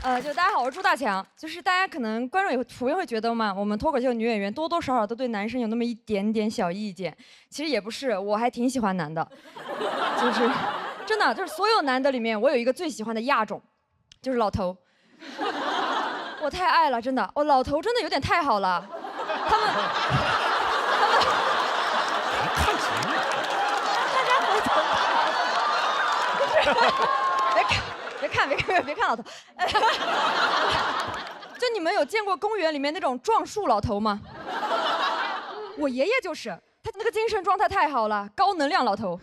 就大家好，我是朱大强。就是大家可能观众也普遍会觉得嘛，我们脱口秀女演员多多少少都对男生有那么一点点小意见。其实也不是，我还挺喜欢男的，就是真的就是所有男的里面，我有一个最喜欢的亚种，就是老头。我太爱了，真的，老头真的有点太好了，他们。看什么？大家回头看，别看老头。就你们有见过公园里面那种撞树老头吗？我爷爷就是，他那个精神状态太好了，高能量老头。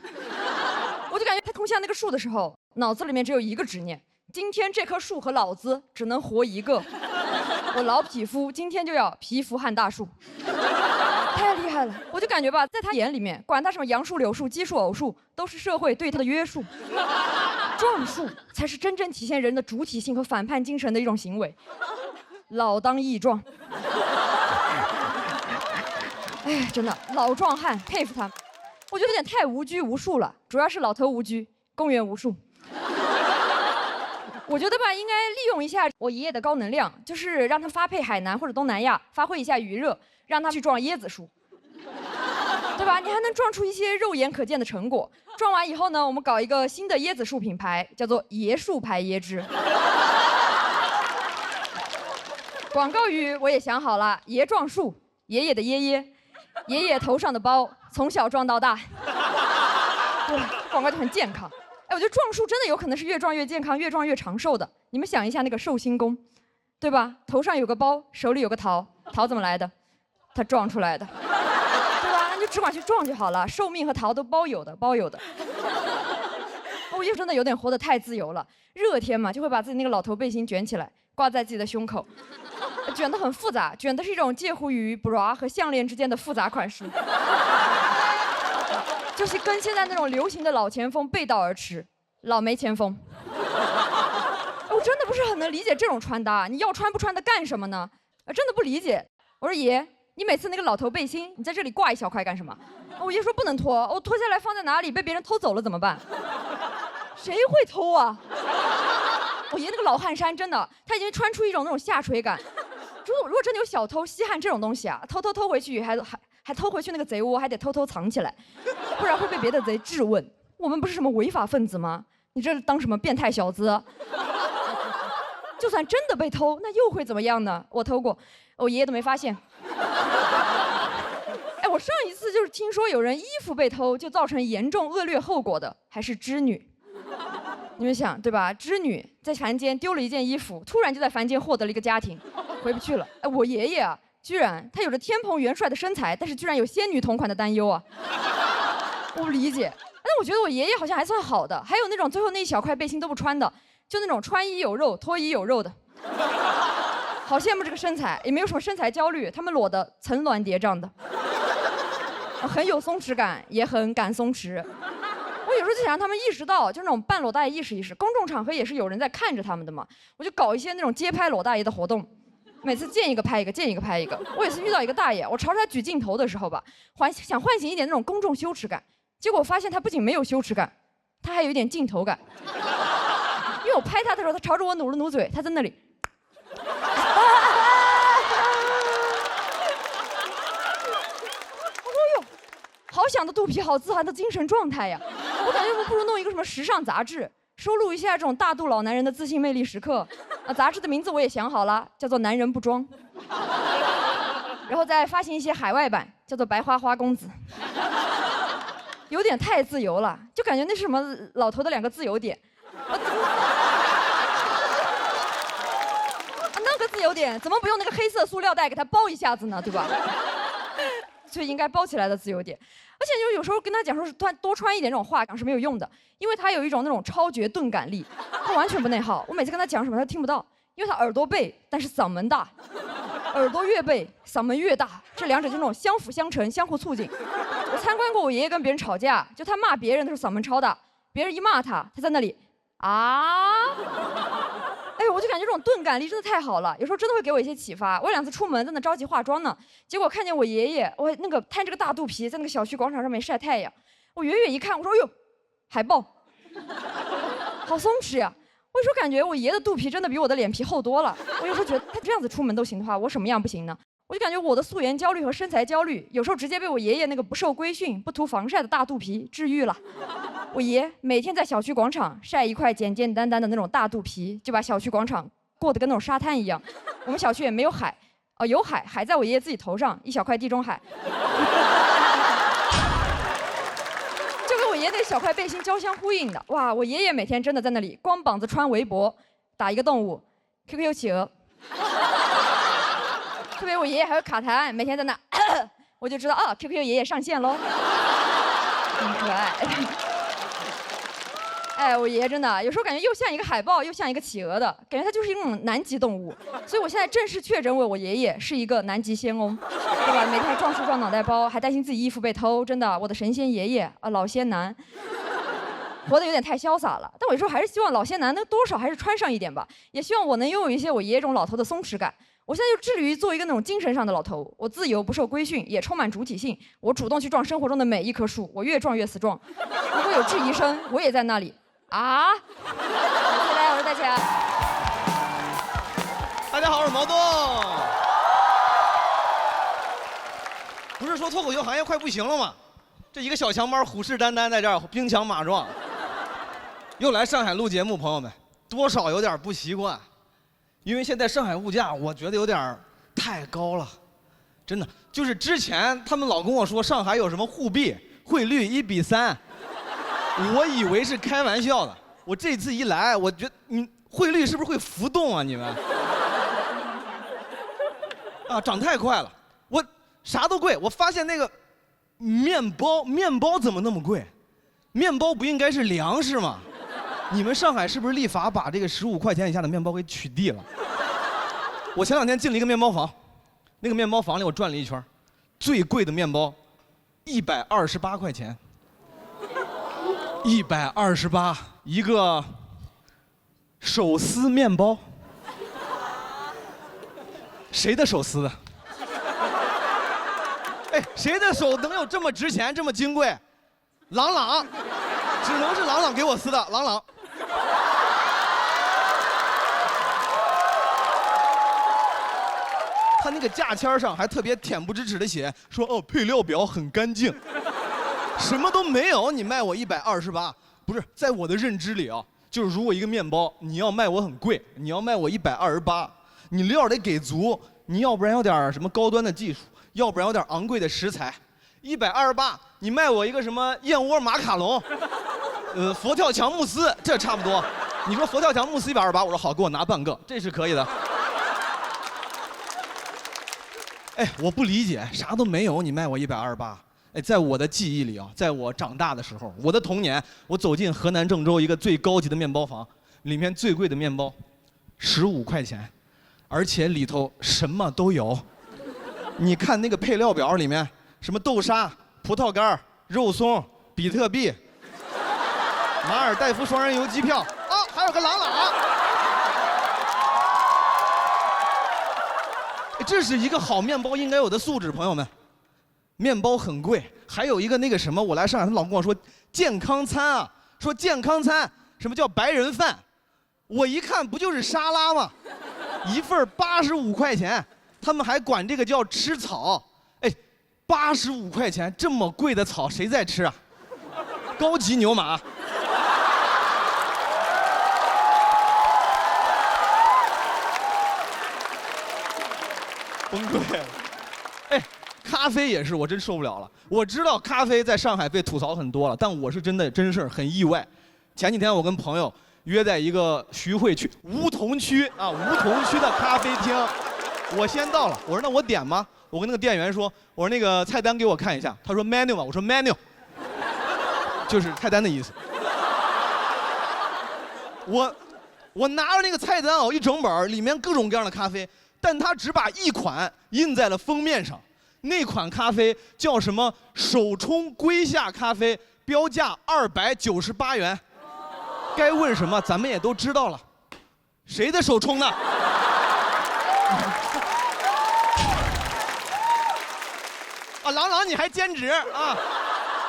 我就感觉他通下那个树的时候，脑子里面只有一个执念：今天这棵树和老子只能活一个。我老匹夫今天就要蚍蜉撼大树。太厉害了！我就感觉吧，在他眼里面，管他什么杨树、柳树、奇树、偶树，都是社会对他的约束。撞树才是真正体现人的主体性和反叛精神的一种行为。老当益壮。哎，真的老壮汉，佩服他。我觉得有点太无拘无束了，主要是老头无拘，公园无数。我觉得吧，应该利用一下我爷爷的高能量，就是让他发配海南或者东南亚，发挥一下余热，让他去撞椰子树，对吧？你还能撞出一些肉眼可见的成果。撞完以后呢，我们搞一个新的椰子树品牌，叫做椰树牌椰汁。广告语我也想好了：爷撞树，爷爷的爷爷，爷爷头上的包，从小撞到大。对，广告就很健康。哎，我觉得撞树真的有可能是越撞越健康，越撞越长寿的。你们想一下那个寿星公，对吧？头上有个包，手里有个桃，桃怎么来的？他撞出来的，对吧？那就只管去撞就好了，寿命和桃都包有的，包有的。我就真的有点活得太自由了。热天嘛，就会把自己那个老头背心卷起来，挂在自己的胸口，卷得很复杂，卷的是一种介乎于 bra 和项链之间的复杂款式。就是跟现在那种流行的老前锋背道而驰，老没前锋。我真的不是很能理解这种穿搭，你要穿不穿的干什么呢？真的不理解。我说爷，你每次那个老头背心，你在这里挂一小块干什么？我爷说不能脱，我脱下来放在哪里被别人偷走了怎么办？谁会偷啊？我爷那个老汗衫真的，他已经穿出一种那种下垂感。如果真的有小偷稀罕这种东西啊，偷回去还偷回去那个贼窝，还得偷偷藏起来，不然会被别的贼质问。我们不是什么违法分子吗？你这当什么变态小子？就算真的被偷，那又会怎么样呢？我偷过，我爷爷都没发现。哎，我上一次就是听说有人衣服被偷就造成严重恶劣后果的，还是织女。你们想对吧？织女在凡间丢了一件衣服，突然就在凡间获得了一个家庭，回不去了。哎，我爷爷啊，居然他有着天蓬元帅的身材，但是居然有仙女同款的担忧啊！我不理解。但我觉得我爷爷好像还算好的，还有那种最后那一小块背心都不穿的，就那种穿衣有肉脱衣有肉的。好羡慕这个身材，也没有什么身材焦虑，他们裸的层峦叠嶂的，很有松弛感，也很敢松弛。我有时候就想让他们意识到，就那种半裸大爷意识意识，公众场合也是有人在看着他们的嘛。我就搞一些那种街拍裸大爷的活动，每次见一个拍一个，见一个拍一个。我有一次遇到一个大爷，我朝着他举镜头的时候吧，想唤醒一点那种公众羞耻感，结果我发现他不仅没有羞耻感，他还有一点镜头感。因为我拍他的时候，他朝着我努了努嘴，他在那里。我说哟，好想的肚皮，好自寒的精神状态呀！我感觉我不如弄一个什么时尚杂志，收录一下这种大肚老男人的自信魅力时刻。杂志的名字我也想好了，叫做《男人不装》。然后再发行一些海外版，叫做《白花花公子》。有点太自由了，就感觉那是什么老头的2个自由点。那个自由点怎么不用那个黑色塑料袋给它包一下子呢？对吧？所以应该包起来的自由点。而且就有时候跟他讲说是多穿一点这种话讲是没有用的，因为他有一种那种超绝钝感力，他完全不内耗。我每次跟他讲什么他听不到，因为他耳朵背，但是嗓门大，耳朵越背嗓门越大，这2者就那种相辅相成，相互促进。我参观过我爷爷跟别人吵架，就他骂别人的时候嗓门超大，别人一骂他，他在那里啊。哎呦，我就感觉这种钝感力真的太好了，有时候真的会给我一些启发。我2次出门在那着急化妆呢，结果看见我爷爷，我那个摊着个大肚皮在那个小区广场上面晒太阳。我远远一看，我说：“哎呦，海豹，好松弛呀！”我有时候感觉我爷的肚皮真的比我的脸皮厚多了。我有时候觉得他这样子出门都行的话，我什么样不行呢？我就感觉我的素颜焦虑和身材焦虑，有时候直接被我爷爷那个不受规训、不涂防晒的大肚皮治愈了。我爷每天在小区广场晒一块简简单单的那种大肚皮，就把小区广场过得跟那种沙滩一样。我们小区也没有海，有海，海在我爷爷自己头上，一小块地中海。就跟我爷爷那小块背心交相呼应的。哇，我爷爷每天真的在那里光膀子穿围脖，打一个动物 ，QQ 企鹅。特别我爷爷还有卡痰，每天在那，我就知道啊 ，QQ 爷爷上线喽，很可爱。哎，我爷爷真的有时候感觉又像一个海豹，又像一个企鹅的感觉，他就是一种南极动物。所以我现在正式确诊为我爷爷是一个南极仙翁，对吧？每天撞树撞脑袋包，还担心自己衣服被偷，真的，我的神仙爷爷啊，老仙男。活得有点太潇洒了，但我有时候还是希望老仙男能多少还是穿上一点吧，也希望我能拥有一些我爷爷这种老头的松弛感。我现在就致力于做一个那种精神上的老头，我自由不受规训，也充满主体性。我主动去撞生活中的每一棵树，我越撞越死撞。如果有质疑声，我也在那里啊。谢谢大家，我是戴琪。大家好，我是毛东。不是说脱口秀行业快不行了吗？这一个小强猫虎视眈眈在这儿，兵强马壮。又来上海录节目，朋友们，多少有点不习惯。因为现在上海物价，我觉得有点太高了，真的。就是之前他们老跟我说上海有什么沪币汇率1:3，我以为是开玩笑的。我这次一来，我觉得汇率是不是会浮动啊？你们？啊，涨太快了，我啥都贵。我发现那个面包怎么那么贵？面包不应该是粮食吗？你们上海是不是立法把这个15块钱以下的面包给取缔了？我前2天进了一个面包房，那个面包房里我转了一圈，最贵的面包128块钱，128一个手撕面包，谁的手撕的？哎，谁的手能有这么值钱、这么金贵？朗朗，只能是朗朗给我撕的，朗朗。他那个价签上还特别恬不知耻的写说哦，配料表很干净，什么都没有，你卖我128，不是在我的认知里啊，就是如果一个面包你要卖我很贵，你要卖我128，你料得给足，你要不然有点什么高端的技术，要不然有点昂贵的食材，128你卖我一个什么燕窝马卡龙，佛跳墙慕斯，这差不多。你说佛跳墙慕斯128，我说好，给我拿半个，这是可以的。哎，我不理解，啥都没有，你卖我128。哎，在我的记忆里啊，在我长大的时候，我的童年，我走进河南郑州一个最高级的面包房，里面最贵的面包，15块钱，而且里头什么都有。你看那个配料表里面，什么豆沙、葡萄干、肉松、比特币、马尔代夫双人游机票啊，还有个朗朗。这是一个好面包应该有的素质，朋友们。面包很贵，还有一个那个什么，我来上海，他老跟我说健康餐啊，说健康餐，什么叫白人饭？我一看不就是沙拉吗？一份85块钱，他们还管这个叫吃草。哎，85块钱这么贵的草谁在吃啊？高级牛马。崩溃了，哎，咖啡也是，我真受不了了。我知道咖啡在上海被吐槽很多了，但我是真事很意外。前几天我跟朋友约在一个徐汇区梧桐区的咖啡厅，我先到了，我说那我点吗？我跟那个店员说，我说那个菜单给我看一下，他说 menu 嘛，我说 menu， 就是菜单的意思。我拿着那个菜单一整本，里面各种各样的咖啡。但他只把一款印在了封面上，那款咖啡叫什么手冲龟下咖啡，标价298元。该问什么咱们也都知道了，谁的手冲呢？啊，朗朗你还兼职啊？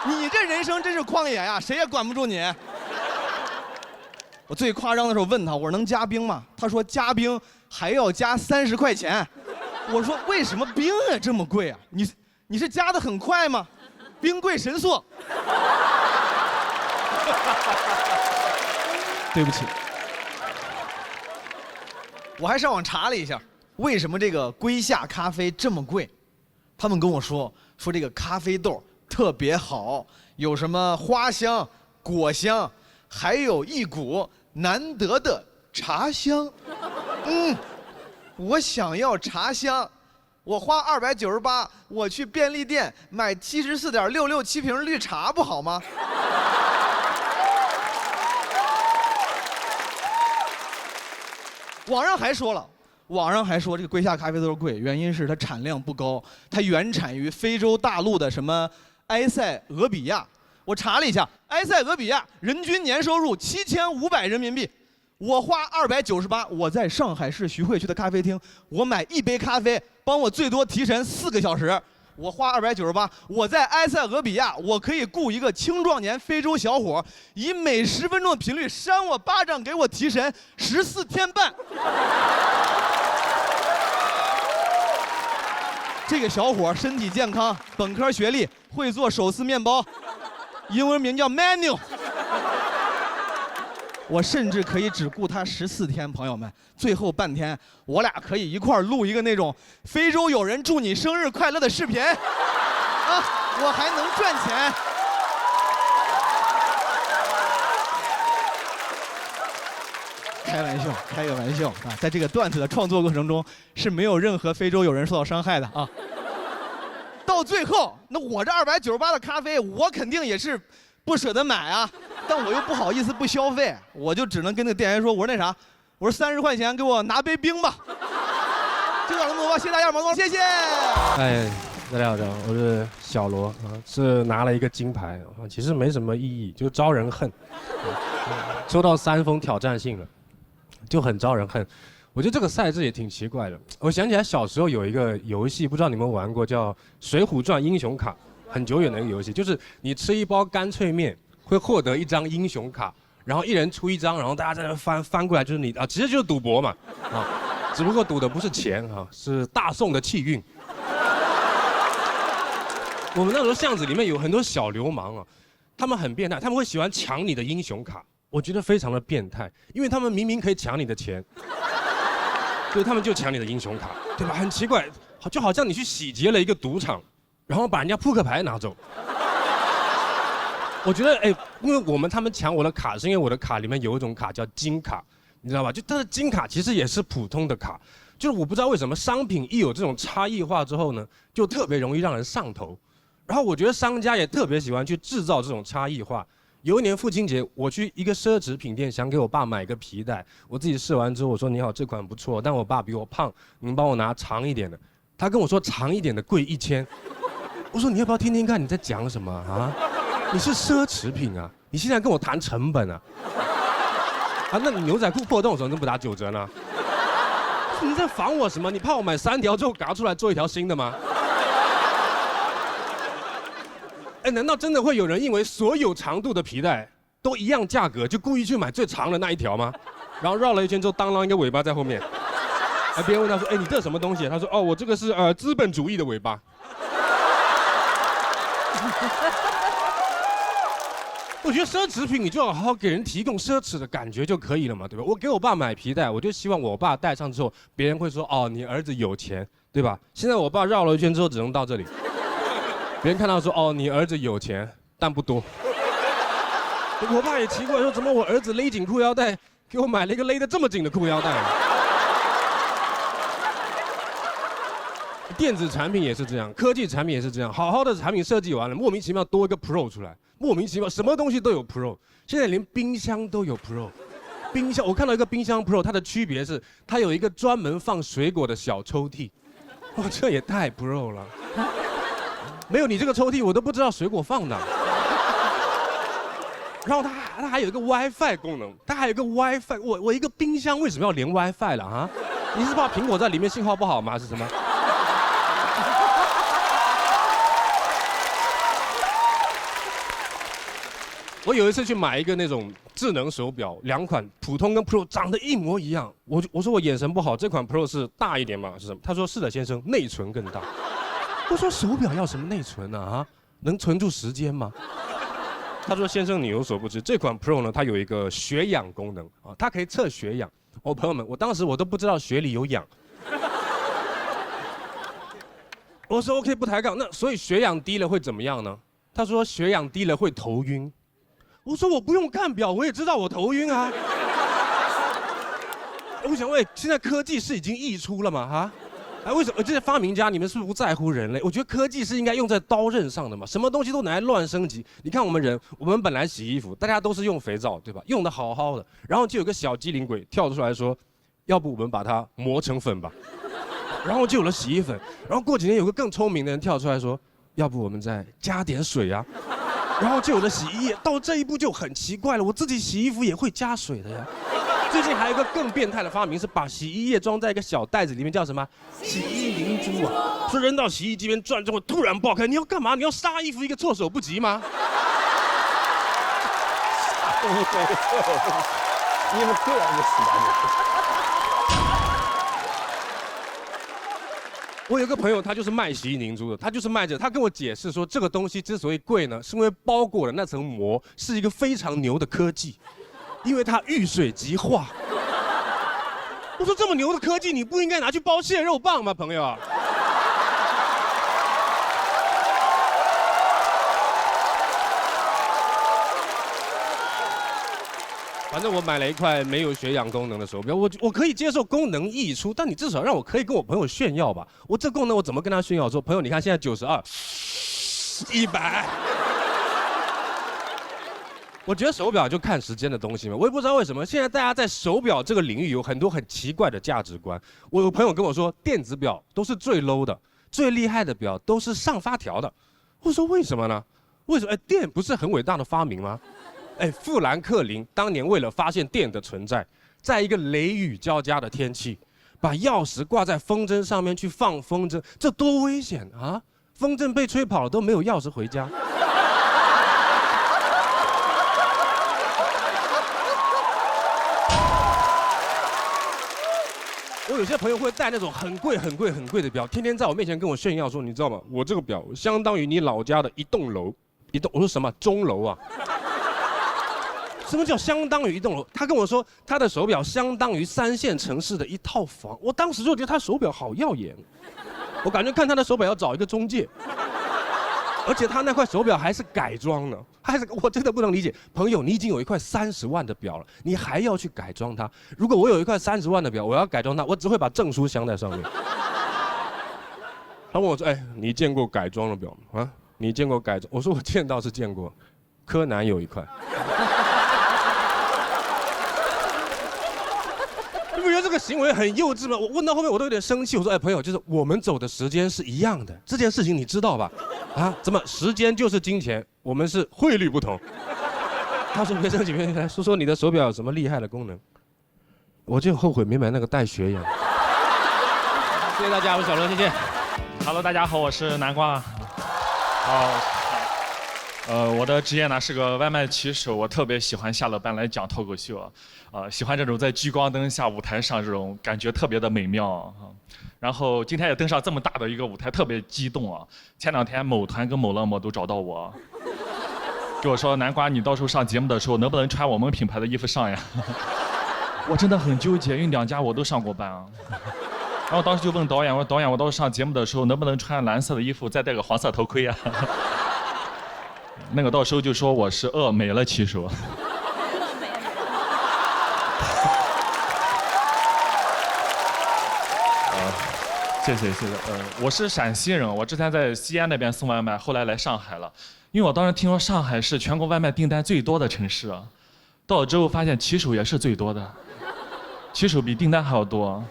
你这人生真是旷野呀，谁也管不住你。我最夸张的时候问他，我说能加冰吗？他说加冰还要加30块钱。我说为什么冰啊这么贵啊？你是加的很快吗？冰贵神速。对不起，我还上网查了一下，为什么这个龟夏咖啡这么贵？他们跟我说这个咖啡豆特别好，有什么花香、果香，还有一股难得的茶香。我想要茶香，我花298，我去便利店买74.667瓶绿茶不好吗？网上还说这个龟夏咖啡豆贵，原因是它产量不高，它原产于非洲大陆的什么埃塞俄比亚。我查了一下，埃塞俄比亚人均年收入7500人民币。我花298，我在上海市徐汇区的咖啡厅，我买一杯咖啡，帮我最多提神4个小时。我花298，我在埃塞俄比亚，我可以雇一个青壮年非洲小伙，以每10分钟的频率扇我巴掌，给我提神14天半。这个小伙身体健康，本科学历，会做手撕面包，英文名叫 Manu。我甚至可以只雇他14天，朋友们，最后半天我俩可以一块儿录一个那种非洲友人祝你生日快乐的视频，啊，我还能赚钱。开个玩笑啊，在这个段子的创作过程中是没有任何非洲友人受到伤害的啊。到最后，那我这298的咖啡，我肯定也是不舍得买啊。但我又不好意思不消费，我就只能跟那个店员说，我说那啥，我说30块钱给我拿杯冰吧。就讲这么多吧，谢谢大家，毛东，谢谢。哎，大家好，我是小罗啊，是拿了一个金牌啊，其实没什么意义，就招人恨。抽到3封挑战信了，就很招人恨。我觉得这个赛制也挺奇怪的。我想起来小时候有一个游戏，不知道你们玩过，叫《水浒传英雄卡》，很久远的一个游戏，就是你吃一包干脆面。会获得一张英雄卡，然后一人出一张，然后大家在那翻过来，就是你啊，其实就是赌博嘛，啊，只不过赌的不是钱啊，是大宋的气运。我们那时候巷子里面有很多小流氓啊，他们很变态，他们会喜欢抢你的英雄卡，我觉得非常的变态，因为他们明明可以抢你的钱，对，他们就抢你的英雄卡，对吧？很奇怪，就好像你去洗劫了一个赌场，然后把人家扑克牌拿走。我觉得，因为他们抢我的卡，是因为我的卡里面有一种卡叫金卡，你知道吧？就它的金卡其实也是普通的卡，就是我不知道为什么商品一有这种差异化之后呢，就特别容易让人上头。然后我觉得商家也特别喜欢去制造这种差异化。有一年父亲节，我去一个奢侈品店，想给我爸买个皮带，我自己试完之后，我说你好，这款不错，但我爸比我胖，你们帮我拿长一点的。他跟我说长一点的贵1000，我说你要不要听听看你在讲什么啊？你是奢侈品啊！你现在跟我谈成本啊？啊，那你牛仔裤破洞的时候，怎么不打9折呢？你在防我什么？你怕我买3条之后嘎出来做一条新的吗？难道真的会有人因为所有长度的皮带都一样价格，就故意去买最长的那一条吗？然后绕了一圈之后，当啷一个尾巴在后面。别人问他说：“你这什么东西？”他说：“哦，我这个是资本主义的尾巴。”我觉得奢侈品你就要好好给人提供奢侈的感觉就可以了嘛，对吧？我给我爸买皮带，我就希望我爸戴上之后，别人会说哦，你儿子有钱，对吧？现在我爸绕了一圈之后只能到这里，别人看到说哦，你儿子有钱，但不多。我爸也奇怪说，怎么我儿子勒紧裤腰带，给我买了一个勒得这么紧的裤腰带？电子产品也是这样，科技产品也是这样，好好的产品设计完了，莫名其妙多一个 Pro 出来，莫名其妙什么东西都有 Pro， 现在连冰箱都有 Pro。冰箱我看到一个冰箱 Pro， 它的区别是它有一个专门放水果的小抽屉，这也太 Pro 了。没有你这个抽屉，我都不知道水果放哪。然后它还有一个 WiFi 功能，它还有一个 WiFi， 我一个冰箱为什么要连 WiFi 了啊？你是怕苹果在里面信号不好吗？还是什么？我有一次去买一个那种智能手表，两款普通跟 Pro 长得一模一样。我说我眼神不好，这款 Pro 是大一点吗？是什么？他说是的，先生，内存更大。我说手表要什么内存啊？能存住时间吗？他说先生你有所不知，这款 Pro 呢，它有一个血氧功能啊，它可以测血氧。哦，朋友们，我当时我都不知道血里有氧。我说 OK 不抬杠，那所以血氧低了会怎么样呢？他说血氧低了会头晕。我说我不用看表，我也知道我头晕啊。我想问，现在科技是已经溢出了吗？哈？哎，为什么这些发明家你们是不是不在乎人类？我觉得科技是应该用在刀刃上的嘛，什么东西都拿来乱升级。你看我们人，我们本来洗衣服，大家都是用肥皂，对吧？用的好好的，然后就有个小机灵鬼跳出来说，要不我们把它磨成粉吧，然后就有了洗衣粉。然后过几年有个更聪明的人跳出来说，要不我们再加点水啊，然后就有了洗衣液。到这一步就很奇怪了，我自己洗衣服也会加水的呀。最近还有一个更变态的发明，是把洗衣液装在一个小袋子里面，叫什么洗衣灵珠啊？说扔到洗衣机边转之后突然爆开，你要干嘛？你要杀衣服一个措手不及吗？衣服突然就死了。我有个朋友，他就是卖洗衣凝珠的，他就是卖着，他跟我解释说，这个东西之所以贵呢，是因为包裹的那层膜是一个非常牛的科技。因为它遇水即化。我说这么牛的科技，你不应该拿去包蟹肉棒吗，朋友？反正我买了一块没有血氧功能的手表，我可以接受功能溢出，但你至少让我可以跟我朋友炫耀吧。我这功能我怎么跟他炫耀？说朋友，你看现在92、100。我觉得手表就看时间的东西嘛，我也不知道为什么现在大家在手表这个领域有很多很奇怪的价值观。我有朋友跟我说，电子表都是最 low 的，最厉害的表都是上发条的。我说为什么呢？为什么？电不是很伟大的发明吗？富兰克林当年为了发现电的存在，在一个雷雨交加的天气，把钥匙挂在风筝上面去放风筝，这多危险啊！风筝被吹跑了都没有钥匙回家。我有些朋友会戴那种很贵的表，天天在我面前跟我炫耀说，你知道吗？我这个表相当于你老家的一栋楼，我说什么钟楼啊？什么叫相当于一栋楼？他跟我说他的手表相当于3线城市的一套房，我当时就觉得他手表好耀眼，我感觉看他的手表要找一个中介。而且他那块手表还是改装的，我真的不能理解。朋友，你已经有一块30万的表了，你还要去改装它？如果我有一块30万的表，我要改装它，我只会把证书镶在上面。他问我说：“你见过改装的表吗？啊，你见过改装？”我说：“我见到是见过，柯南有一块。”你不觉得这个行为很幼稚吗？我问到后面我都有点生气。我说：“朋友，就是我们走的时间是一样的，这件事情你知道吧？啊，怎么时间就是金钱？我们是汇率不同。”他说：“别生气，别生气，来说说你的手表有什么厉害的功能？”我就后悔没买那个带血氧。谢谢大家，我是小刘，谢谢。Hello， 大家好，我是南瓜。我的职业呢是个外卖骑手，我特别喜欢下了班来讲脱口秀喜欢这种在聚光灯下舞台上这种感觉特别的美妙然后今天也登上这么大的一个舞台，特别激动啊！前2天某团跟某乐某都找到我，跟我说南瓜，你到时候上节目的时候能不能穿我们品牌的衣服上呀？我真的很纠结，因为2家我都上过班啊。然后当时就问导演，我说导演，我到时候上节目的时候能不能穿蓝色的衣服，再戴个黄色头盔啊？那个到时候就说我是美了骑手。谢谢。我是陕西人，我之前在西安那边送外卖，后来来上海了。因为我当时听说上海是全国外卖订单最多的城市啊，到了之后发现骑手也是最多的，骑手比订单还要多。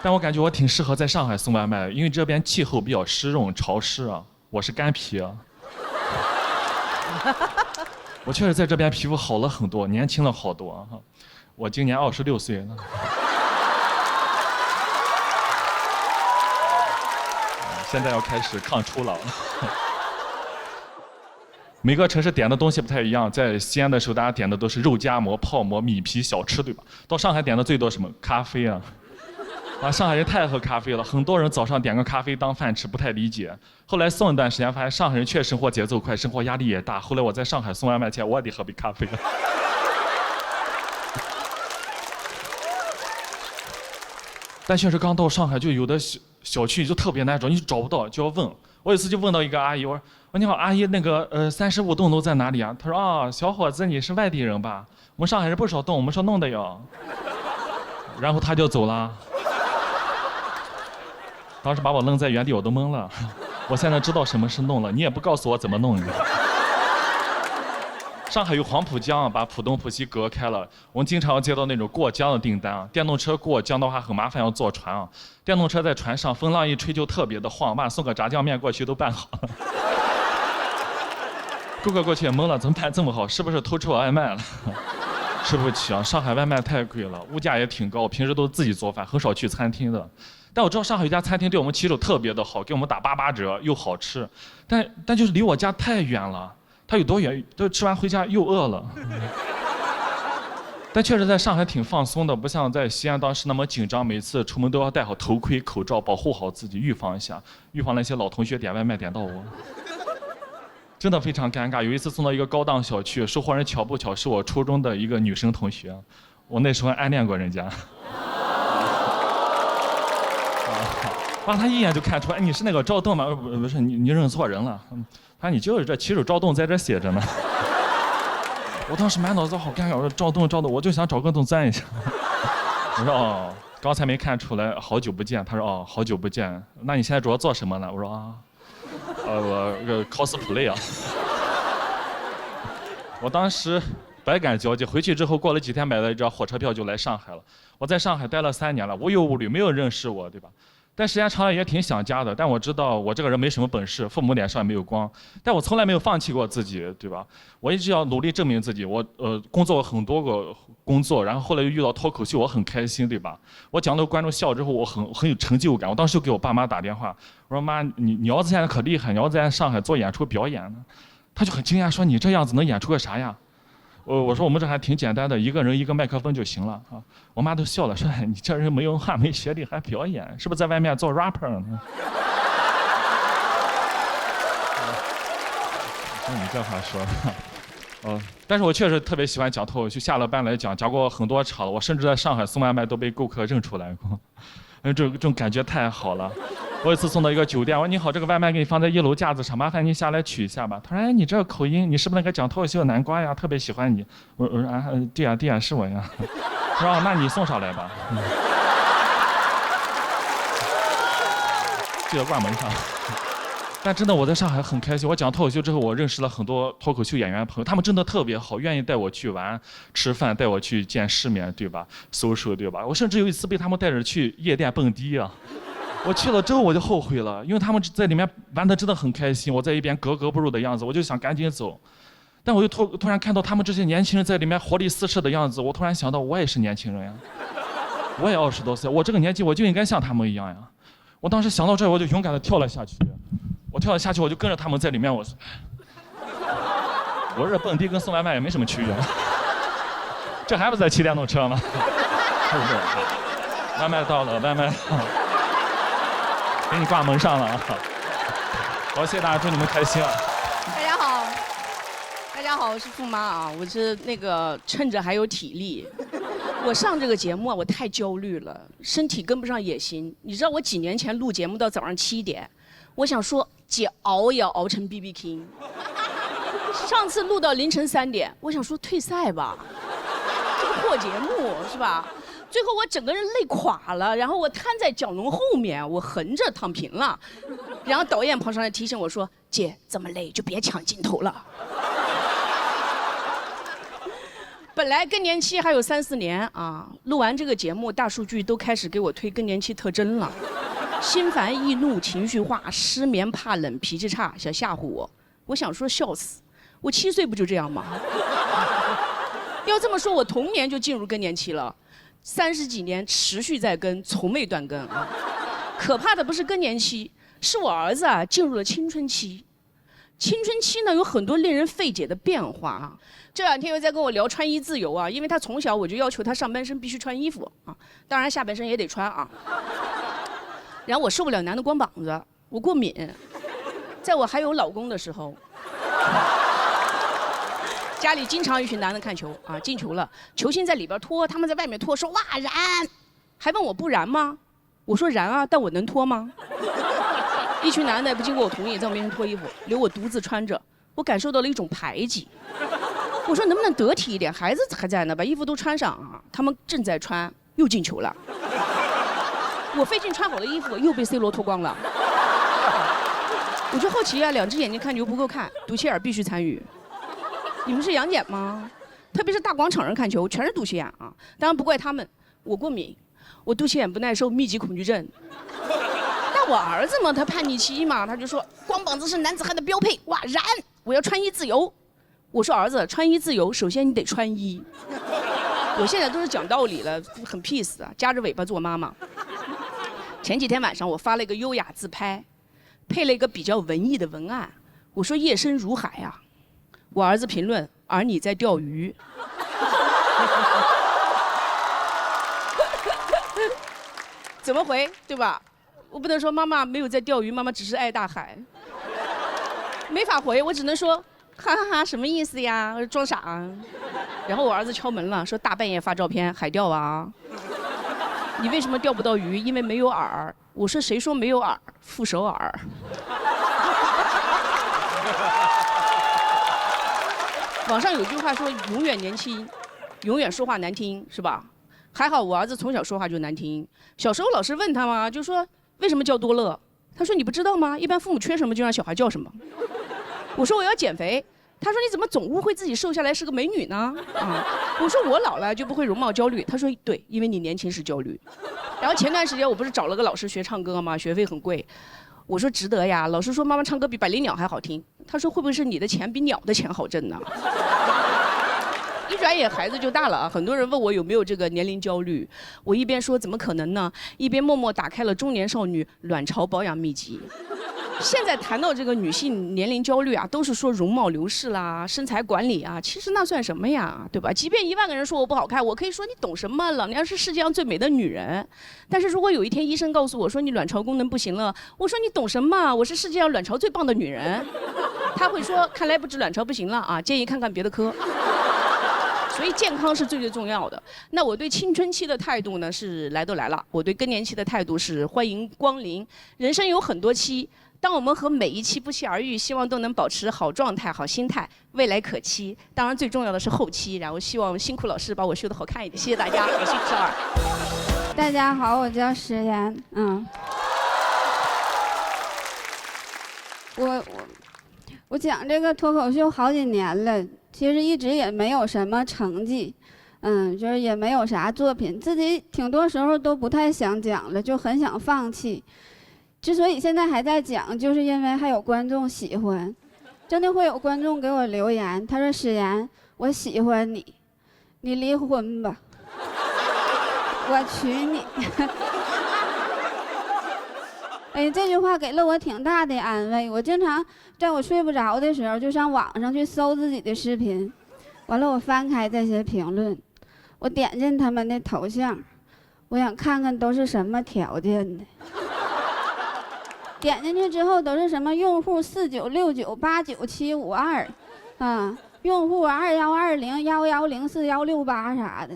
但我感觉我挺适合在上海送外卖，因为这边气候比较湿润潮湿啊，我是干皮啊。我确实在这边皮肤好了很多，年轻了好多啊！我今年26岁了。现在要开始抗初老了。每个城市点的东西不太一样，在西安的时候，大家点的都是肉夹馍、泡馍、米皮小吃，对吧？到上海点的最多什么？咖啡啊！啊，上海人太喝咖啡了，很多人早上点个咖啡当饭吃，不太理解。后来送一段时间，发现上海人确实生活节奏快，生活压力也大。后来我在上海送外卖前，我也得喝杯咖啡。但确实刚到上海，就有的小区就特别难找，你找不到就要问。我有一次就问到一个阿姨，我说你好，阿姨，那个35栋楼在哪里啊？她说啊，小伙子你是外地人吧？我们上海人不少栋，我们说弄的哟。然后她就走了。当时把我愣在原地，我都懵了。我现在知道什么是弄了，你也不告诉我怎么弄。上海有黄浦江，把浦东浦西隔开了。我们经常要接到那种过江的订单啊，电动车过江的话很麻烦，要坐船啊。电动车在船上，风浪一吹就特别的晃，妈送个炸酱面过去都办好了。顾客过去也懵了，怎么办这么好？是不是偷吃我外卖了？吃不起啊，上海外卖太贵了，物价也挺高。我平时都自己做饭，很少去餐厅的。但我知道上海有一家餐厅对我们骑手特别的好，给我们打88折，又好吃。但就是离我家太远了。它有多远？都吃完回家又饿了。但确实在上海挺放松的，不像在西安当时那么紧张，每次出门都要戴好头盔、口罩，保护好自己，预防一下，预防那些老同学点外卖点到我。真的非常尴尬。有一次送到一个高档小区，收货人巧不巧是我初中的一个女生同学，我那时候暗恋过人家。哇，他一眼就看出来，哎，你是那个赵栋吗？不是，你认错人了。他说你就是这骑手赵栋在这写着呢。我当时满脑子好尴尬，我说赵栋，我就想找个洞钻一下。我说哦，刚才没看出来，好久不见。他说哦，好久不见。那你现在主要做什么呢？我说啊，我cosplay 啊。我当时百感交集，回去之后过了几天买了一张火车票就来上海了。我在上海待了3年了，无忧无虑，没有人认识我，对吧？但时间长了也挺想家的，但我知道我这个人没什么本事，父母脸上也没有光，但我从来没有放弃过自己，对吧？我一直要努力证明自己。我工作过很多个工作，然后后来又遇到脱口秀，我很开心，对吧？我讲到观众笑之后，我很有成就感。我当时就给我爸妈打电话，我说妈，你儿子现在可厉害，你儿子在上海做演出表演呢。他就很惊讶说你这样子能演出个啥呀？我说我们这还挺简单的，一个人一个麦克风就行了啊。我妈都笑了，说你这人没文化没学历还表演，是不是在外面做 rapper 呢？你这话说，但是我确实特别喜欢讲脱口秀，下了班来讲过很多场了，我甚至在上海送外卖都被顾客认出来过，这种感觉太好了。我有一次送到一个酒店，我说你好，这个外卖给你放在1楼架子上，麻烦您下来取一下吧。他说哎，你这个口音，你是不是那个讲脱口秀的南瓜呀？特别喜欢你。我说啊，对呀，是我呀。他说那你送上来吧。记得挂门上。但真的我在上海很开心，我讲脱口秀之后，我认识了很多脱口秀演员朋友，他们真的特别好，愿意带我去玩、吃饭，带我去见世面，对吧？social，对吧？我甚至有一次被他们带着去夜店蹦迪啊。我去了之后我就后悔了，因为他们在里面玩得真的很开心，我在一边格格不入的样子，我就想赶紧走。但我又突然看到他们这些年轻人在里面活力四射的样子，我突然想到我也是年轻人呀，我也20多岁，我这个年纪我就应该像他们一样呀。我当时想到这我就勇敢地跳了下去，我跳了下去我就跟着他们在里面，我这蹦迪跟送外卖也没什么区别，这还不在骑电动车吗？是不是？外卖到了，外卖到了。给你挂门上了啊！好，谢谢大家，祝你们开心啊！大家好，我是富妈啊，我是那个趁着还有体力，我上这个节目啊，我太焦虑了，身体跟不上野心。你知道我几年前录节目到早上7点，我想说姐熬也要熬成 BB King， 上次录到凌晨3点，我想说退赛吧，这个破节目是吧？最后我整个人累垮了，然后我瘫在角龙后面，我横着躺平了。然后导演跑上来提醒我说：“姐，这么累就别抢镜头了。”本来更年期还有3、4年啊，录完这个节目，大数据都开始给我推更年期特征了：心烦易怒、情绪化、失眠、怕冷、脾气差，想吓唬我。我想说笑死，我7岁不就这样吗？要这么说，我童年就进入更年期了。30几年持续在更，从没断更啊！可怕的不是更年期，是我儿子啊进入了青春期。青春期呢有很多令人费解的变化啊。这2天又在跟我聊穿衣自由啊，因为他从小我就要求他上半身必须穿衣服啊，当然下半身也得穿啊。然后我受不了男的光膀子，我过敏。在我还有老公的时候，家里经常一群男的看球啊，进球了，球星在里边脱，他们在外面脱，说哇燃，还问我不燃吗？我说燃啊，但我能脱吗？一群男的不经过我同意，在我面前脱衣服，留我独自穿着，我感受到了一种排挤。我说能不能得体一点？孩子还在呢，把衣服都穿上啊！他们正在穿，又进球了。我费劲穿好的衣服又被 C 罗脱光了。我就好奇啊，2只眼睛看球不够看，肚脐眼必须参与。你们是养眼吗？特别是大广场上看球，全是肚脐眼啊！当然不怪他们，我过敏，我肚脐眼不耐受，密集恐惧症。但我儿子嘛，他叛逆期嘛，他就说光膀子是男子汉的标配，哇燃！我要穿衣自由。我说儿子，穿衣自由，首先你得穿衣。我现在都是讲道理了，很 peace 啊，夹着尾巴做妈妈。前几天晚上我发了一个优雅自拍，配了一个比较文艺的文案，我说夜深如海啊。我儿子评论，而你在钓鱼。怎么回，对吧？我不能说妈妈没有在钓鱼，妈妈只是爱大海。没法回，我只能说哈哈哈，什么意思呀？装傻啊。然后我儿子敲门了，说大半夜发照片，海钓啊。你为什么钓不到鱼？因为没有饵。我说谁说没有饵？副手饵。网上有句话说，永远年轻，永远说话难听，是吧？还好我儿子从小说话就难听。小时候老师问他嘛，就说为什么叫多乐？他说你不知道吗？一般父母缺什么就让小孩叫什么。我说我要减肥。他说你怎么总误会自己瘦下来是个美女呢？啊，我说我老了就不会容貌焦虑。他说对，因为你年轻时焦虑。然后前段时间我不是找了个老师学唱歌吗？学费很贵。我说值得呀。老师说妈妈唱歌比百灵鸟还好听。他说会不会是你的钱比鸟的钱好挣呢？一转眼孩子就大了啊，很多人问我有没有这个年龄焦虑，我一边说怎么可能呢，一边默默打开了中年少女卵巢保养秘籍。现在谈到这个女性年龄焦虑啊，都是说容貌流逝啦、身材管理啊，其实那算什么呀，对吧？即便10000个人说我不好看，我可以说你懂什么？老娘是世界上最美的女人。但是如果有一天医生告诉我说你卵巢功能不行了，我说你懂什么？我是世界上卵巢最棒的女人。他会说看来不止卵巢不行了啊，建议看看别的科。所以健康是最最重要的。那我对青春期的态度呢是来都来了，我对更年期的态度是欢迎光临。人生有很多期。当我们和每一期不期而遇，希望都能保持好状态、好心态，未来可期。当然，最重要的是后期。然后希望辛苦老师把我修得好看一点，谢谢大家，我是赵二。大家好，我叫石岩，我讲这个脱口秀好几年了，其实一直也没有什么成绩，就是也没有啥作品，自己挺多时候都不太想讲了，就很想放弃。之所以现在还在讲，就是因为还有观众喜欢，真的会有观众给我留言，他说史岩，我喜欢你，你离婚吧，我娶你。哎，这句话给了我挺大的安慰。我经常在我睡不着的时候，就上网上去搜自己的视频，完了我翻开这些评论，我点进他们的头像，我想看看都是什么条件的。点进去之后都是什么用户49698972，用户212011041168啥的。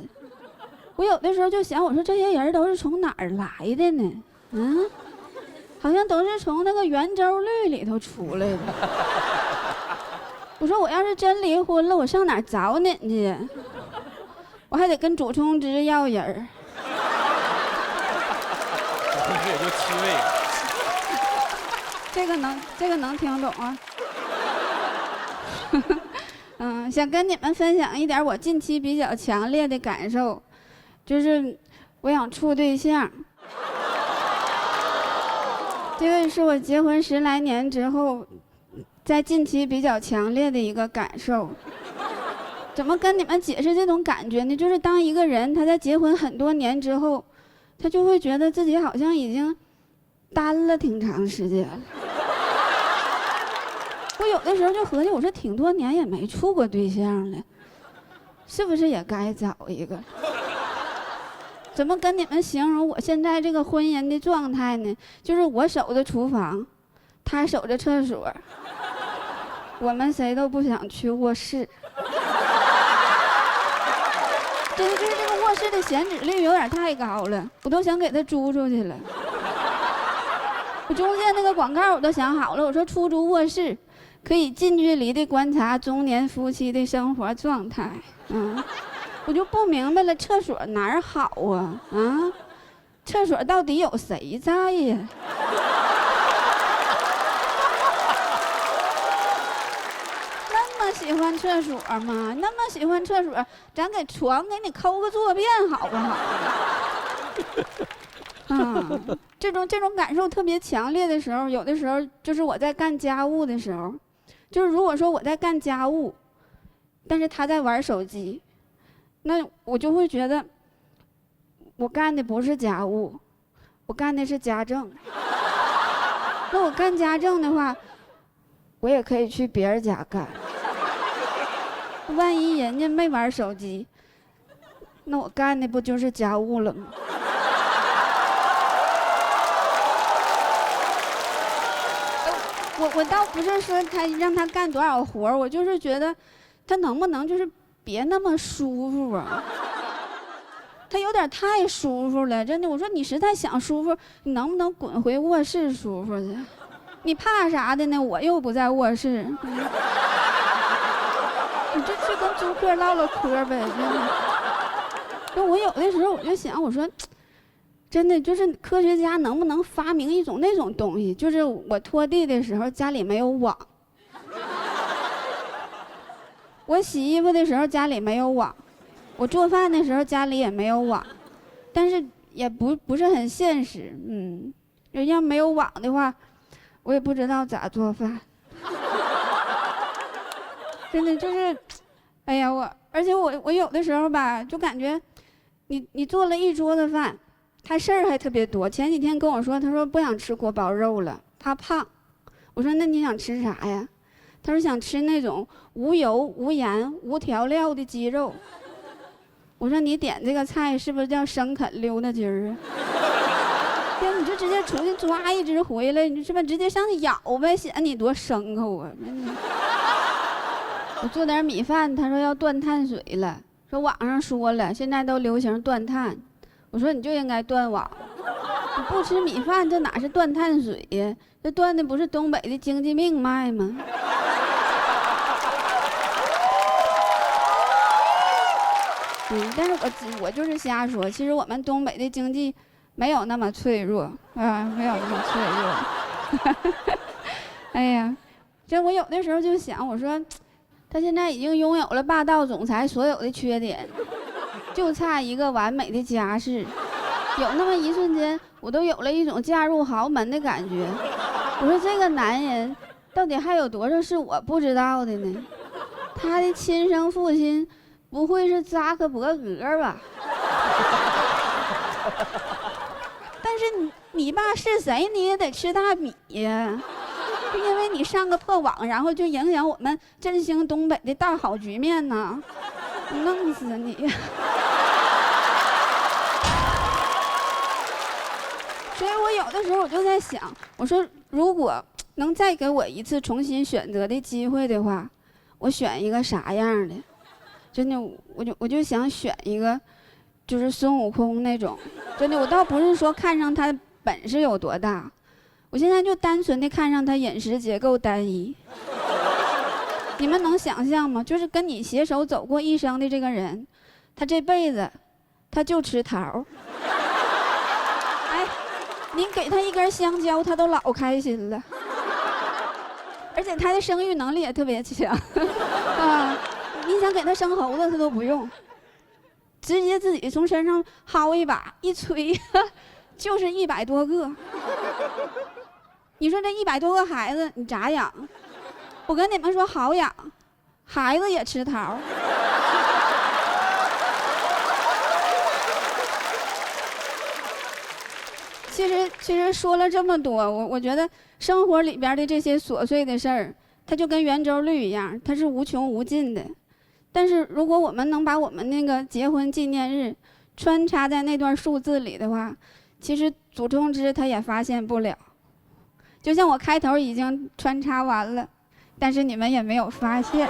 我有的时候就想，我说这些人都是从哪儿来的呢？好像都是从那个圆周率里头出来的。我说我要是真离婚了，我上哪儿找你去？我还得跟祖冲之要人儿。这也就7位。这个能听懂啊？想跟你们分享一点我近期比较强烈的感受，就是我想处对象。这个是我结婚10来年之后，在近期比较强烈的一个感受。怎么跟你们解释这种感觉呢？就是当一个人他在结婚很多年之后，他就会觉得自己好像已经单了挺长时间了。我有的时候就合计，我说挺多年也没处过对象了，是不是也该找一个？怎么跟你们形容我现在这个婚姻的状态呢？就是我守着厨房，他守着厕所，我们谁都不想去卧室。就是这个卧室的闲置率有点太高了，我都想给他租出去了。我中间那个广告我都想好了，我说出租卧室，可以近距离的观察中年夫妻的生活状态。我就不明白了，厕所哪儿好啊？厕所到底有谁在呀？那么喜欢厕所吗？那么喜欢厕所，咱给床给你抠个坐便好不好？这种感受特别强烈的时候，有的时候就是我在干家务的时候，就是如果说我在干家务，但是他在玩手机。那我就会觉得，我干的不是家务，我干的是家政。那我干家政的话，我也可以去别人家干。万一人家没玩手机，那我干的不就是家务了吗？我倒不是说让他干多少活，我就是觉得，他能不能就是别那么舒服啊！他有点太舒服了，真的。我说你实在想舒服，你能不能滚回卧室舒服去？你怕啥的呢？我又不在卧室，你就去跟租客唠唠嗑呗，真的。那我有的时候我就想，我说，真的就是科学家能不能发明一种那种东西，就是我拖地的时候家里没有网。我洗衣服的时候家里没有网，我做饭的时候家里也没有网，但是也不是很现实，要没有网的话，我也不知道咋做饭。真的就是，哎呀而且我有的时候吧，就感觉，你做了一桌子饭，他事儿还特别多。前几天跟我说，他说不想吃锅包肉了，怕胖。我说那你想吃啥呀？他说想吃那种无油、无盐、无调料的鸡肉。我说你点这个菜是不是叫生啃溜达鸡儿啊？对，你就直接出去抓一只回来，你是吧？直接上去咬呗，显你多牲口啊！我做点米饭，他说要断碳水了，说网上说了，现在都流行断碳。我说你就应该断网，你不吃米饭，这哪是断碳水呀？这断的不是东北的经济命脉吗？但是我就是瞎说，其实我们东北的经济没有那么脆弱啊，没有那么脆弱。哎呀，这我有的时候就想，我说，他现在已经拥有了霸道总裁所有的缺点，就差一个完美的家世。有那么一瞬间，我都有了一种嫁入豪门的感觉。我说这个男人到底还有多少是我不知道的呢？他的亲生父亲不会是扎克伯格吧？但是你爸是谁，你也得吃大米呀，因为你上个破网，然后就影响我们振兴东北的大好局面呢，弄死你！所以我有的时候我就在想，我说如果能再给我一次重新选择的机会的话，我选一个啥样的？真的，我就想选一个，就是孙悟空那种。真的，我倒不是说看上他本事有多大，我现在就单纯的看上他饮食结构单一。你们能想象吗？就是跟你携手走过一生的这个人，他这辈子他就吃桃。哎，你给他一根香蕉，他都老开心了。而且他的生育能力也特别强啊。你想给他生猴子，他都不用，直接自己从身上薅一把，一吹，就是100多个。你说这100多个孩子，你咋养？我跟你们说好养，孩子也吃桃。其实说了这么多，我觉得生活里边的这些琐碎的事儿，它就跟圆周率一样，它是无穷无尽的。但是如果我们能把我们那个结婚纪念日穿插在那段数字里的话，其实祖冲之他也发现不了。就像我开头已经穿插完了，但是你们也没有发现。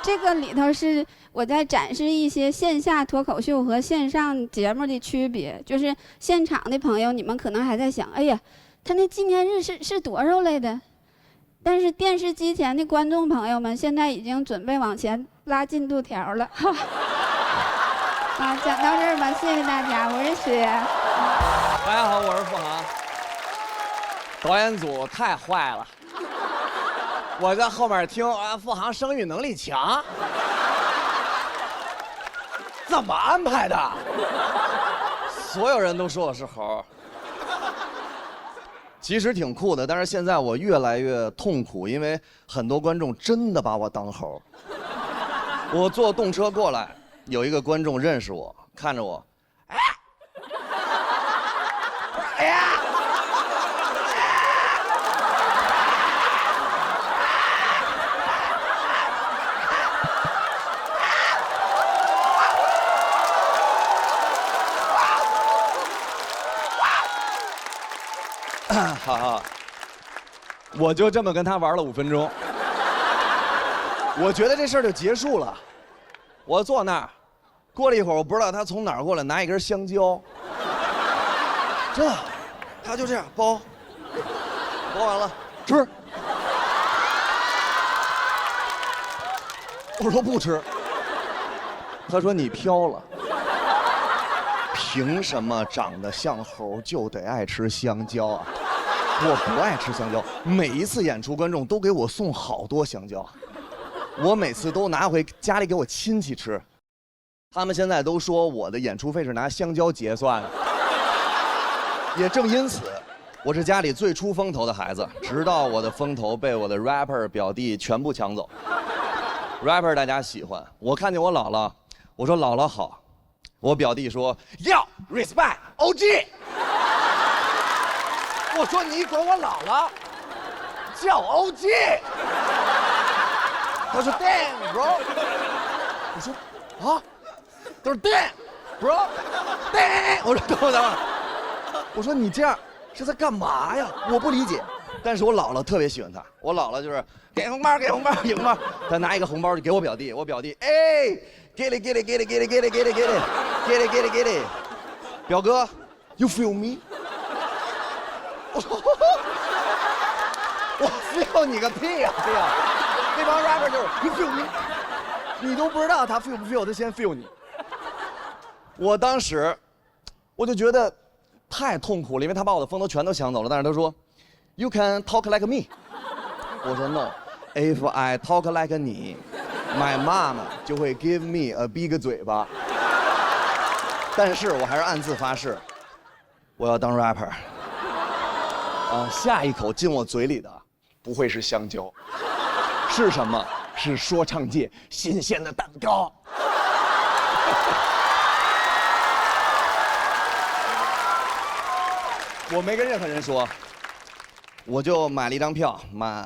这个里头是我在展示一些线下脱口秀和线上节目的区别。就是现场的朋友，你们可能还在想，哎呀，他那纪念日是多少来的？但是电视机前的观众朋友们，现在已经准备往前拉进度条了。讲到这儿吧，谢谢大家，我是雪。大家好，我是付航。导演组太坏了，我在后面听啊，付航生育能力强，怎么安排的？所有人都说我是猴，其实挺酷的，但是现在我越来越痛苦，因为很多观众真的把我当猴。我坐动车过来，有一个观众认识我，看着我，哎呀！好，我就这么跟他玩了5分钟，我觉得这事儿就结束了。我坐那儿，过了一会儿，我不知道他从哪儿过来，拿一根香蕉，真的，他就这样剥完了吃。我说不吃，他说你飘了。凭什么长得像猴就得爱吃香蕉啊？我不爱吃香蕉，每一次演出观众都给我送好多香蕉，我每次都拿回家里给我亲戚吃。他们现在都说我的演出费是拿香蕉结算的，也正因此，我是家里最出风头的孩子，直到我的风头被我的 rapper 表弟全部抢走。rapper 大家喜欢，我看见我姥姥，我说姥姥好。我表弟说要 respect OG， 我说你管我姥姥叫 OG， 他说 damn bro， 我说啊，他说 damn bro damn， 我说等会儿，我说你这样是在干嘛呀？我不理解，但是我姥姥特别喜欢他，我姥姥就是给红包给红包给红包，他拿一个红包就给我表弟，我表弟哎。Get it, get it, get it, get it, get it, get it, get it, get it, get it, get it。表哥 ，You feel me？ 我 feel 你个屁呀 ！feel， 那帮 rapper 就是 You feel me？ 你都不知道他 feel 不 feel， 他先 feel 你。我当时我就觉得太痛苦了，因为他把我的风头全都抢走了。但是他说 You can talk like me。我说 No，If I talk like 你。My mom 就会 give me a big 嘴巴，但是我还是暗自发誓，我要当 rapper。下一口进我嘴里的不会是香蕉，是什么？是说唱界新鲜的蛋糕。我没跟任何人说，我就买了一张票，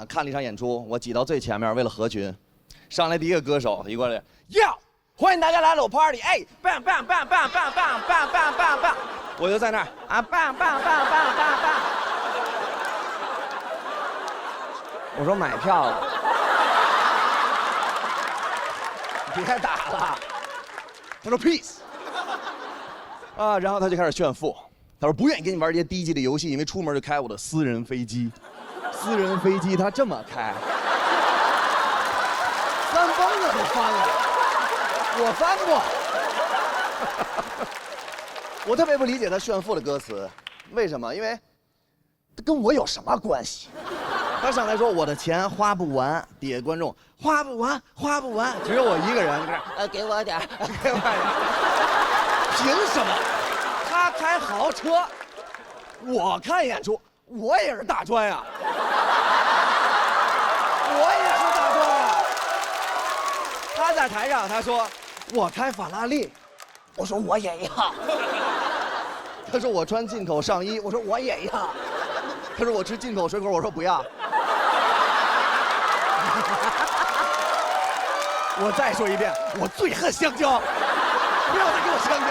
看了一场演出，我挤到最前面，为了合群。上来第一个歌手一过来，哟，欢迎大家来了我 party， 哎，棒棒棒棒棒棒棒棒棒棒，我就在那儿啊，棒棒棒棒棒棒，我说买票了，别打了，他说 peace， 然后他就开始炫富，他说不愿意跟你玩这些低级的游戏，因为出门就开我的私人飞机，私人飞机他这么开。翻崩了都翻了，我翻过。我特别不理解他炫富的歌词，为什么？因为跟我有什么关系？他上来说我的钱花不完，底下观众花不完，花不完，只有我一个人在这给我点，给我点。凭什么？他开豪车，我看演出，我也是大专呀，我也是大专呀。他在台上他说我开法拉利，我说我也要。他说我穿进口上衣，我说我也要。他说我吃进口水果，我说不要。我再说一遍，我最恨香蕉，不要再给我香蕉。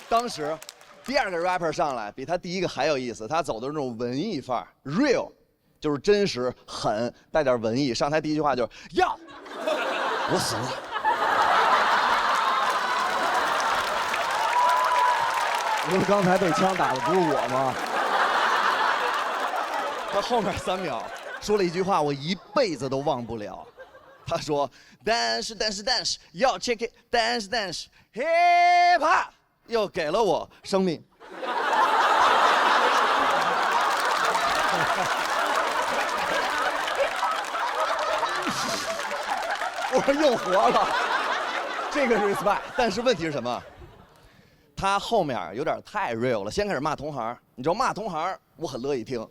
当时，第二个 rapper 上来比他第一个还有意思，他走的是那种文艺范儿 ，real， 就是真实、狠，带点文艺。上台第一句话就是“要，我死了”。不是刚才被枪打的不是我吗？他后面3秒说了一句话，我一辈子都忘不了。他说 ：“dance dance dance， 要 check it dance dance hip hop。”又给了我生命。我说又活了，这个是 respect。但是问题是什么？他后面有点太 real 了，先开始骂同行，你知道骂同行，我很乐意听，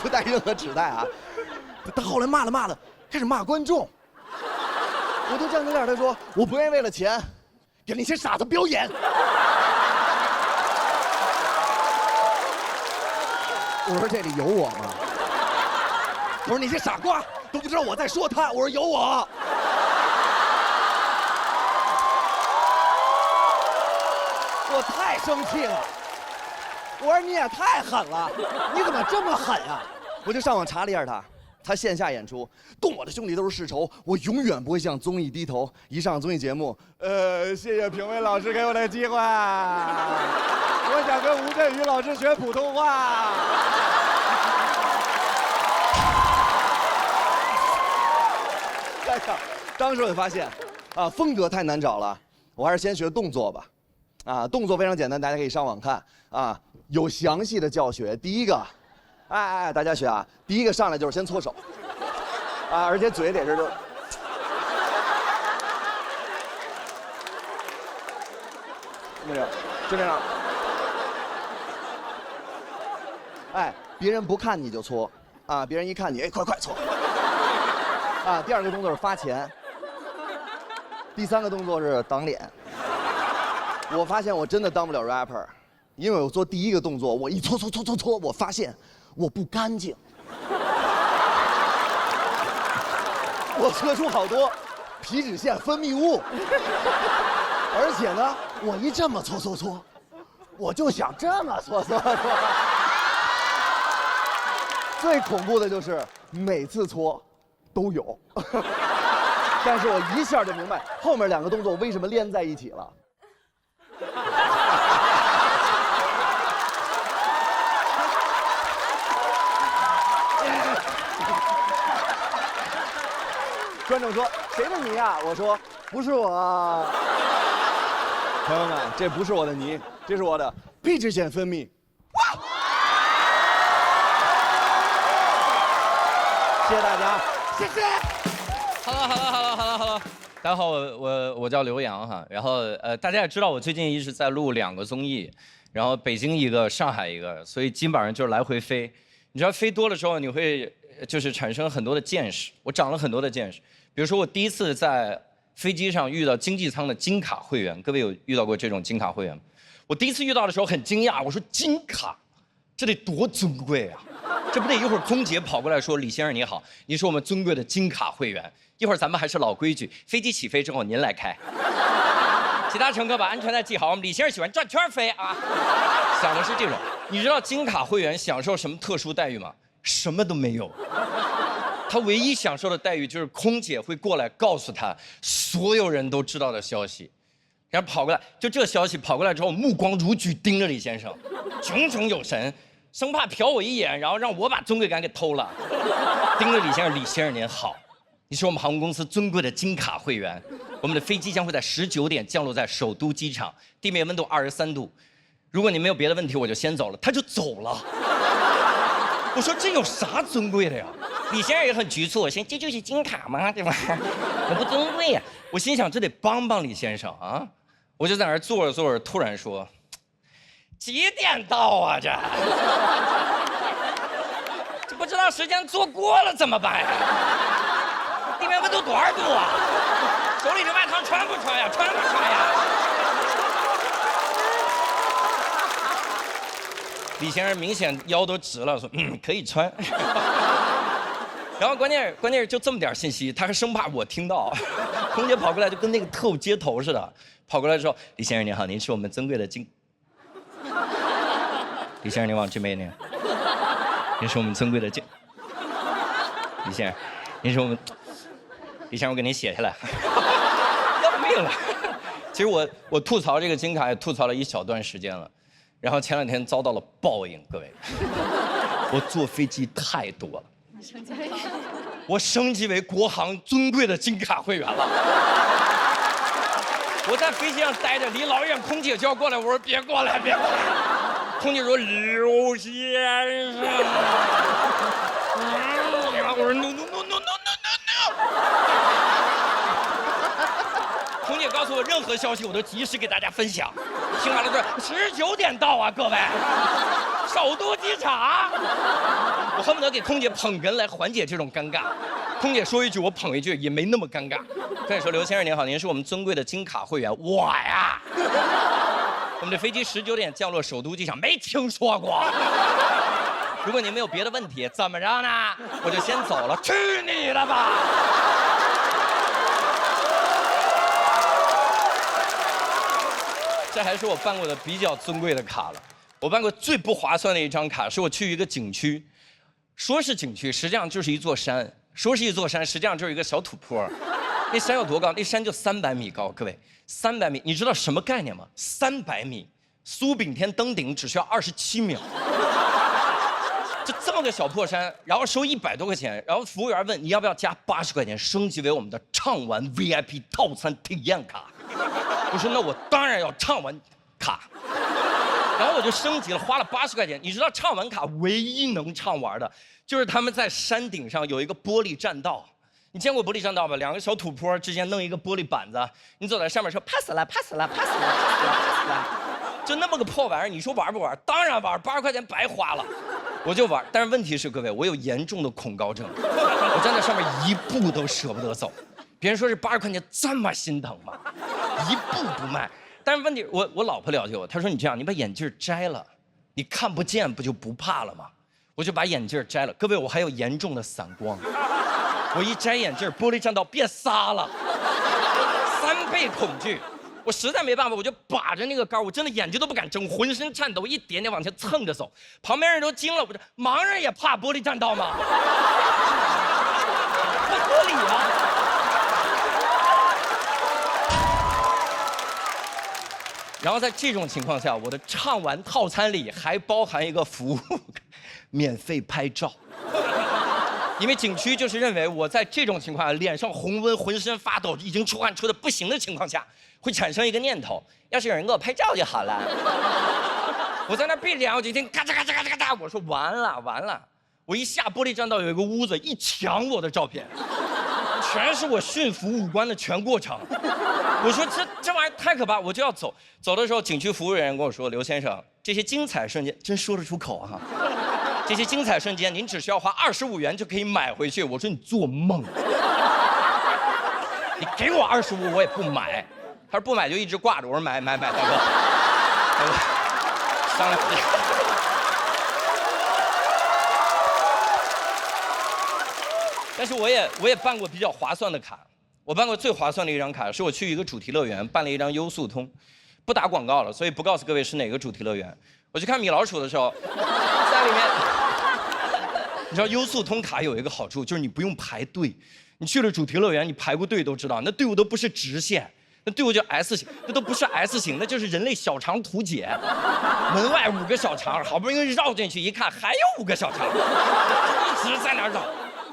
不带任何指代啊。他后来骂了，开始骂观众，我就站在那儿，他说我不愿意为了钱给那些傻子表演。我说这里有我吗？我说那些傻瓜都不知道我在说他，我说有我。我太生气了，我说你也太狠了，你怎么这么狠呀？我就上网查了一下他线下演出，动我的兄弟都是世仇，我永远不会向综艺低头。一上综艺节目，谢谢评委老师给我的机会，我想跟吴镇宇老师学普通话。哎呀，当时我就发现，风格太难找了，我还是先学动作吧。动作非常简单，大家可以上网看啊，有详细的教学。第一个，大家学啊，第一个上来就是先搓手，而且嘴得是就那个，就这样。别人不看你就搓，别人一看你，快搓。第二个动作是发钱，第三个动作是挡脸。我发现我真的当不了 rapper， 因为我做第一个动作，我一搓，我发现我不干净，我搓出好多皮脂腺分泌物，而且呢，我一这么搓，我就想这么搓。最恐怖的就是每次搓都有，但是我一下就明白后面2个动作为什么连在一起了。观众说谁的泥啊？我说不是我。朋友们，这不是我的泥，这是我的皮脂腺分泌。谢谢大家，谢谢。Hello，大家好，我叫刘洋哈，然后大家也知道我最近一直在录2个综艺，然后北京一个，上海一个，所以基本上就是来回飞。你知道飞多了之后，你会就是产生很多的见识，我长了很多的见识。比如说我第一次在飞机上遇到经济舱的金卡会员，各位有遇到过这种金卡会员吗？我第一次遇到的时候很惊讶，我说金卡，这得多尊贵啊！这不得一会儿空姐跑过来说李先生你好，你是我们尊贵的金卡会员，一会儿咱们还是老规矩，飞机起飞之后您来开，其他乘客把安全带系好，我们李先生喜欢转圈飞啊。想的是这种，你知道金卡会员享受什么特殊待遇吗？什么都没有。他唯一享受的待遇就是空姐会过来告诉他所有人都知道的消息，然后跑过来，就这消息跑过来之后，目光如炬盯着李先生，炯炯有神，生怕瞟我一眼，然后让我把尊贵感给偷了。盯着李先生，李先生您好，你是我们航空公司尊贵的金卡会员，我们的飞机将会在19点降落在首都机场，地面温度23度。如果你没有别的问题，我就先走了。他就走了。我说这有啥尊贵的呀？李先生也很局促，我心这就是金卡吗？对吧？很不尊贵呀。我心想这得帮帮李先生啊。我就在那儿坐着坐着，突然说：“几点到啊？这不知道时间坐过了怎么办呀？地面温度多少度啊？手里的外套穿不穿呀？穿不穿呀？李先生明显腰都直了，说可以穿。然后关键是就这么点信息，他还生怕我听到。空姐跑过来就跟那个特务接头似的，跑过来说：“李先生您好，您是我们尊贵的经。”李先生您往这边念，您是我们尊贵的经。李先生，您是我们。李先生，我给您写下来。要命了！其实我吐槽这个金卡也吐槽了一小段时间了，然后前2天遭到了报应，各位。我坐飞机太多了。我升级为国航尊贵的金卡会员了。我在飞机上待着，离老远空姐就要过来，我说别过来，别过来。空姐说刘先生，我说 no。空姐告诉我任何消息我都及时给大家分享。听完了说19点到啊，各位，首都机场。我恨不得给空姐捧哏来缓解这种尴尬。空姐说一句我捧一句，也没那么尴尬。空姐说刘先生您好，您是我们尊贵的金卡会员。我呀，我们的飞机19点降落首都机场，没听说过。如果您没有别的问题，怎么着呢？我就先走了，去你的吧！这还是我办过的比较尊贵的卡了。我办过最不划算的一张卡，是我去一个景区，说是景区，实际上就是一座山；说是一座山，实际上就是一个小土坡。那山有多高？那山就300米高，各位，300米，你知道什么概念吗？300米，苏炳添登顶只需要27秒。就这么个小破山，然后收100多块钱，然后服务员问你要不要加80块钱升级为我们的畅玩 VIP 套餐体验卡。我说那我当然要畅玩卡，然后我就升级了，花了80块钱。你知道畅玩卡唯一能畅玩的，就是他们在山顶上有一个玻璃栈道。你见过玻璃栈道吧？2个小土坡之间弄一个玻璃板子，你走在上面说 pass 了 pass 了 pass 了 pass 了 pass 了，就那么个破玩意儿，你说玩不玩？当然玩，80块钱白花了。我就玩，但是问题是各位，我有严重的恐高症，我站在上面一步都舍不得走。别人说是80块钱这么心疼吗？一步不迈。但是问题，我老婆了解我，她说你这样，你把眼镜摘了，你看不见不就不怕了吗？我就把眼镜摘了。各位，我还有严重的散光，我一摘眼镜，玻璃栈道变仨了，3倍恐惧。我实在没办法，我就把着那个杆，我真的眼睛都不敢睁，浑身颤抖，一点点往前蹭着走。旁边人都惊了，我说盲人也怕玻璃栈道吗？不合理啊！然后在这种情况下，我的畅玩套餐里还包含一个服务，免费拍照。因为景区就是认为我在这种情况下，脸上红温，浑身发抖，已经出汗出的不行的情况下，会产生一个念头：要是有人给我拍照就好了。我在那闭着眼，我就听咔嚓咔嚓咔嚓咔嚓，我说完了完了。我一下玻璃栈道有一个屋子，一抢我的照片，全是我驯服五官的全过程。我说这玩意儿太可怕，我就要走。走的时候，景区服务人员跟我说：“刘先生，这些精彩瞬间真说得出口啊！这些精彩瞬间，您只需要花25元就可以买回去。”我说你做梦！你给我25，我也不买。他说不买就一直挂着。我说买，大哥，商量。但是我也办过比较划算的卡。我办过最划算的一张卡，是我去一个主题乐园办了一张优速通，不打广告了，所以不告诉各位是哪个主题乐园。我去看米老鼠的时候，在里面，你知道优速通卡有一个好处，就是你不用排队。你去了主题乐园，你排过队都知道，那队伍都不是直线，那队伍叫 S 型，那都不是 S 型，那就是人类小肠图解。门外5个小肠，好不容易绕进去一看，还有5个小肠，一直在那绕。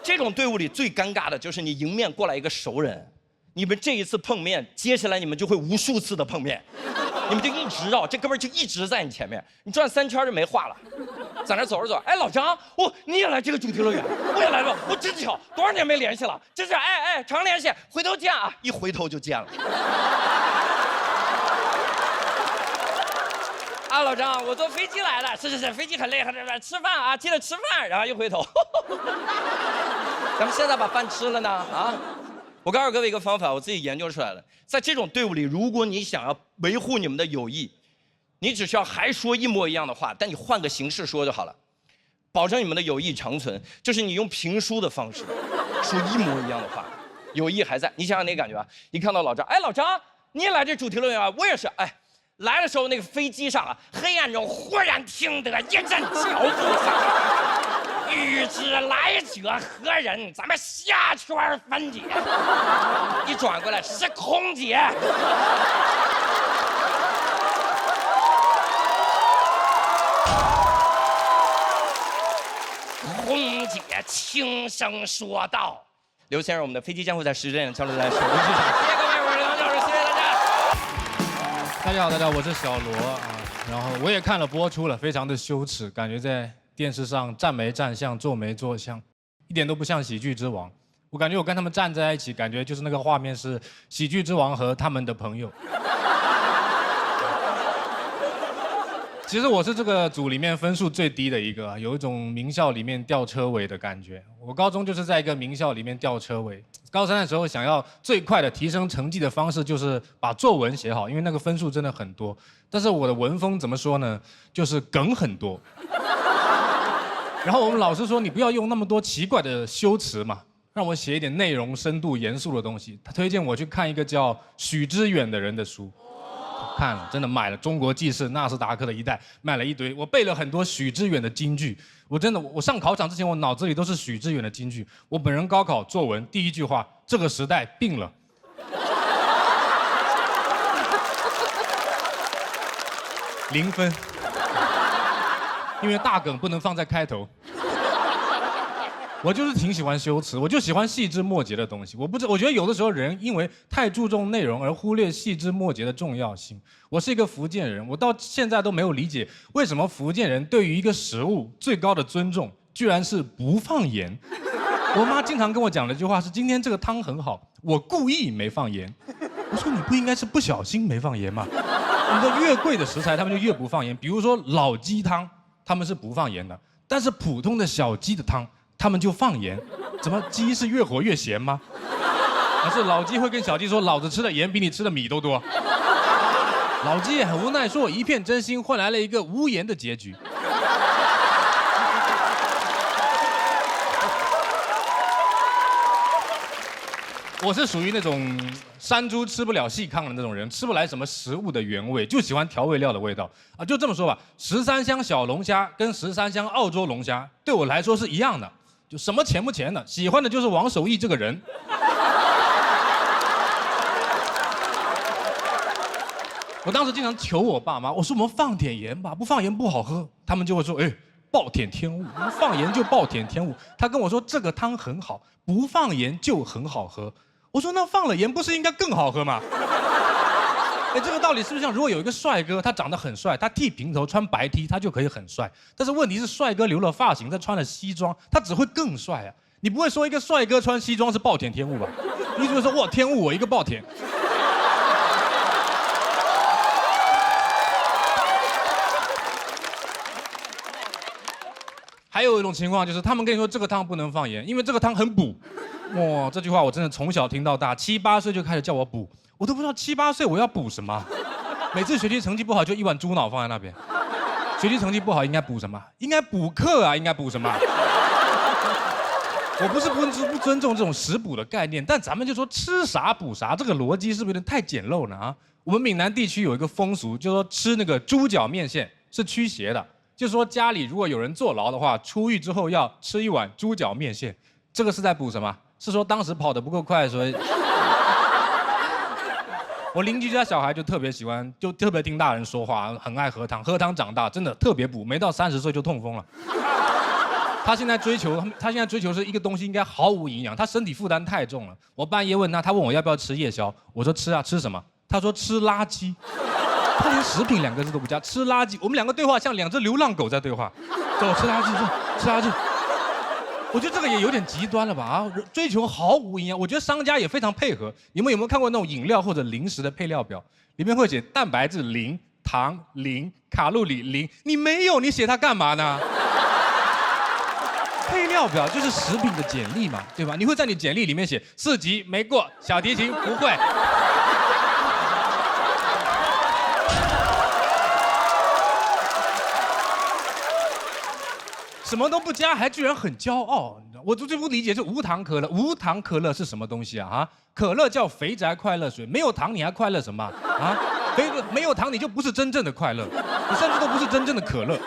这种队伍里最尴尬的就是你迎面过来一个熟人，你们这一次碰面，接下来你们就会无数次的碰面，你们就一直绕，这哥们儿就一直在你前面，你转3圈就没话了。在那走着走，哎，老张，你也来这个主题乐园？我也来了，真巧，多少年没联系了，真是哎，常联系，回头见啊！一回头就见了。啊，老张，我坐飞机来的，是，飞机很累，吃饭啊，记得吃饭。然后一回头，咱们现在把饭吃了呢啊！我告诉各位一个方法，我自己研究出来了。在这种队伍里，如果你想要维护你们的友谊，你只需要还说一模一样的话，但你换个形式说就好了，保证你们的友谊长存。就是你用评书的方式说一模一样的话，友谊还在。你想想那感觉啊！一看到老张，哎，老张，你也来这主题乐园啊？我也是，哎。来的时候，那个飞机上啊，黑暗中忽然听得一阵脚步声，欲知来者何人，咱们下圈分解。一转过来是空姐。空姐轻声说道：“刘先生，我们的飞机将会在10点降落在首都机场。”谢谢各位，我是刘洋教授，谢谢大家。大家好，大家好，我是小罗啊。然后我也看了播出了，非常的羞耻，感觉在电视上站没站相，坐没坐相，一点都不像喜剧之王。我感觉我跟他们站在一起，感觉就是那个画面是喜剧之王和他们的朋友。其实我是这个组里面分数最低的一个，有一种名校里面吊车尾的感觉。我高中就是在一个名校里面吊车尾。高三的时候想要最快的提升成绩的方式就是把作文写好，因为那个分数真的很多。但是我的文风怎么说呢？就是梗很多。然后我们老师说你不要用那么多奇怪的修辞嘛，让我写一点内容深度严肃的东西。他推荐我去看一个叫许知远的人的书。看了，真的买了《中国纪事》《纳斯达克的一代》，买了一堆，我背了很多许知远的金句。我上考场之前，我脑子里都是许知远的金句。我本人高考作文第一句话：这个时代病了。0分，因为大梗不能放在开头。我就是挺喜欢修辞，我就喜欢细枝末节的东西。我觉得有的时候人因为太注重内容而忽略细枝末节的重要性。我是一个福建人，我到现在都没有理解为什么福建人对于一个食物最高的尊重居然是不放盐。我妈经常跟我讲的一句话是：今天这个汤很好，我故意没放盐。我说你不应该是不小心没放盐吗？你的越贵的食材他们就越不放盐，比如说老鸡汤他们是不放盐的，但是普通的小鸡的汤他们就放盐。怎么鸡是越活越咸吗？还是老鸡会跟小鸡说老子吃的盐比你吃的米都多？老鸡也很无奈说一片真心换来了一个无盐的结局。我是属于那种山猪吃不了细糠的那种人，吃不来什么食物的原味，就喜欢调味料的味道啊。就这么说吧，13香小龙虾跟13香澳洲龙虾对我来说是一样的，就什么钱不钱的，喜欢的就是王守义这个人。我当时经常求我爸妈，我说我们放点盐吧，不放盐不好喝。他们就会说，哎，暴殄天物，放盐就暴殄天物。他跟我说这个汤很好，不放盐就很好喝。我说那放了盐不是应该更好喝吗？哎，这个道理是不是像如果有一个帅哥，他长得很帅，他剃平头穿白 T， 他就可以很帅。但是问题是，帅哥留了发型，再穿了西装，他只会更帅啊！你不会说一个帅哥穿西装是暴殄天物吧？你只会说哇天物我一个暴殄。还有一种情况就是，他们跟你说这个汤不能放盐，因为这个汤很补。哇，这句话我真的从小听到大，7、8岁就开始叫我补，我都不知道7、8岁我要补什么。每次学习成绩不好就一碗猪脑放在那边。学习成绩不好应该补什么？应该补课啊，应该补什么？我不是不尊重这种食补的概念，但咱们就说吃啥补啥，这个逻辑是不是有点太简陋了啊？我们闽南地区有一个风俗，就说吃那个猪脚面线是驱邪的。就是说家里如果有人坐牢的话，出狱之后要吃一碗猪脚面线，这个是在补什么？是说当时跑得不够快，所以我邻居家小孩就特别喜欢，就特别听大人说话，很爱喝汤，喝汤长大，真的特别补，没到30岁就痛风了。他现在追求是一个东西应该毫无营养，他身体负担太重了。我半夜问他，他问我要不要吃夜宵，我说吃啊，吃什么？他说吃垃圾。他连食品2个字都不加，吃垃圾。我们2个对话像2只流浪狗在对话，走吃垃圾，走吃垃圾。我觉得这个也有点极端了吧啊！追求毫无营养，我觉得商家也非常配合。你们有没有看过那种饮料或者零食的配料表？里面会写蛋白质0、糖0、卡路里0。你没有，你写它干嘛呢？配料表就是食品的简历嘛，对吧？你会在你简历里面写4级没过，小提琴不会。什么都不加，还居然很骄傲，你知道？我最不理解就无糖可乐，无糖可乐是什么东西啊？可乐叫肥宅快乐水，没有糖你还快乐什么啊？没有糖你就不是真正的快乐，你甚至都不是真正的可乐。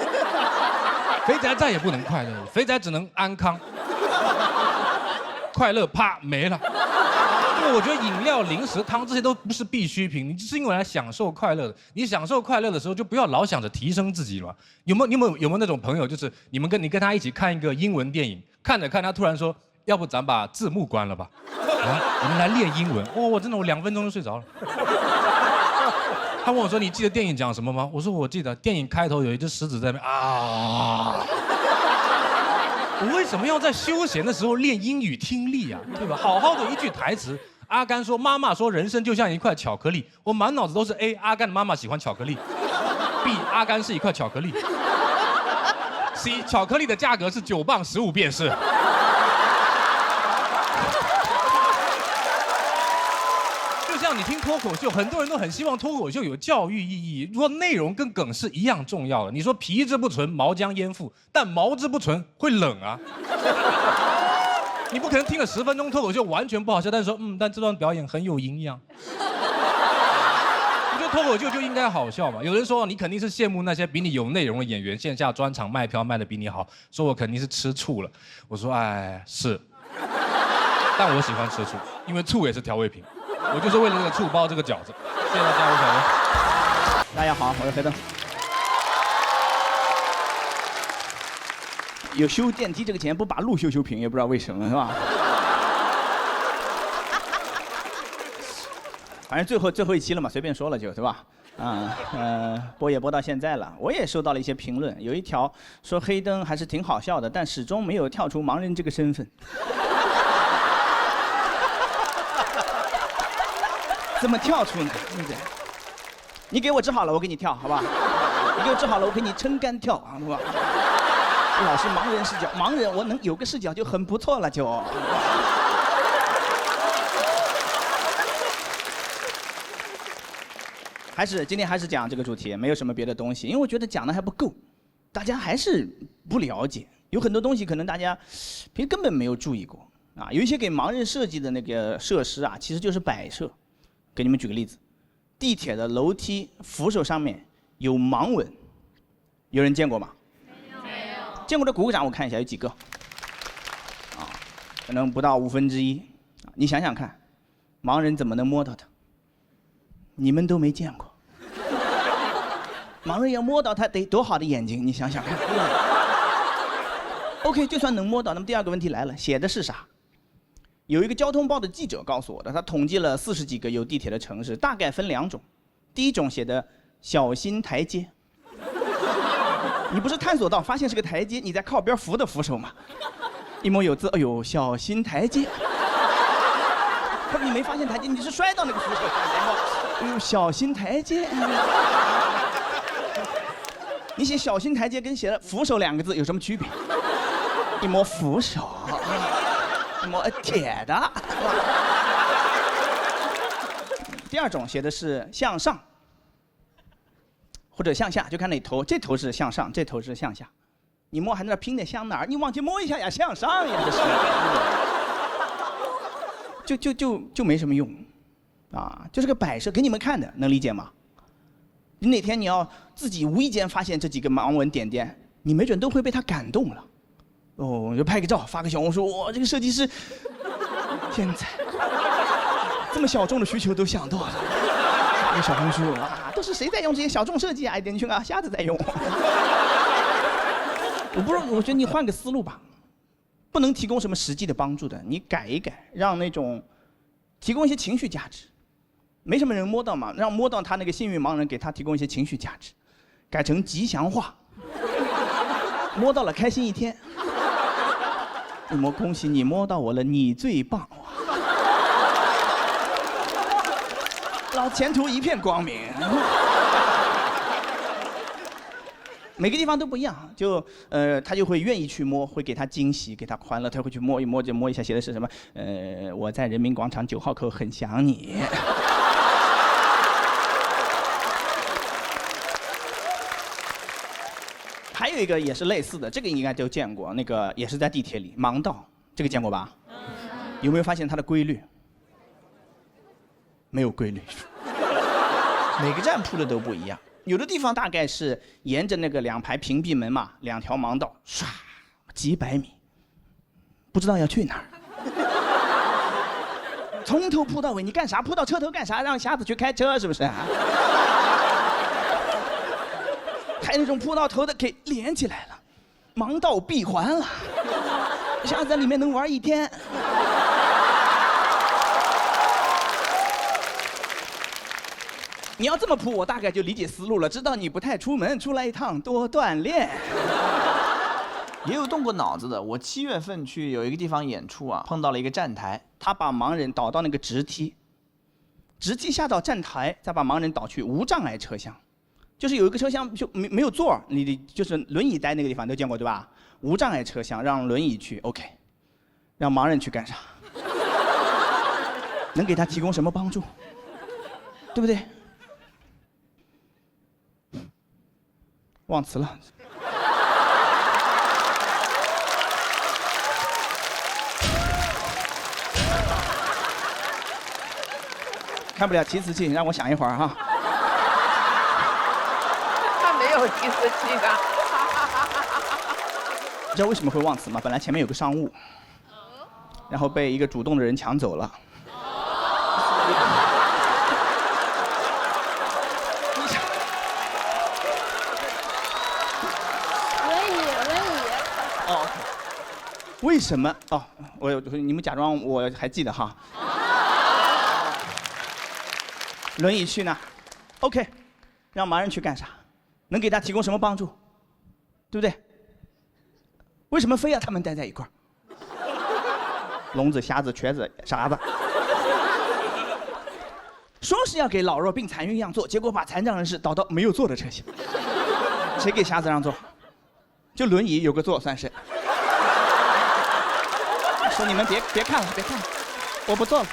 肥宅再也不能快乐了，肥宅只能安康，快乐啪没了。因为我觉得饮料、零食、汤这些都不是必需品，你是用来享受快乐的。你享受快乐的时候，就不要老想着提升自己了。有没有那种朋友，就是你跟他一起看一个英文电影，看着看他突然说，要不咱把字幕关了吧？啊，我们来练英文。我真的我2分钟就睡着了。他问我说：“你记得电影讲什么吗？”我说：“我记得，电影开头有一只狮子在那边啊。”我为什么要在休闲的时候练英语听力啊？对吧？好好的一句台词，阿甘说：“妈妈说人生就像一块巧克力。”我满脑子都是 A， 阿甘的妈妈喜欢巧克力 ；B， 阿甘是一块巧克力 ；C， 巧克力的价格是9磅15便士。你听脱口秀，很多人都很希望脱口秀有教育意义。如果内容跟梗是一样重要的，你说皮之不存，毛将焉附？但毛之不存会冷啊。你不可能听了10分钟脱口秀完全不好笑，但是说但这段表演很有营养。我觉得脱口秀就应该好笑嘛。有人说你肯定是羡慕那些比你有内容的演员，线下专场卖票卖得比你好，说我肯定是吃醋了。我说哎是，但我喜欢吃醋，因为醋也是调味品。我就是为了这个醋包这个饺子。谢谢大家，我小文。大家好，我是黑灯。有修电梯这个钱不把路修平，也不知道为什么，是吧？反正最后一期了嘛，随便说了就，对吧？播也播到现在了，我也收到了一些评论，有一条说黑灯还是挺好笑的，但始终没有跳出盲人这个身份。怎么跳出呢？对不对？你给我治好了，我给你跳，好吧？你给我治好了，我给你撑杆跳，好吧？老是盲人视角，盲人我能有个视角就很不错了，就。今天还是讲这个主题，没有什么别的东西，因为我觉得讲的还不够，大家还是不了解，有很多东西可能大家平时根本没有注意过啊，有一些给盲人设计的那个设施啊，其实就是摆设。给你们举个例子，地铁的楼梯扶手上面有盲纹，有人见过吗？没有。见过的鼓个掌，我看一下有几个。可能不到1/5。你想想看，盲人怎么能摸到它？你们都没见过。盲人要摸到它得多好的眼睛，你想想看。OK， 就算能摸到，那么第二个问题来了，写的是啥？有一个交通报的记者告诉我的，他统计了40几个有地铁的城市，大概分2种。第一种写的小心台阶，你不是探索到发现是个台阶，你在靠边扶的扶手吗？一摸有字，哎呦，小心台阶。可是你没发现台阶，你是摔到那个扶手上，然后，哎呦，小心台阶。你写小心台阶跟写了扶手2个字有什么区别？一摸扶手。摸铁的。第二种写的是向上，或者向下，就看哪头，这头是向上，这头是向下。你摸还在那拼的向哪儿？你往前摸一下呀，向上呀，这是。就没什么用，啊，就是个摆设，给你们看的，能理解吗？你哪天你要自己无意间发现这几个盲文点点，你没准都会被他感动了。哦，就拍个照，发个小红书，哇，这个设计师天才，这么小众的需求都想到了。这个小红书啊，都是谁在用这些小众设计啊？点进去啊，瞎子在用。我不知道，我觉得你换个思路吧，不能提供什么实际的帮助的，你改一改，让那种提供一些情绪价值。没什么人摸到嘛，让摸到他那个幸运盲人，给他提供一些情绪价值，改成吉祥话，摸到了开心一天。恭喜你摸到我了，你最棒！老前途一片光明。每个地方都不一样，他就会愿意去摸，会给他惊喜，给他欢乐，他会去摸一摸，就摸一下，写的是什么？我在人民广场9号口很想你。还有一个也是类似的，这个应该都见过，那个也是在地铁里盲道，这个见过吧？有没有发现它的规律？没有规律，每个站铺的都不一样。有的地方大概是沿着那个2排屏蔽门嘛，2条盲道，唰，几百米，不知道要去哪儿。从头铺到尾，你干啥？铺到车头干啥？让瞎子去开车是不是？还有那种铺到头的给连起来了，盲道闭环了，瞎子在里面能玩1天。你要这么铺，我大概就理解思路了，知道你不太出门，出来一趟多锻炼。也有动过脑子的。我7月份去有一个地方演出啊，碰到了一个站台，他把盲人导到那个直梯下到站台，再把盲人导去无障碍车厢，就是有一个车厢就没有座，你就是轮椅待那个地方都见过对吧？无障碍车厢让轮椅去 ，OK， 让盲人去干啥？能给他提供什么帮助？对不对？忘词了。开不了提词器，让我想一会儿哈。他没有提词器的。你知道为什么会忘词吗？本来前面有个商务，然后被一个主动的人抢走了。哦，为什么？哦，你们假装我还记得哈。轮椅去呢 ？OK， 让盲人去干啥？能给他提供什么帮助？对不对？为什么非要他们待在一块儿？聋子、瞎子、瘸子、傻子，说是要给老弱病残孕让座，结果把残障人士导到没有座的车厢。谁给瞎子让座？就轮椅有个座算是。说你们别看了，别看了，我不坐了，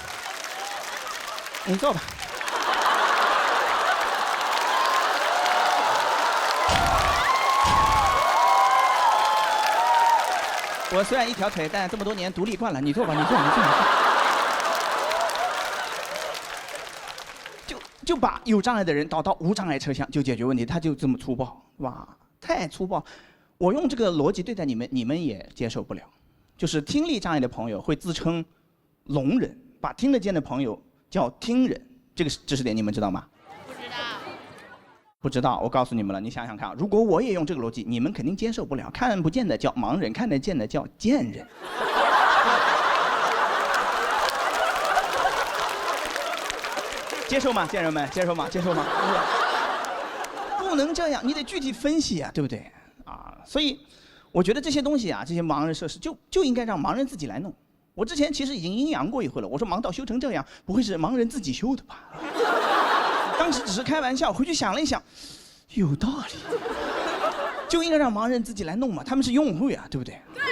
你坐吧。我虽然一条腿，但这么多年独立惯了。你坐吧，你坐，你坐。就把有障碍的人导到无障碍车厢就解决问题，他就这么粗暴，哇，太粗暴。我用这个逻辑对待你们，你们也接受不了。就是听力障碍的朋友会自称聋人，把听得见的朋友叫听人，这个知识点你们知道吗？不知道，我告诉你们了，你想想看，如果我也用这个逻辑，你们肯定接受不了。看不见的叫盲人，看得见的叫贱人。接受吗，贱人们？接受吗？接受吗？不能这样，你得具体分析啊，对不对？啊，所以我觉得这些东西啊，这些盲人设施就应该让盲人自己来弄。我之前其实已经阴阳过一回了，我说盲道修成这样，不会是盲人自己修的吧？当时只是开玩笑，回去想了一想，有道理，就应该让盲人自己来弄嘛，他们是用户呀，对不对？对。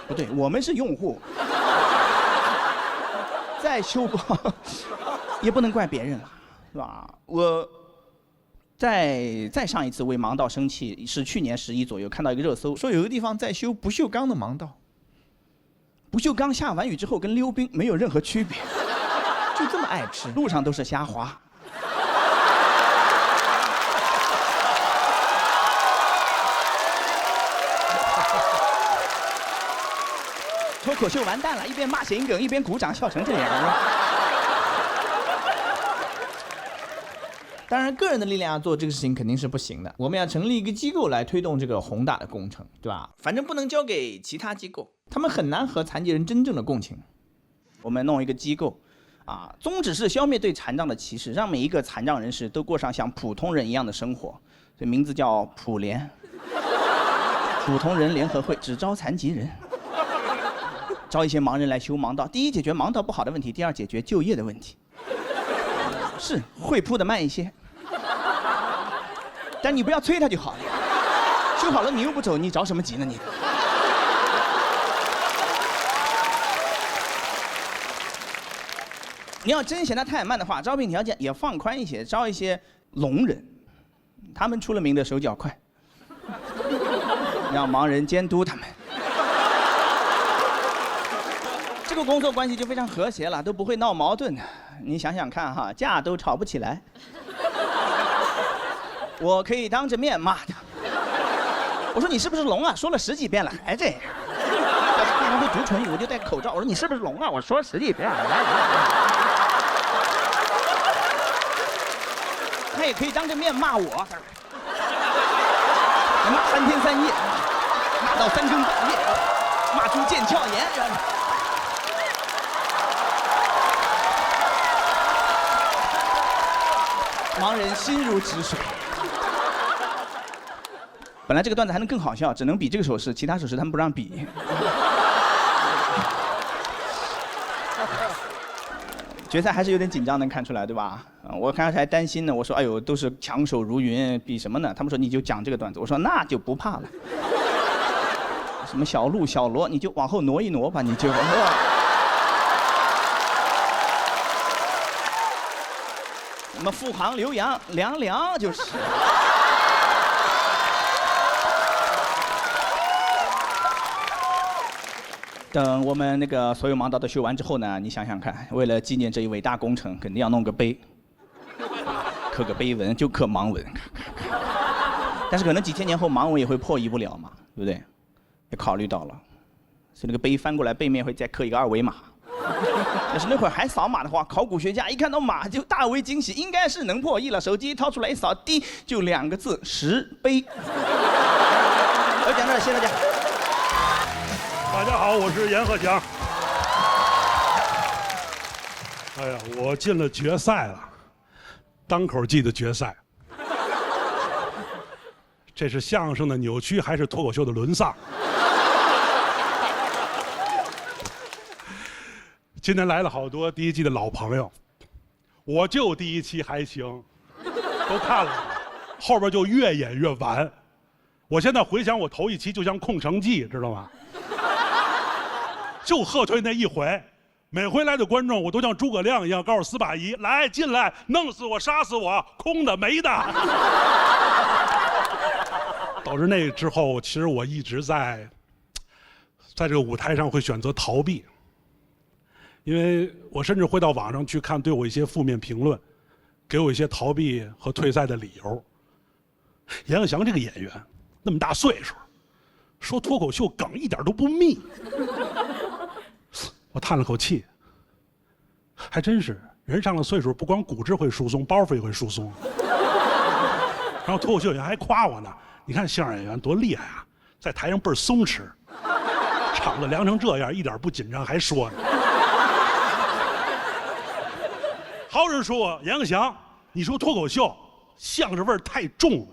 不对，我们是用户。再修不好，也不能怪别人了，是吧？我再上一次为盲道生气是去年11左右，看到一个热搜，说有个地方在修不锈钢的盲道。不锈钢下完雨之后跟溜冰没有任何区别，就这么爱吃，路上都是虾滑。脱口秀完蛋了，一边骂谐音梗，一边鼓掌，笑成这样。当然，个人的力量要做这个事情肯定是不行的，我们要成立一个机构来推动这个宏大的工程，对吧？反正不能交给其他机构，他们很难和残疾人真正的共情。我们弄一个机构，啊，宗旨是消灭对残障的歧视，让每一个残障人士都过上像普通人一样的生活。这名字叫普联，普通人联合会，只招残疾人。招一些盲人来修盲道，第一解决盲道不好的问题，第二解决就业的问题。是会铺的慢一些，但你不要催他就好了。修好了你又不走，你着什么急呢你？你要真嫌他太慢的话，招聘条件也放宽一些，招一些聋人，他们出了名的手脚快，让盲人监督他们。这个工作关系就非常和谐了，都不会闹矛盾。你想想看哈，架都吵不起来。我可以当着面骂他，我说你是不是聋啊？说了10几遍了还这样。要是经常会读唇语，我就戴口罩。我说你是不是聋啊？我说10几遍了。他也可以当着面骂我，骂3天3夜，骂到3更半夜，骂出腱鞘炎。盲人心如止水。本来这个段子还能更好笑，只能比这个手势，其他手势他们不让比。决赛还是有点紧张，能看出来，对吧？我刚才还担心呢，我说，哎呦，都是强手如云，比什么呢？他们说你就讲这个段子，我说那就不怕了。什么小鹿、小罗，你就往后挪一挪吧，你就。什么富航、刘洋、梁梁就是。等我们那个所有盲道都修完之后呢，你想想看，为了纪念这一伟大工程，肯定要弄个碑，刻个碑文，就刻盲文。但是可能几千年后盲文也会破译不了嘛，对不对？也考虑到了，所以那个碑翻过来背面会再刻一个2维码。要是那会儿还扫码的话，考古学家一看到码就大为惊喜，应该是能破译了。手机掏出来一扫，滴就2个字：石碑。我讲这儿，谢谢大家。大家好，我是阎鹤祥。哎呀，我进了决赛了，单口季的决赛。这是相声的扭曲还是脱口秀的沦丧？今天来了好多第1季的老朋友，我就第1期还行，都看了，后边就越演越完。我现在回想我头1期就像空城计，知道吗？就贺退那一回，每回来的观众我都像诸葛亮一样告诉司马懿来进来，弄死我杀死我，空的没的。导致那之后，其实我一直在这个舞台上会选择逃避，因为我甚至会到网上去看对我一些负面评论，给我一些逃避和退赛的理由。阎鹤祥这个演员那么大岁数，说脱口秀梗一点都不密。我叹了口气，还真是人上了岁数，不光骨质会疏松，包袱也会疏松。然后脱口秀演员还夸我呢，你看相声演员多厉害啊，在台上倍儿松弛，场子凉成这样一点不紧张还说呢。还有人说我阎鹤祥，你说脱口秀相声味儿太重了，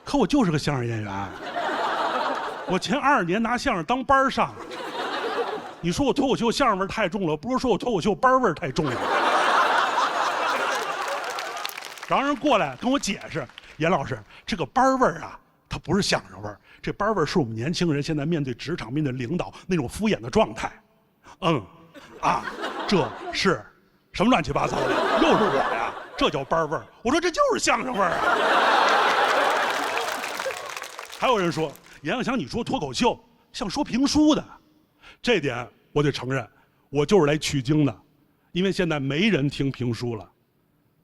可我就是个相声演员。我前20年拿相声当班上，你说我脱口秀相声味太重了，不如说我脱口秀班味太重了。然后人过来跟我解释，阎老师，这个班味啊，它不是相声味儿，这班味是我们年轻人现在面对职场、面对领导那种敷衍的状态。这是什么乱七八糟的？又是我呀，这叫班味儿。我说这就是相声味儿啊。还有人说，阎鹤祥，你说脱口秀像说评书的，这点我得承认，我就是来取经的，因为现在没人听评书了，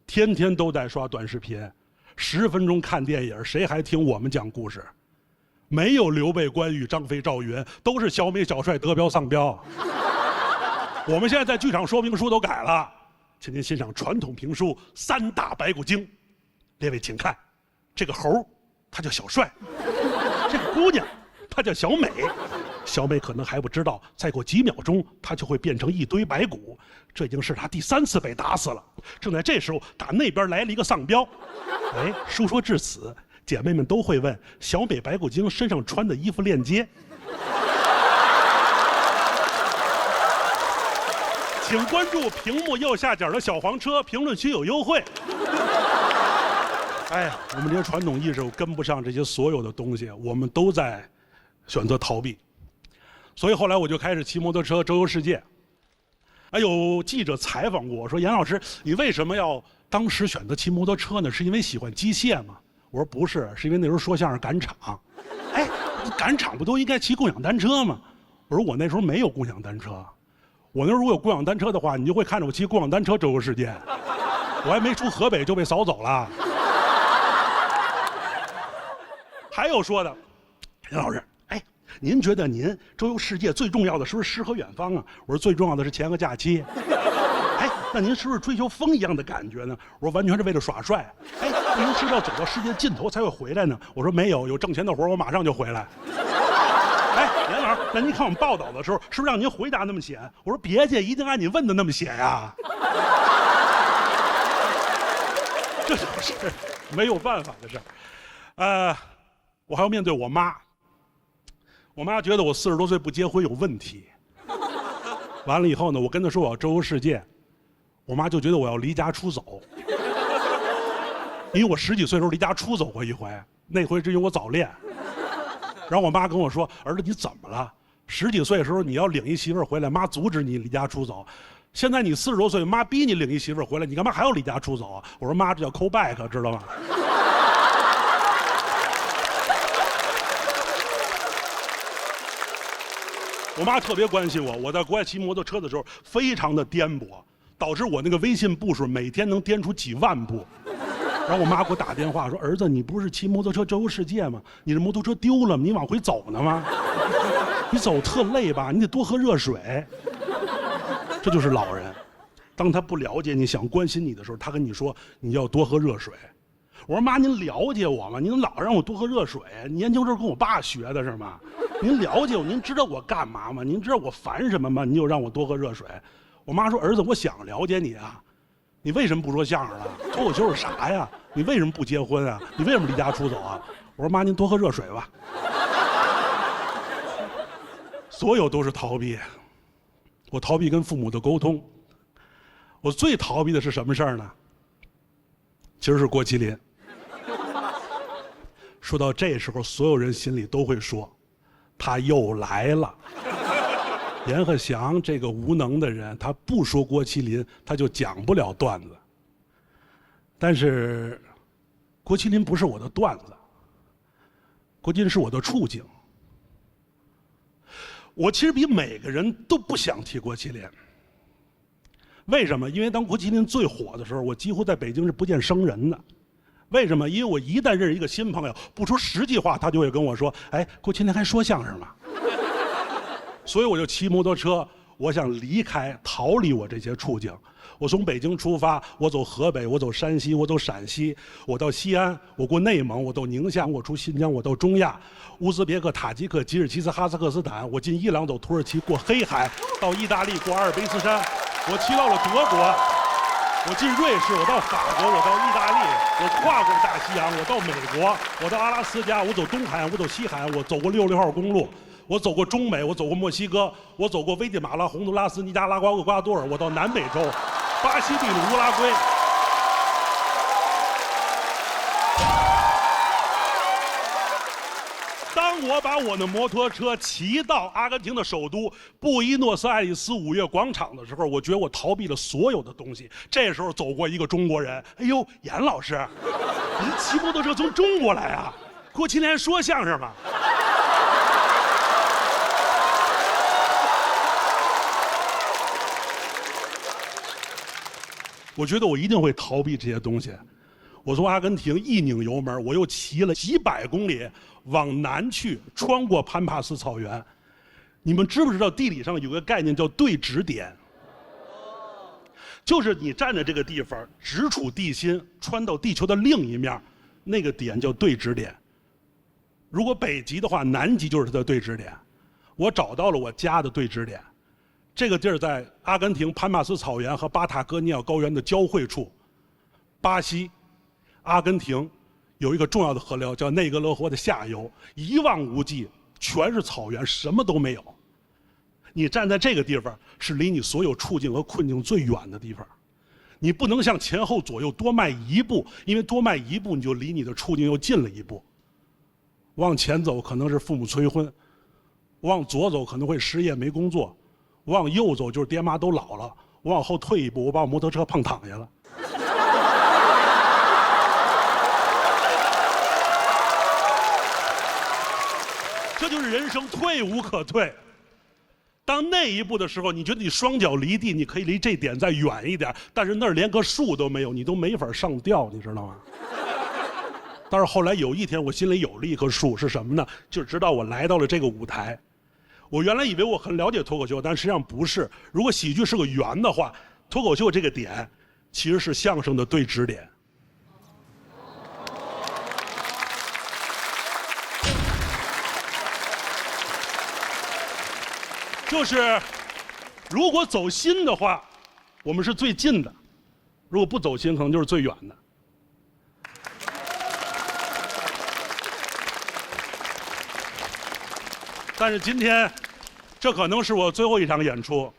天天都在刷短视频，10分钟看电影，谁还听我们讲故事？没有刘备、关羽、张飞、赵云，都是小美、小帅得标丧标。我们现在在剧场说评书都改了，请您欣赏传统评书3大白骨精。列位请看，这个猴他叫小帅，这个姑娘她叫小美，小美可能还不知道，再过几秒钟她就会变成一堆白骨，这已经是她第3次被打死了。正在这时候，打那边来了一个丧彪。哎，书说至此，姐妹们都会问小美白骨精身上穿的衣服链接。请关注屏幕右下角的小黄车，评论区有优惠。哎呀，我们这些传统艺术跟不上这些所有的东西，我们都在选择逃避。所以后来我就开始骑摩托车周游世界。哎，有记者采访过我说：“严老师，你为什么要当时选择骑摩托车呢？是因为喜欢机械吗？”我说：“不是，是因为那时候说相声赶场。哎，赶场不都应该骑共享单车吗？”我说：“我那时候没有共享单车。我那时候如果有共享单车的话，你就会看着我骑共享单车周游世界。我还没出河北就被扫走了。”还有说的，严老师，哎，您觉得您周游世界最重要的是不是诗和远方啊？我说最重要的是钱和假期。哎，那您是不是追求风一样的感觉呢？我说完全是为了耍帅。哎，那您是不是要走到世界尽头才会回来呢？我说没有，有挣钱的活我马上就回来。哎，严老师，那您看我们报道的时候，是不是让您回答那么写？我说别介，一定按你问的那么写呀。这就是没有办法的事儿。我还要面对我妈。我妈觉得我40多岁不结婚有问题。完了以后呢，我跟她说我要周游世界，我妈就觉得我要离家出走。因为我10几岁的时候离家出走过一回，那回是因为我早恋。然后我妈跟我说：“儿子，你怎么了？10几岁的时候你要领一媳妇儿回来，妈阻止你离家出走。现在你40多岁，妈逼你领一媳妇儿回来，你干嘛还要离家出走啊？”我说：“妈，这叫call back，知道吗？”我妈特别关心我，我在国外骑摩托车的时候非常的颠簸，导致我那个微信步数每天能颠出几万步。然后我妈给我打电话说：“儿子，你不是骑摩托车周游世界吗？你这摩托车丢了吗？你往回走呢吗？你走特累吧？你得多喝热水。”这就是老人，当他不了解你、想关心你的时候，他跟你说你要多喝热水。我说：“妈，您了解我吗？您老让我多喝热水，你研究这跟我爸学的是吗？您了解我，您知道我干嘛吗？您知道我烦什么吗？您就让我多喝热水。”我妈说：“儿子，我想了解你啊，你为什么不说相声了？脱口秀是啥呀？你为什么不结婚啊？你为什么离家出走啊？”我说：“妈，您多喝热水吧。”所有都是逃避，我逃避跟父母的沟通。我最逃避的是什么事儿呢？其实是郭麒麟。说到这时候，所有人心里都会说，他又来了。阎鹤祥这个无能的人，他不说郭麒麟，他就讲不了段子。但是，郭麒麟不是我的段子，郭麒麟是我的处境。我其实比每个人都不想提郭麒麟。为什么？因为当郭麒麟最火的时候，我几乎在北京是不见生人的。为什么？因为我一旦认识一个新朋友，不说10句话，他就会跟我说：“哎，郭麒麟还说相声吗？”所以我就骑摩托车，我想离开、逃离我这些处境。我从北京出发，我走河北，我走山西，我走陕西，我到西安，我过内蒙，我到宁夏，我出新疆，我到中亚，乌兹别克、塔吉克、吉尔吉斯、哈萨克斯坦，我进伊朗，走土耳其，过黑海，到意大利，过阿尔卑斯山，我骑到了德国，我进瑞士，我到法国，我到意大利，我跨过大西洋，我到美国，我到阿拉斯加，我走东海岸，我走西海岸，我走过66号公路。我走过中美，我走过墨西哥，我走过危地马拉、洪都拉斯、尼加拉瓜、厄瓜多尔，我到南美洲，巴西、秘鲁、乌拉圭。当我把我的摩托车骑到阿根廷的首都布宜诺斯艾利斯5月广场的时候，我觉得我逃避了所有的东西。这时候走过一个中国人，哎呦，严老师，您骑摩托车从中国来啊？郭麒麟还说相声吗？我觉得我一定会逃避这些东西。我从阿根廷一拧油门，我又骑了几百公里往南去，穿过潘帕斯草原。你们知不知道地理上有个概念叫对指点？就是你站在这个地方，直处地心，穿到地球的另一面，那个点叫对指点。如果北极的话，南极就是它的对指点。我找到了我家的对指点。这个地儿在阿根廷潘帕斯草原和巴塔哥尼亚高原的交汇处，巴西、阿根廷有一个重要的河流叫内格罗河的下游，一望无际，全是草原，什么都没有。你站在这个地方，是离你所有处境和困境最远的地方。你不能向前后左右多迈一步，因为多迈一步你就离你的处境又近了一步。往前走可能是父母催婚，往左走可能会失业没工作，往右走就是爹妈都老了，往后退一步我把我摩托车碰躺下了。这就是人生，退无可退。当那一步的时候，你觉得你双脚离地，你可以离这点再远一点，但是那儿连棵树都没有，你都没法上吊，你知道吗？但是后来有一天，我心里有了一棵树，是什么呢？就直到我来到了这个舞台。我原来以为我很了解脱口秀，但实际上不是。如果喜剧是个圆的话，脱口秀这个点其实是相声的对指点。就是如果走心的话，我们是最近的；如果不走心，可能就是最远的。但是今天，这可能是我最后一场演出，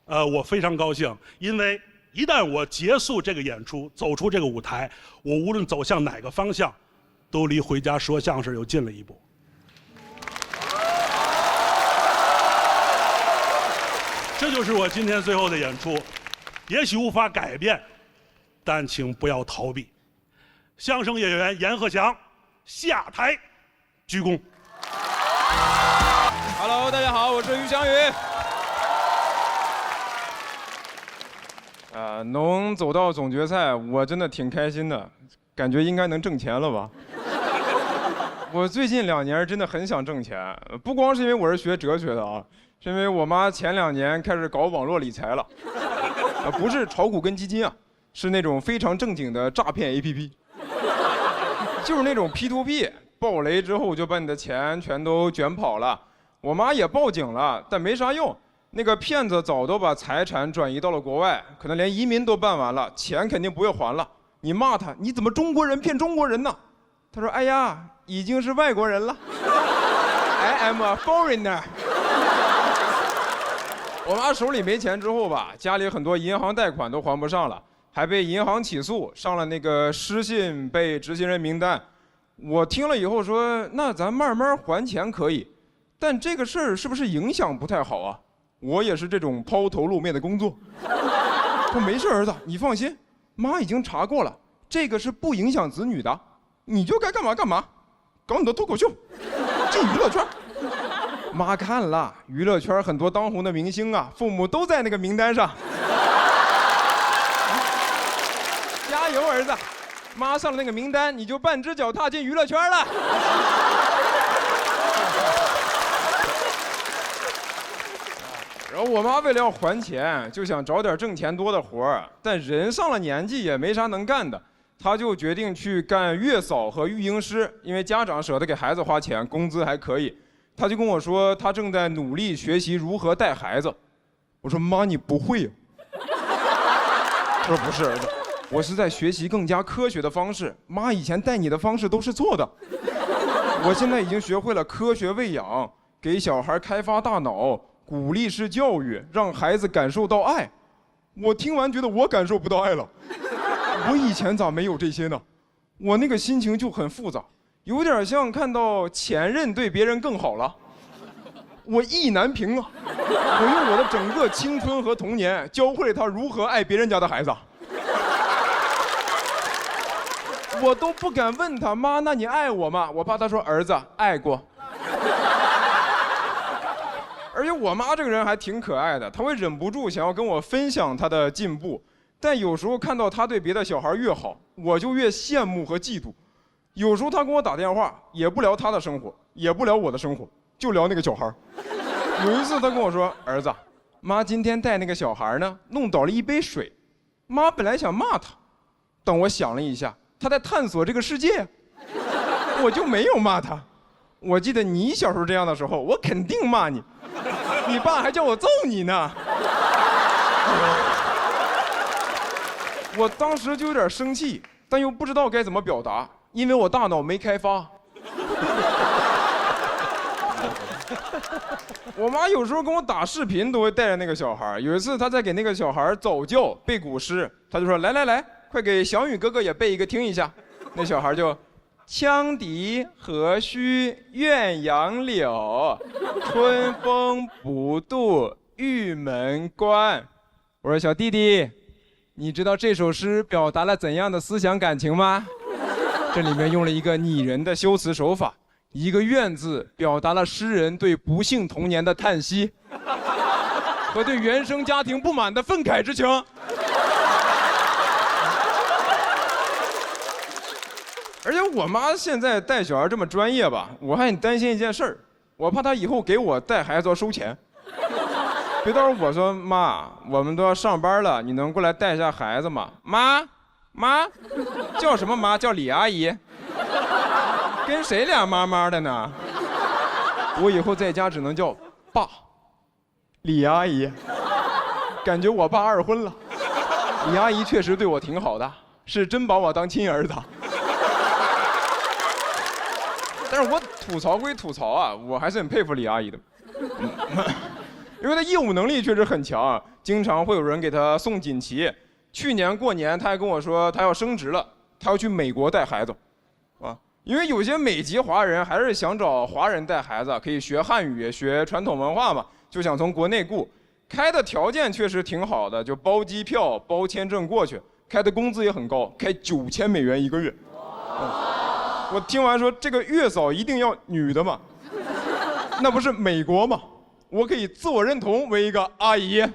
我非常高兴，因为一旦我结束这个演出，走出这个舞台，我无论走向哪个方向，都离回家说相声又近了一步。这就是我今天最后的演出，也许无法改变，但请不要逃避。相声演员阎鹤祥下台鞠躬。Hello， 大家好，我是于翔宇。能走到总决赛，我真的挺开心的，感觉应该能挣钱了吧？我最近2年真的很想挣钱，不光是因为我是学哲学的啊。是因为我妈前2年开始搞网络理财了，不是炒股跟基金啊，是那种非常正经的诈骗 APP， 就是那种 P2P， 爆雷之后就把你的钱全都卷跑了。我妈也报警了，但没啥用，那个骗子早都把财产转移到了国外，可能连移民都办完了，钱肯定不会还了。你骂他，你怎么中国人骗中国人呢？他说：“哎呀，已经是外国人了。I am a foreigner。”我妈手里没钱之后吧，家里很多银行贷款都还不上了，还被银行起诉，上了那个失信，被执行人名单。我听了以后说，那咱慢慢还钱可以，但这个事儿是不是影响不太好啊？我也是这种抛头露面的工作。说没事，儿子，你放心，妈已经查过了，这个是不影响子女的，你就该干嘛干嘛，搞你的脱口秀，进娱乐圈。妈看了，娱乐圈很多当红的明星啊，父母都在那个名单上。加油，儿子！妈上了那个名单，你就半只脚踏进娱乐圈了。然后我妈为了要还钱，就想找点挣钱多的活儿，但人上了年纪也没啥能干的，她就决定去干月嫂和育婴师，因为家长舍得给孩子花钱，工资还可以。他就跟我说，他正在努力学习如何带孩子。我说妈，你不会呀？他说不是，儿子，我是在学习更加科学的方式。妈以前带你的方式都是错的，我现在已经学会了科学喂养，给小孩开发大脑，鼓励式教育，让孩子感受到爱。我听完觉得我感受不到爱了，我以前咋没有这些呢？我那个心情就很复杂。有点像看到前任对别人更好了，我意难平啊！我用我的整个青春和童年教会了他如何爱别人家的孩子，我都不敢问他妈，那你爱我吗？我怕他说儿子爱过。而且我妈这个人还挺可爱的，她会忍不住想要跟我分享她的进步，但有时候看到她对别的小孩越好，我就越羡慕和嫉妒。有时候他给我打电话，也不聊他的生活，也不聊我的生活，就聊那个小孩。有一次他跟我说：“儿子，妈今天带那个小孩呢，弄倒了一杯水。妈本来想骂他，但我想了一下，他在探索这个世界，我就没有骂他。我记得你小时候这样的时候，我肯定骂你，你爸还叫我揍你呢。”我当时就有点生气，但又不知道该怎么表达。因为我大脑没开发。我妈有时候跟我打视频都会带着那个小孩。有一次她在给那个小孩早教背古诗，她就说：“来来来，快给小雨哥哥也背一个听一下。”那小孩就：“羌笛何须怨杨柳，春风不度玉门关。”我说：“小弟弟，你知道这首诗表达了怎样的思想感情吗？这里面用了一个拟人的修辞手法。”一个怨字表达了诗人对不幸童年的叹息和对原生家庭不满的愤慨之情。而且我妈现在带小孩这么专业吧，我还很担心一件事儿，我怕她以后给我带孩子要收钱。别到时候我说妈，我们都要上班了，你能过来带一下孩子吗？妈，叫什么妈？叫李阿姨。跟谁俩妈妈的呢？我以后在家只能叫爸，李阿姨。感觉我爸二婚了。李阿姨确实对我挺好的，是真把我当亲儿子。但是我吐槽归吐槽啊，我还是很佩服李阿姨的，因为她业务能力确实很强，经常会有人给她送锦旗。去年过年，她还跟我说她要升职了，她要去美国带孩子，啊。因为有些美籍华人还是想找华人带孩子，可以学汉语、学传统文化嘛，就想从国内雇。开的条件确实挺好的，就包机票、包签证过去，开的工资也很高，开9000美元一个月。我听完说这个月嫂一定要女的嘛，那不是美国嘛？我可以自我认同为一个阿姨。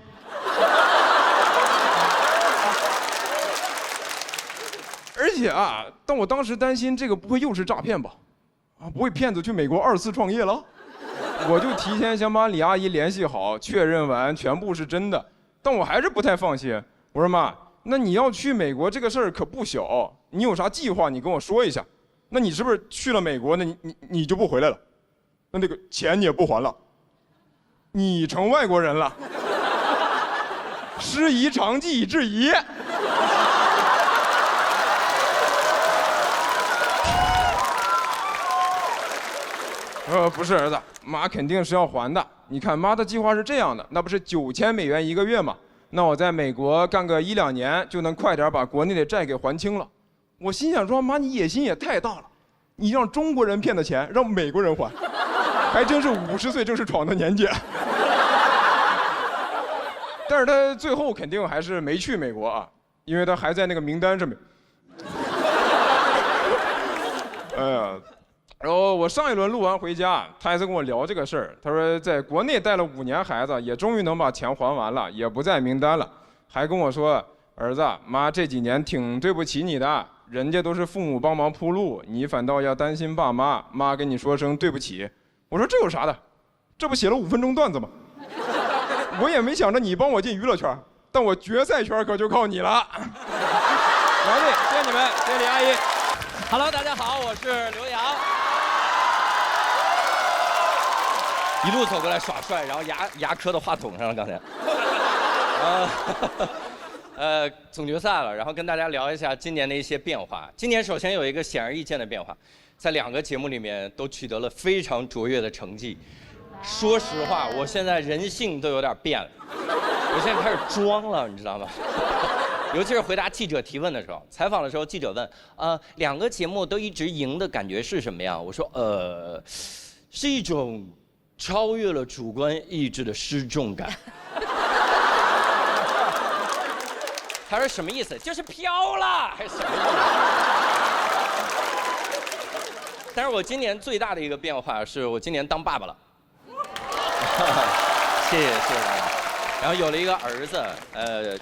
而且啊，但我当时担心这个不会又是诈骗吧？啊，不会骗子去美国2次创业了？我就提前想把李阿姨联系好，确认完全部是真的。但我还是不太放心。我说妈，那你要去美国这个事儿可不小，你有啥计划你跟我说一下。那你是不是去了美国，那你就不回来了？那个钱你也不还了？你成外国人了？师夷长技以制夷。不是儿子，妈肯定是要还的。你看妈的计划是这样的，那不是9000美元一个月吗？那我在美国干个1-2年，就能快点把国内的债给还清了。我心想说，妈你野心也太大了，你让中国人骗的钱让美国人还，还真是50岁正是闯的年纪。但是他最后肯定还是没去美国啊，因为他还在那个名单上面。然后我上一轮录完回家，他还在跟我聊这个事儿。他说在国内带了5年孩子，也终于能把钱还完了，也不在名单了。还跟我说，儿子，妈这几年挺对不起你的，人家都是父母帮忙铺路，你反倒要担心爸妈，妈跟你说声对不起。我说这有啥的，这不写了5分钟段子吗？我也没想着你帮我进娱乐圈，但我决赛圈可就靠你了。王队，谢谢你们，谢谢李阿姨。Hello， 大家好，我是刘洋。一路走过来耍帅，然后牙磕到话筒上了，刚才。总决赛了，然后跟大家聊一下今年的一些变化。今年首先有一个显而易见的变化，在2个节目里面都取得了非常卓越的成绩。说实话，我现在人性都有点变了，我现在开始装了，你知道吗？尤其是回答记者提问的时候，采访的时候，记者问，2个节目都一直赢的感觉是什么样？我说，是一种超越了主观意志的失重感。他说什么意思？就是飘了，还是什么意思？但是我今年最大的一个变化是我今年当爸爸了。谢谢大家。然后有了一个儿子，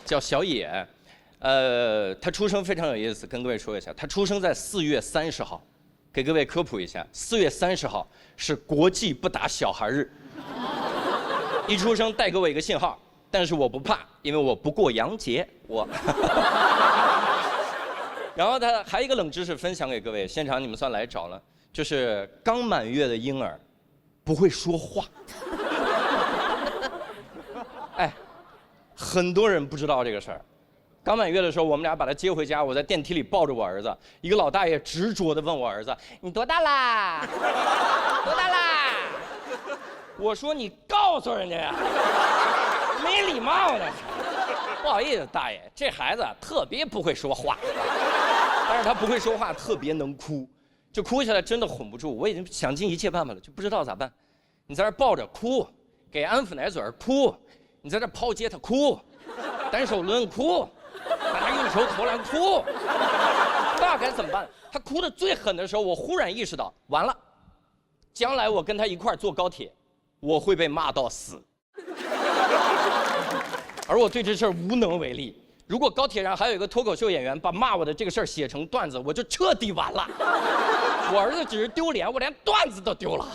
叫小野。他出生非常有意思，跟各位说一下，他出生在4月30号，给各位科普一下，4月30号是国际不打小孩日。一出生带给我一个信号，但是我不怕，因为我不过洋节，我。然后他还有一个冷知识分享给各位，现场你们算来着了，就是刚满月的婴儿不会说话。哎，很多人不知道这个事儿。刚满月的时候，我们俩把他接回家，我在电梯里抱着我儿子，一个老大爷执着地问我儿子：“你多大啦？多大啦？”我说你告诉人家呀，没礼貌呢。不好意思，大爷，这孩子特别不会说话，但是他不会说话，特别能哭，就哭起来真的哄不住。我已经想尽一切办法了，就不知道咋办。你在这抱着哭，给安抚奶嘴哭，你在这抛接他哭，单手抡哭，拿运球投篮哭，不知道该怎么办。他哭得最狠的时候，我忽然意识到，完了，将来我跟他一块坐高铁，我会被骂到死。而我对这事儿无能为力。如果高铁上还有一个脱口秀演员把骂我的这个事儿写成段子，我就彻底完了。我儿子只是丢脸，我连段子都丢了。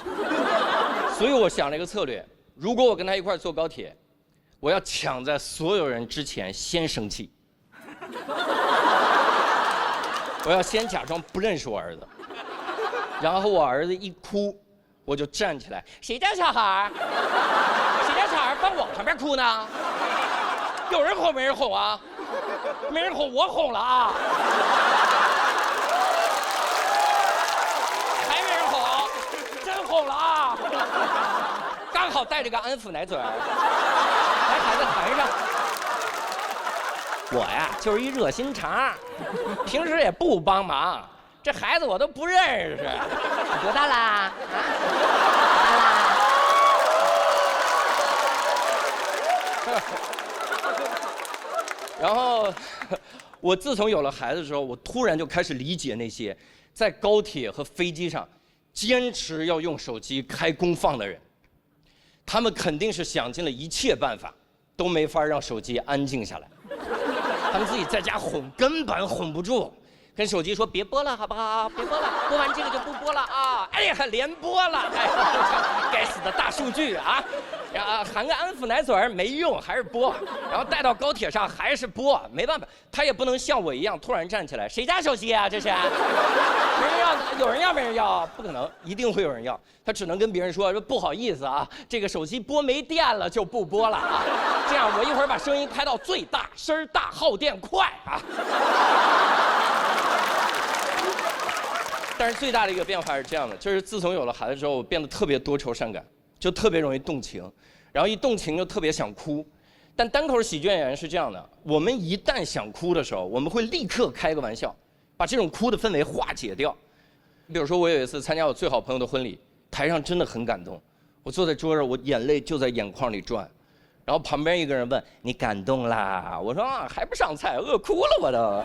所以我想了一个策略：如果我跟他一块坐高铁，我要抢在所有人之前先生气。我要先假装不认识我儿子，然后我儿子一哭，我就站起来，谁家小孩？谁家小孩放我旁边哭呢？有人哄没人哄啊？没人哄，我哄了啊！还没人哄，真哄了啊！刚好带着个安抚奶嘴儿，来孩子谈上。我呀，就是一热心肠，平时也不帮忙。这孩子我都不认识，多大啦？然后，我自从有了孩子之后，我突然就开始理解那些在高铁和飞机上坚持要用手机开功放的人，他们肯定是想尽了一切办法，都没法让手机安静下来。他们自己在家哄，根本哄不住，跟手机说别播了，好不好？别播了，播完这个就不播了啊！哎呀，连播了，哎，该死的大数据啊！含个安抚奶嘴儿没用，还是播，然后带到高铁上还是播，没办法，他也不能像我一样突然站起来，谁家手机啊？这是，没人要，有人要没人要？不可能，一定会有人要。他只能跟别人说不好意思啊，这个手机播没电了，就不播了啊。这样我一会儿把声音开到最大，声大，耗电快啊。但是最大的一个变化是这样的，就是自从有了孩子之后，我变得特别多愁善感，就特别容易动情，然后一动情就特别想哭。但单口喜剧演员是这样的，我们一旦想哭的时候，我们会立刻开个玩笑，把这种哭的氛围化解掉。比如说我有一次参加我最好朋友的婚礼，台上真的很感动，我坐在桌上，我眼泪就在眼眶里转，然后旁边一个人问你感动啦，我说啊还不上菜，饿哭了我都，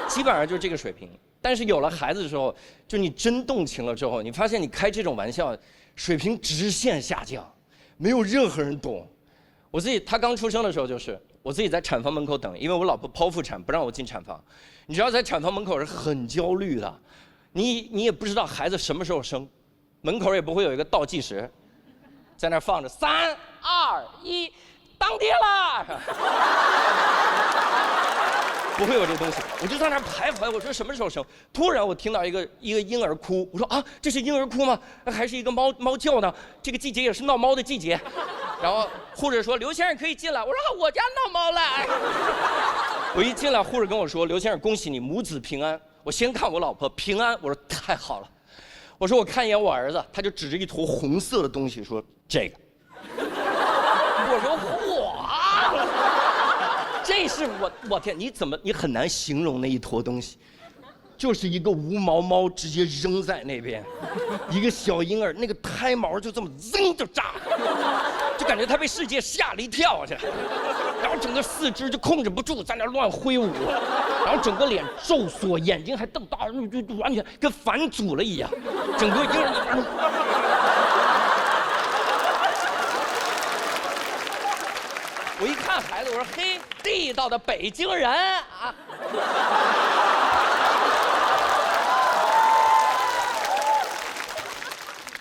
基本上就是这个水平。但是有了孩子之后，就你真动情了之后，你发现你开这种玩笑，水平直线下降，没有任何人懂。我自己，他刚出生的时候就是我自己在产房门口等，因为我老婆剖腹产不让我进产房。你知道在产房门口是很焦虑的，你也不知道孩子什么时候生，门口也不会有一个倒计时，在那放着3、2、1，当爹啦！不会有这东西，我就在那徘徊，我说什么时候生？突然我听到一个婴儿哭，我说啊，这是婴儿哭吗？还是一个猫叫呢？这个季节也是闹猫的季节。然后护士说刘先生可以进来，我说我家闹猫了。我一进来，护士跟我说刘先生恭喜你母子平安。我先看我老婆平安，我说太好了。我说我看一眼我儿子，他就指着一坨红色的东西说这个。我说嚯！这是我天，你很难形容那一坨东西，就是一个无毛猫直接扔在那边，一个小婴儿那个胎毛就这么噌就炸，就感觉他被世界吓了一跳去，然后整个四肢就控制不住在那乱挥舞，然后整个脸皱缩，眼睛还瞪大，就完全跟反祖了一样，整个婴儿。我一看孩子，我说嘿，地道的北京人啊！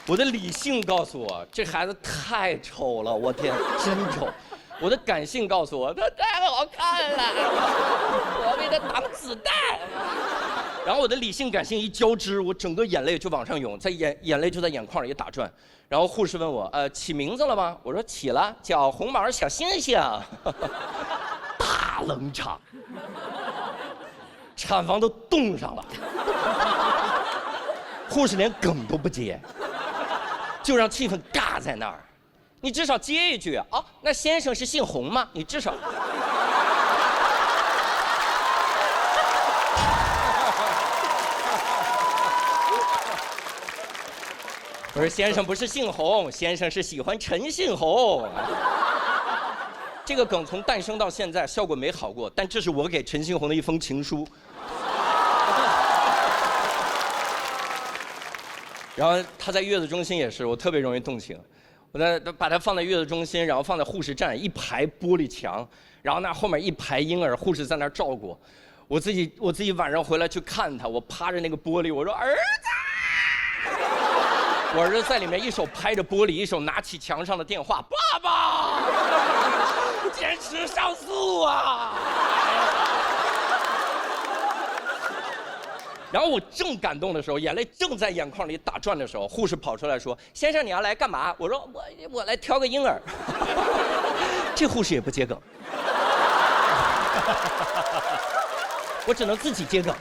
我的理性告诉我，这孩子太丑了，我天，真丑。我的感性告诉我，他太好看了，我为他挡子弹。然后我的理性感性一交织，我整个眼泪就往上涌，在眼泪就在眼眶里打转。然后护士问我，起名字了吗？我说起了，叫红毛小星星。大冷场，产房都冻上了，护士连梗都不接，就让气氛尬在那儿。你至少接一句啊，哦，那先生是姓洪吗？你至少。我说先生不是姓洪，先生是喜欢陈信洪。这个梗从诞生到现在效果没好过，但这是我给陈信洪的一封情书。然后他在月子中心也是，我特别容易动情。我把他放在月子中心，然后放在护士站，一排玻璃墙，然后那后面一排婴儿，护士在那儿照顾。我自己晚上回来去看他，我趴着那个玻璃，我说儿子。我儿子在里面一手拍着玻璃，一手拿起墙上的电话，爸爸，坚持上诉啊！然后我正感动的时候，眼泪正在眼眶里打转的时候，护士跑出来说：“先生，你要来干嘛？”我说：“我来挑个婴儿。”这护士也不接梗，我只能自己接梗。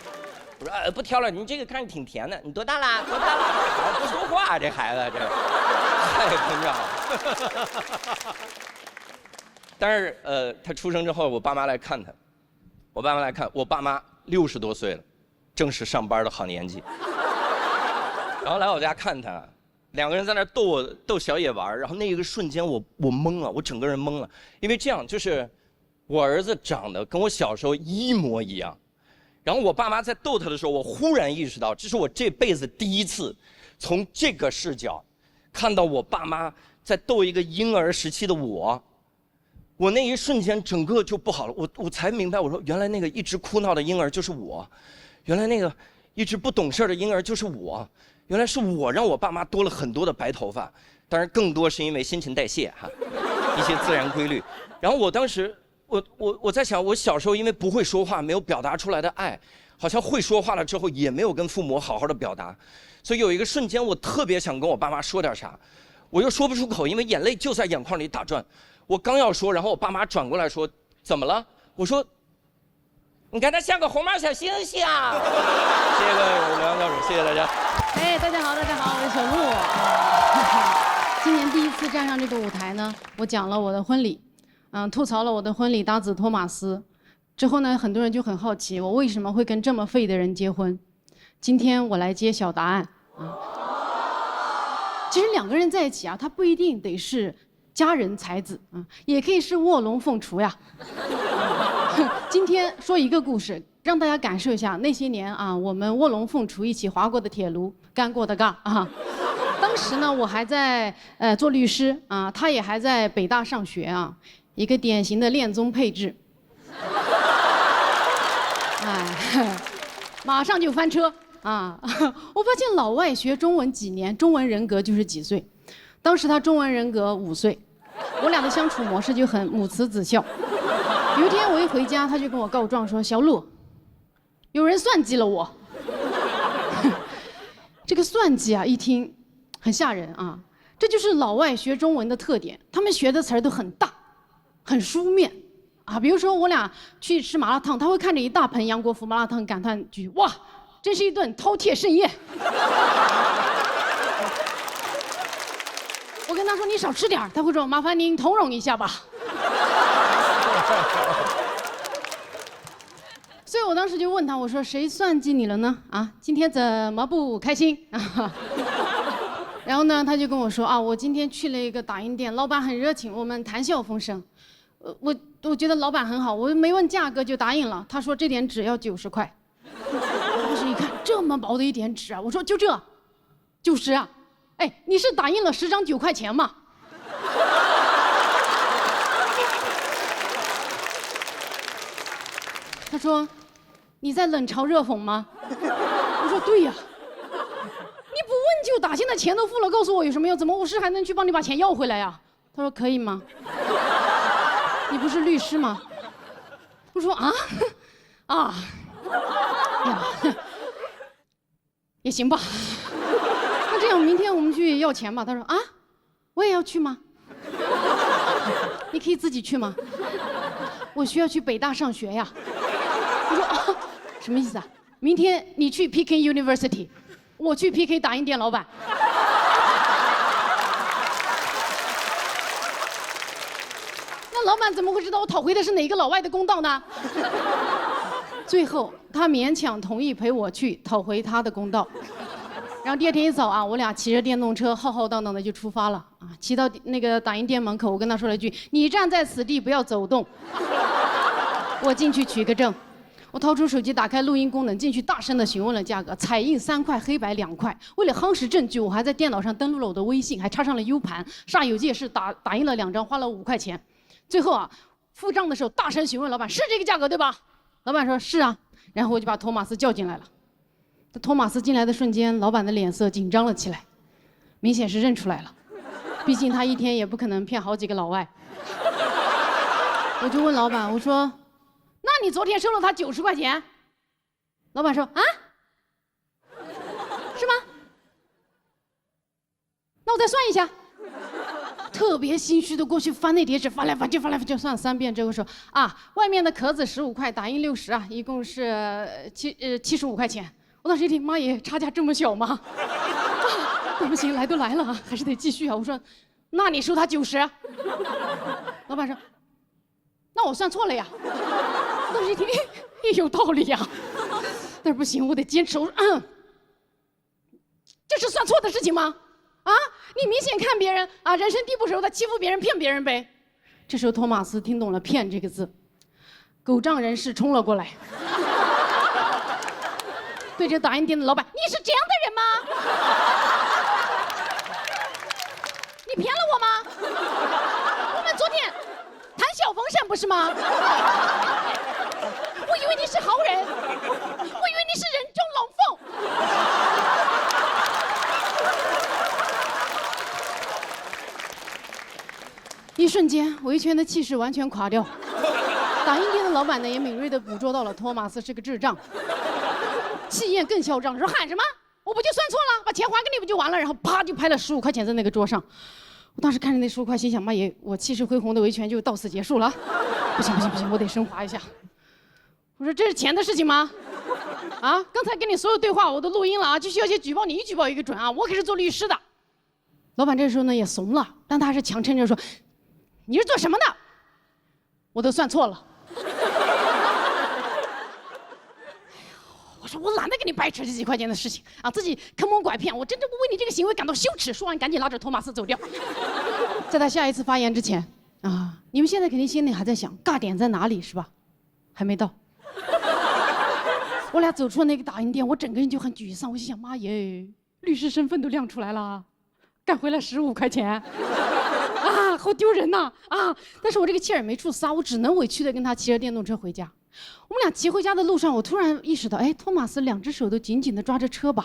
我说不挑了，你这个看着挺甜的，你多大啦？多大啦？好不说话，这孩子这太膨胀了。但是他出生之后，我爸妈来看他，我爸妈60多岁了，正是上班的好年纪。然后来我家看他，两个人在那逗小野玩，然后那一个瞬间我懵了，我整个人懵了，因为这样就是我儿子长得跟我小时候一模一样。然后我爸妈在逗他的时候，我忽然意识到，这是我这辈子第一次从这个视角看到我爸妈在逗一个婴儿时期的我。我那一瞬间整个就不好了，我才明白，我说原来那个一直哭闹的婴儿就是我，原来那个一直不懂事的婴儿就是我，原来是我让我爸妈多了很多的白头发，当然更多是因为新陈代谢哈，一些自然规律。然后我当时。我在想，我小时候因为不会说话，没有表达出来的爱，好像会说话了之后也没有跟父母好好的表达，所以有一个瞬间我特别想跟我爸妈说点啥，我又说不出口，因为眼泪就在眼眶里打转。我刚要说，然后我爸妈转过来说：“怎么了？”我说：“你看他像个红毛小星星。”谢谢各位刘洋教主，谢谢大家。哎，大家好，我是小鹿。今年第一次站上这个舞台呢，我讲了我的婚礼。吐槽了我的婚礼搭子托马斯，之后呢，很多人就很好奇我为什么会跟这么废的人结婚。今天我来揭晓答案啊。其实两个人在一起啊，他不一定得是佳人才子啊，也可以是卧龙凤雏呀。今天说一个故事，让大家感受一下那些年啊，我们卧龙凤雏一起划过的铁路，干过的杠啊。当时呢，我还在做律师啊，他也还在北大上学啊。一个典型的恋综配置，哎，马上就翻车啊！我发现老外学中文几年，中文人格就是几岁。当时他中文人格5岁，我俩的相处模式就很母慈子孝。有一天我一回家，他就跟我告状说：“小鹿，有人算计了我。”这个算计啊，一听很吓人啊！这就是老外学中文的特点，他们学的词儿都很大。很书面，啊，比如说我俩去吃麻辣烫，他会看着一大盆杨国福麻辣烫感叹句：“哇，真是一顿饕餮盛宴。”我跟他说：“你少吃点儿。”他会说：“麻烦您通融一下吧。”所以我当时就问他，我说：“谁算计你了呢？啊，今天怎么不开心？”然后呢，他就跟我说：“啊，我今天去了一个打印店，老板很热情，我们谈笑风生。我觉得老板很好，我没问价格就答应了。他说这点纸要90块。我当时一看，这么薄的一点纸啊，我说就这，90啊？哎，你是打印了10张9块钱吗？”他说：“你在冷嘲热讽吗？”我说：“对呀。”你不问就打，现在钱都付了，告诉我有什么用？怎么我是还能去帮你把钱要回来呀？他说：“可以吗？你不是律师吗？”我说：“呀，也行吧。那这样明天我们去要钱吧。”他说：“啊，我也要去吗？你可以自己去吗？我需要去北大上学呀。”我说：“啊，什么意思啊？明天你去 Peking University。”我去 PK 打印店老板。老板怎么会知道我讨回的是哪个老外的公道呢？最后他勉强同意陪我去讨回他的公道。然后第二天一早啊，我俩骑着电动车浩浩荡荡的就出发了啊，骑到那个打印店门口，我跟他说了一句：“你站在此地，不要走动。”我进去取个证。我掏出手机，打开录音功能，进去大声地询问了价格，彩印3块，黑白2块。为了夯实证据，我还在电脑上登录了我的微信，还插上了 U 盘。煞有介事打印了2张，花了5块钱。最后啊，付账的时候大声询问老板：“是这个价格对吧？”老板说：“是啊。”然后我就把托马斯叫进来了。托马斯进来的瞬间，老板的脸色紧张了起来，明显是认出来了。毕竟他一天也不可能骗好几个老外。我就问老板，我说：“那你昨天收了他90块钱？”老板说：“啊，是吗？那我再算一下。”特别心虚的过去翻那叠纸，翻来翻去，翻来翻去，算了3遍。这个说啊，外面的壳子15块，打印60啊，一共是75块钱。我当时一听，妈耶，差价这么小吗？啊，不行，来都来了啊，还是得继续啊。我说，那你收他90。老板说，那我算错了呀。我当时一听，也有道理呀。但是不行，我得坚持。我说，这是算错的事情吗？啊，你明显看别人啊，人生地不熟的欺负别人、骗别人呗。这时候托马斯听懂了“骗”这个字，狗仗人势冲了过来，对着打印店的老板：“你是这样的人吗？你骗了我吗？我们昨天谈小风扇不是吗？我以为你是好人，我以为你是人中龙凤。”一瞬间，维权的气势完全垮掉。打印店的老板呢，也敏锐地捕捉到了托马斯是个智障，气焰更嚣张，说喊什么？我不就算错了，把钱还给你不就完了？然后啪就拍了15块钱在那个桌上。我当时看着那15块，心想妈耶，我气势恢宏的维权就到此结束了。不行不行不行，我得升华一下。我说这是钱的事情吗？啊，刚才跟你所有对话我都录音了啊，就需要些举报你一举报一个准啊，我可是做律师的。老板这时候呢也怂了，但他还是强撑着说。你是做什么的？我都算错了。我说我懒得跟你掰扯这几块钱的事情啊，自己坑蒙拐骗，我真正为你这个行为感到羞耻。说完，赶紧拉着托马斯走掉。在他下一次发言之前啊，你们现在肯定心里还在想尬点在哪里是吧？还没到。我俩走出那个打印店，我整个人就很沮丧。我心想妈耶，律师身份都亮出来了，干回来15块钱。啊，好丢人呐！啊，但是我这个气儿没处撒，我只能委屈的跟他骑着电动车回家。我们俩骑回家的路上，我突然意识到，哎，托马斯2只手都紧紧的抓着车把。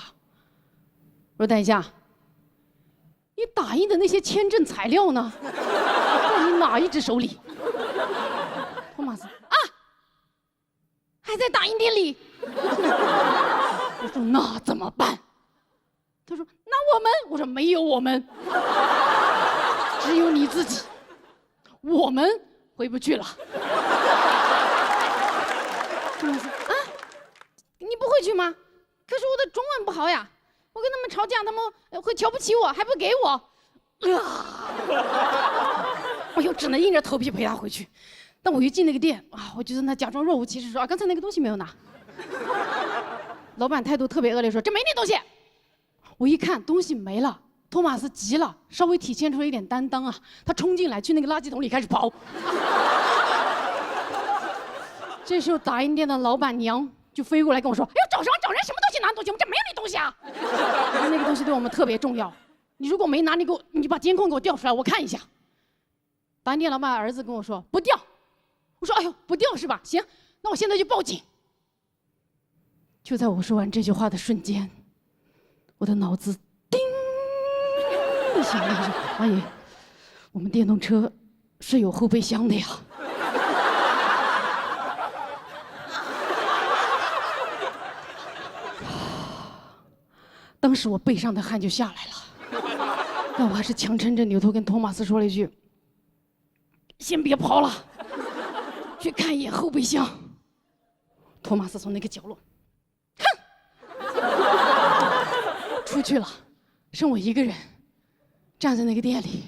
我说等一下，你打印的那些签证材料呢？在你哪一只手里？托马斯啊，还在打印店里。我说那怎么办？他说那我们，我说没有我们。只有你自己，我们回不去了。托马斯啊，你不回去吗？可是我的中文不好呀，我跟他们吵架，他们会瞧不起我，还不给我。我又只能硬着头皮陪他回去。但我一进那个店啊，我就在那假装若无其事说啊，刚才那个东西没有拿。老板态度特别恶劣，说这没那东西。我一看东西没了。托马斯急了，稍微体现出了一点担当啊！他冲进来，去那个垃圾桶里开始刨。这时候打印店的老板娘就飞过来跟我说：“哎呦，找什么？找人？什么东西拿东西？我们这没有那东西啊！”那个东西对我们特别重要，你如果没拿，你把监控给我调出来，我看一下。打印店老板儿子跟我说：“不调。”我说：“哎呦，不调是吧？行，那我现在就报警。”就在我说完这句话的瞬间，我的脑子。想了一下，阿姨，我们电动车是有后备箱的呀。当时我背上的汗就下来了，但我还是强撑着扭头跟托马斯说了一句：“先别跑了，去看一眼后备箱。”托马斯从那个角落，哼，出去了，剩我一个人。站在那个店里，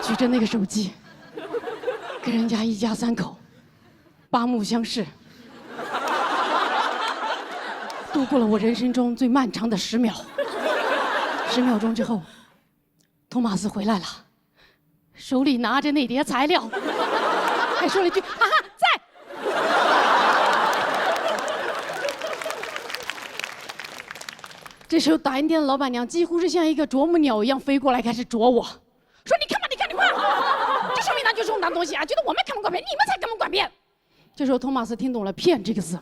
举着那个手机，跟人家一家3口八目相视，度过了我人生中最漫长的10秒。10秒钟之后，托马斯回来了，手里拿着那叠材料，还说了一句：“哈哈，在。”这时候，打印店的老板娘几乎是像一个啄木鸟一样飞过来，开始啄我，说：“你看吧，你看，你看，这说明他就是用当东西啊，觉得我们看不惯别人，你们才根本管别人。”这时候，托马斯听懂了“骗”这个字，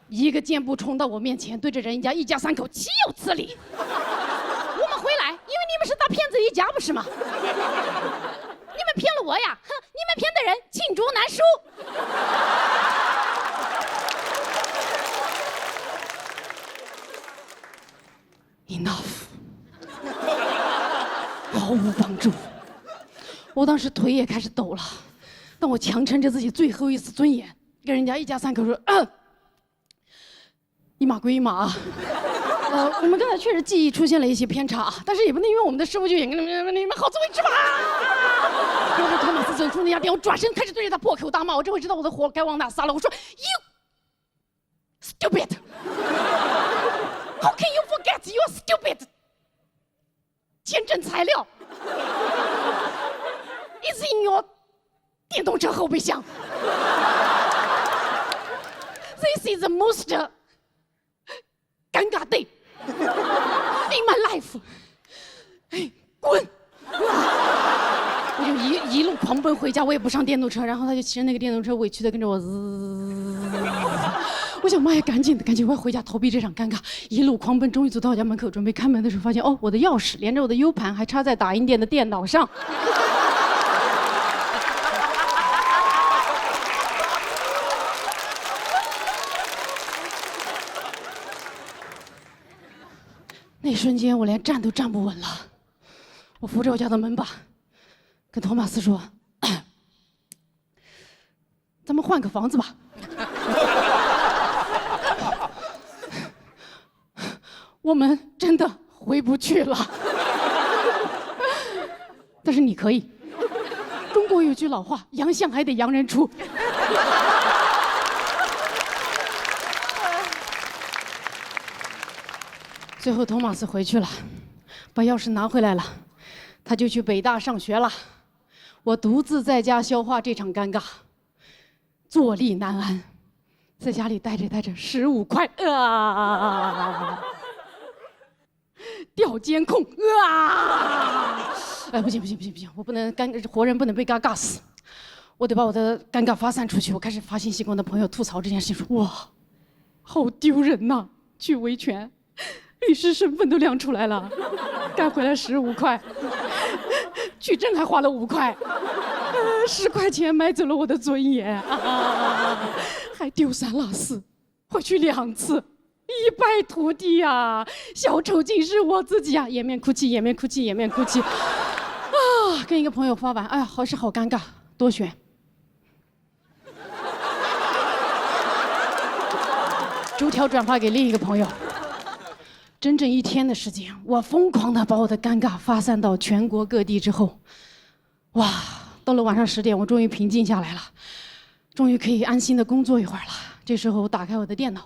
一个箭步冲到我面前，对着人家一家3口岂有此理！我们回来，因为你们是大骗子一家，不是吗？你们骗了我呀！哼，你们骗的人罄竹难书。Enough， 毫无帮助。我当时腿也开始抖了，但我强撑着自己最后一丝尊严，跟人家一家3口说：“一码归一码啊。”我们刚才确实记忆出现了一些偏差，但是也不能因为我们的师傅就演给你们好自为之吧。当时托马斯走出那家店，我转身开始对着他破口大骂，我这回知道我的火该往哪撒了。我说 ：“You stupid！ How can you forget you're stupid？ 签证材料 is in your 电动车后备箱。This is the most 尴尬 day in my life。滚！我就一路狂奔回家，我也不上电动车，然后他就骑着那个电动车委屈的跟着我滋。我想妈呀，赶紧的，赶紧，我要回家逃避这场尴尬。一路狂奔，终于走到我家门口，准备开门的时候，发现哦，我的钥匙连着我的 U 盘还插在打印店的电脑上。那一瞬间，我连站都站不稳了。我扶着我家的门把，跟托马斯说：“咱们换个房子吧。”我们真的回不去了，但是你可以。中国有句老话，洋相还得洋人出。最后，托马斯回去了，把钥匙拿回来了，他就去北大上学了。我独自在家消化这场尴尬，坐立难安，在家里待着待着，15块调监控不行，我不能活人不能被尬死，我得把我的尴尬发散出去。我开始发信息跟我的朋友吐槽这件事情，说哇，好丢人呐！去维权，律师身份都亮出来了，干回来15块，取证还花了5块，10块钱买走了我的尊严，还丢3落4，回去2次。一败涂地呀！小丑竟是我自己呀！掩面哭泣，掩面哭泣，掩面哭泣。跟一个朋友发完，哎呀，好尴尬，多选。逐条转发给另一个朋友。整整1天的时间，我疯狂地把我的尴尬发散到全国各地之后，哇，到了晚上10点，我终于平静下来了，终于可以安心地工作一会儿了。这时候我打开我的电脑。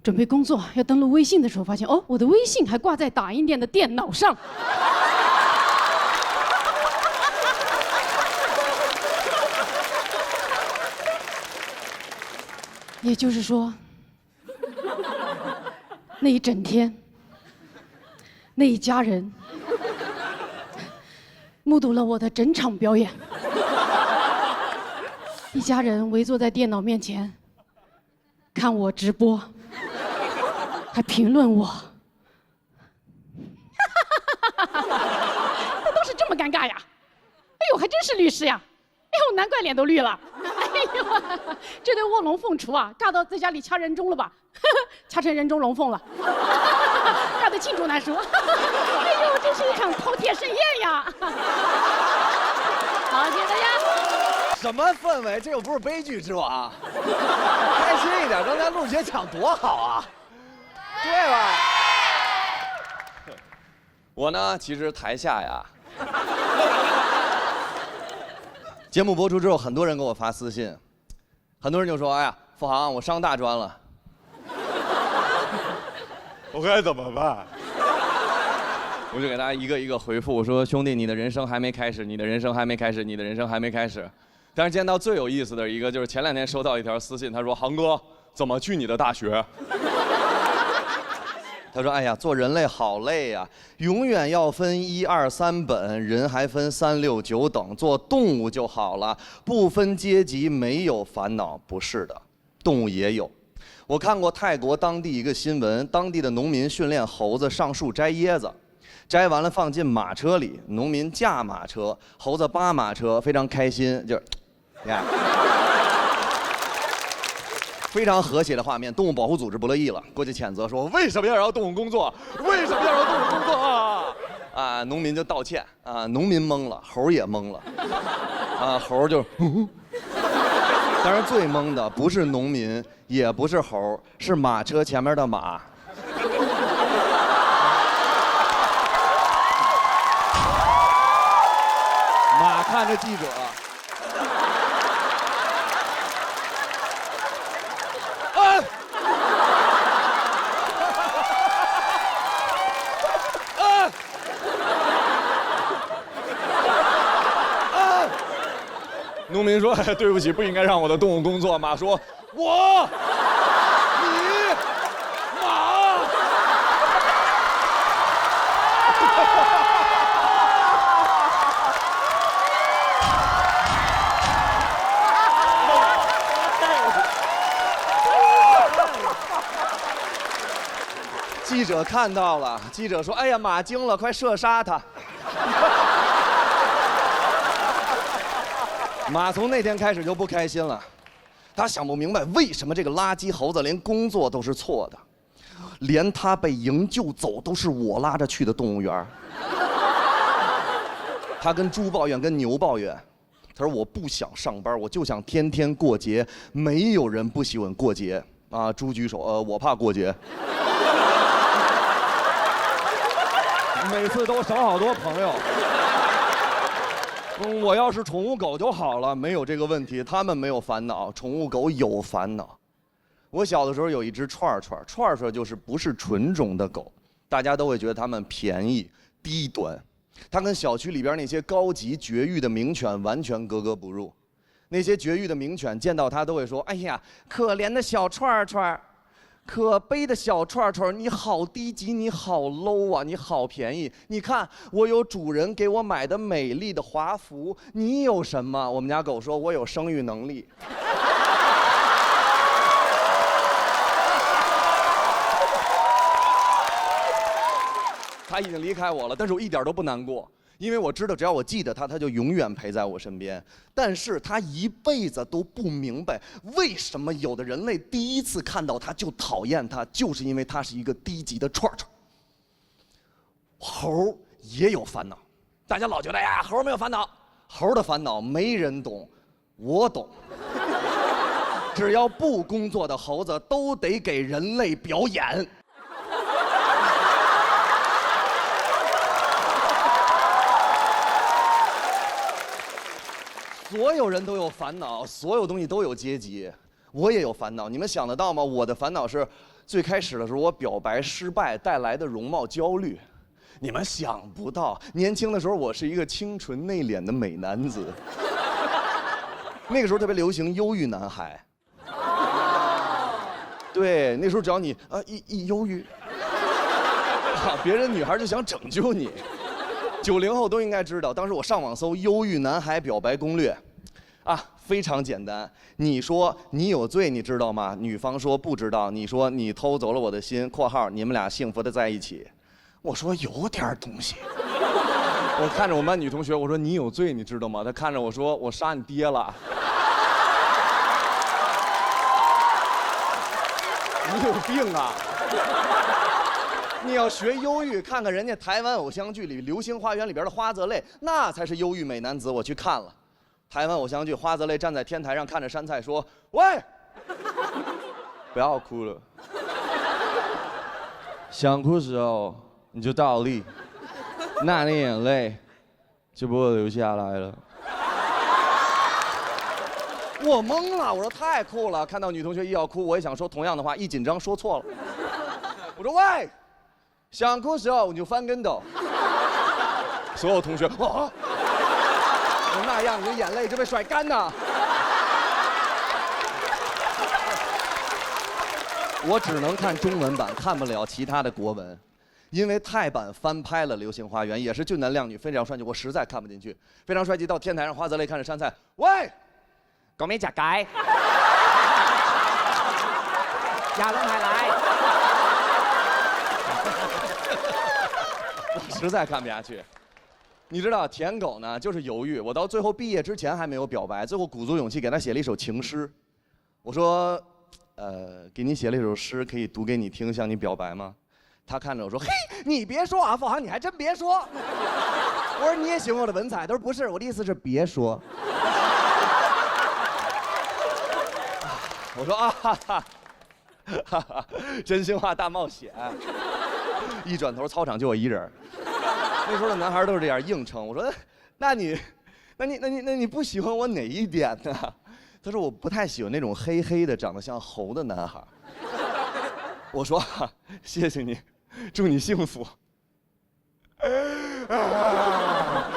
准备工作，要登录微信的时候，发现哦，我的微信还挂在打印店的电脑上。也就是说，那一整天，那一家人目睹了我的整场表演。一家人围坐在电脑面前，看我直播。还评论我，他都是这么尴尬呀！哎呦，还真是律师呀！哎呦，难怪脸都绿了！哎呦，这对卧龙凤雏啊，尬到在家里掐人中了吧？掐成人中龙凤了，尬得罄竹难书。哎呦，真是一场饕餮盛宴呀！好，谢谢大家。什么氛围？这又不是悲剧之王，开心一点！刚才陆学讲多好啊！对吧？我呢，其实台下呀，节目播出之后，很多人给我发私信，很多人就说：“哎呀，付航，我上大专了，我该怎么办？”我就给大家一个一个回复，我说：“兄弟，你的人生还没开始，你的人生还没开始，你的人生还没开始。”但是见到最有意思的一个，就是前2天收到一条私信，他说：“航哥，怎么去你的大学？”他说：“哎呀，做人类好累呀，永远要分1、2、3本，人还分3、6、9等，做动物就好了，不分阶级，没有烦恼。”不是的，动物也有。我看过泰国当地一个新闻，当地的农民训练猴子上树摘椰子，摘完了放进马车里，农民驾马车，猴子扒马车，非常开心，就是，呀。非常和谐的画面，动物保护组织不乐意了，过去谴责说：“为什么要让动物工作？为什么要让动物工作啊？”啊，农民就道歉啊，农民懵了，猴也懵了，啊，猴就，当然最懵的不是农民，也不是猴，是马车前面的马。马看着记者。农民说：“哎，对不起，不应该让我的动物工作。”马说：“我，你，马。”记者看到了，记者说：“哎呀，马惊了，快射杀他。”马从那天开始就不开心了，他想不明白为什么这个垃圾猴子连工作都是错的，连他被营救走都是我拉着去的动物园。他跟猪抱怨，跟牛抱怨，他说：“我不想上班，我就想天天过节，没有人不喜欢过节啊。”猪举手，我怕过节。每次都少好多朋友。我要是宠物狗就好了，没有这个问题。他们没有烦恼，宠物狗有烦恼。我小的时候有一只串串，串串就是不是纯种的狗，大家都会觉得它们便宜低端。它跟小区里边那些高级绝育的名犬完全格格不入。那些绝育的名犬见到它都会说：“哎呀，可怜的小串串。”可悲的小串串，你好低级，你好 low 啊，你好便宜。你看，我有主人给我买的美丽的华服，你有什么？我们家狗说，我有生育能力。它已经离开我了，但是我一点都不难过。因为我知道，只要我记得它，它就永远陪在我身边。但是它一辈子都不明白，为什么有的人类第一次看到它就讨厌它，就是因为它是一个低级的串串。猴也有烦恼，大家老觉得呀，猴没有烦恼，猴的烦恼没人懂，我懂。只要不工作的猴子都得给人类表演。所有人都有烦恼，所有东西都有阶级，我也有烦恼。你们想得到吗？我的烦恼是，最开始的时候我表白失败带来的容貌焦虑。你们想不到，年轻的时候我是一个清纯内敛的美男子。那个时候特别流行忧郁男孩。对，那时候只要你一忧郁，别人女孩就想拯救你。90后都应该知道，当时我上网搜忧郁男孩表白攻略，非常简单。你说你有罪，你知道吗？女方说不知道。你说你偷走了我的心（括号你们俩幸福的在一起）。我说有点东西。我看着我们班女同学，我说你有罪，你知道吗？她看着我说我杀你爹了。你有病啊！你要学忧郁，看看人家台湾偶像剧里《流星花园》里边的花泽类，那才是忧郁美男子。我去看了台湾偶像剧，花泽类站在天台上看着杉菜说：“喂，不要哭了，想哭的时候你就倒立，那你眼泪就不会流下来了。”我懵了，我说太酷了。看到女同学一要哭，我也想说同样的话，一紧张说错了。我说喂，想哭时候你就翻跟斗。所有同学啊，那样你的眼泪就被甩干呐。我只能看中文版，看不了其他的国文，因为泰版翻拍了《流星花园》，也是俊男靓女，非常帅气，我实在看不进去。非常帅气到天台上，花泽类看着杉菜，喂，讲咩食街？廿兩係嚟。我实在看不下去。你知道舔狗呢，就是犹豫。我到最后毕业之前还没有表白，最后鼓足勇气给他写了一首情诗。我说。给你写了一首诗，可以读给你听，向你表白吗？他看着我说：“嘿，你别说啊，付航，你还真别说。”我说：“你也喜欢我的文采？”他说：“不是，我的意思是别说。”我说：“啊哈哈，哈哈，真心话大冒险。”一转头，操场就我一人。那时候的男孩都是这样硬撑。我说：“那你不喜欢我哪一点呢？”他说我不太喜欢那种黑黑的、长得像猴的男孩。我说谢谢你，祝你幸福。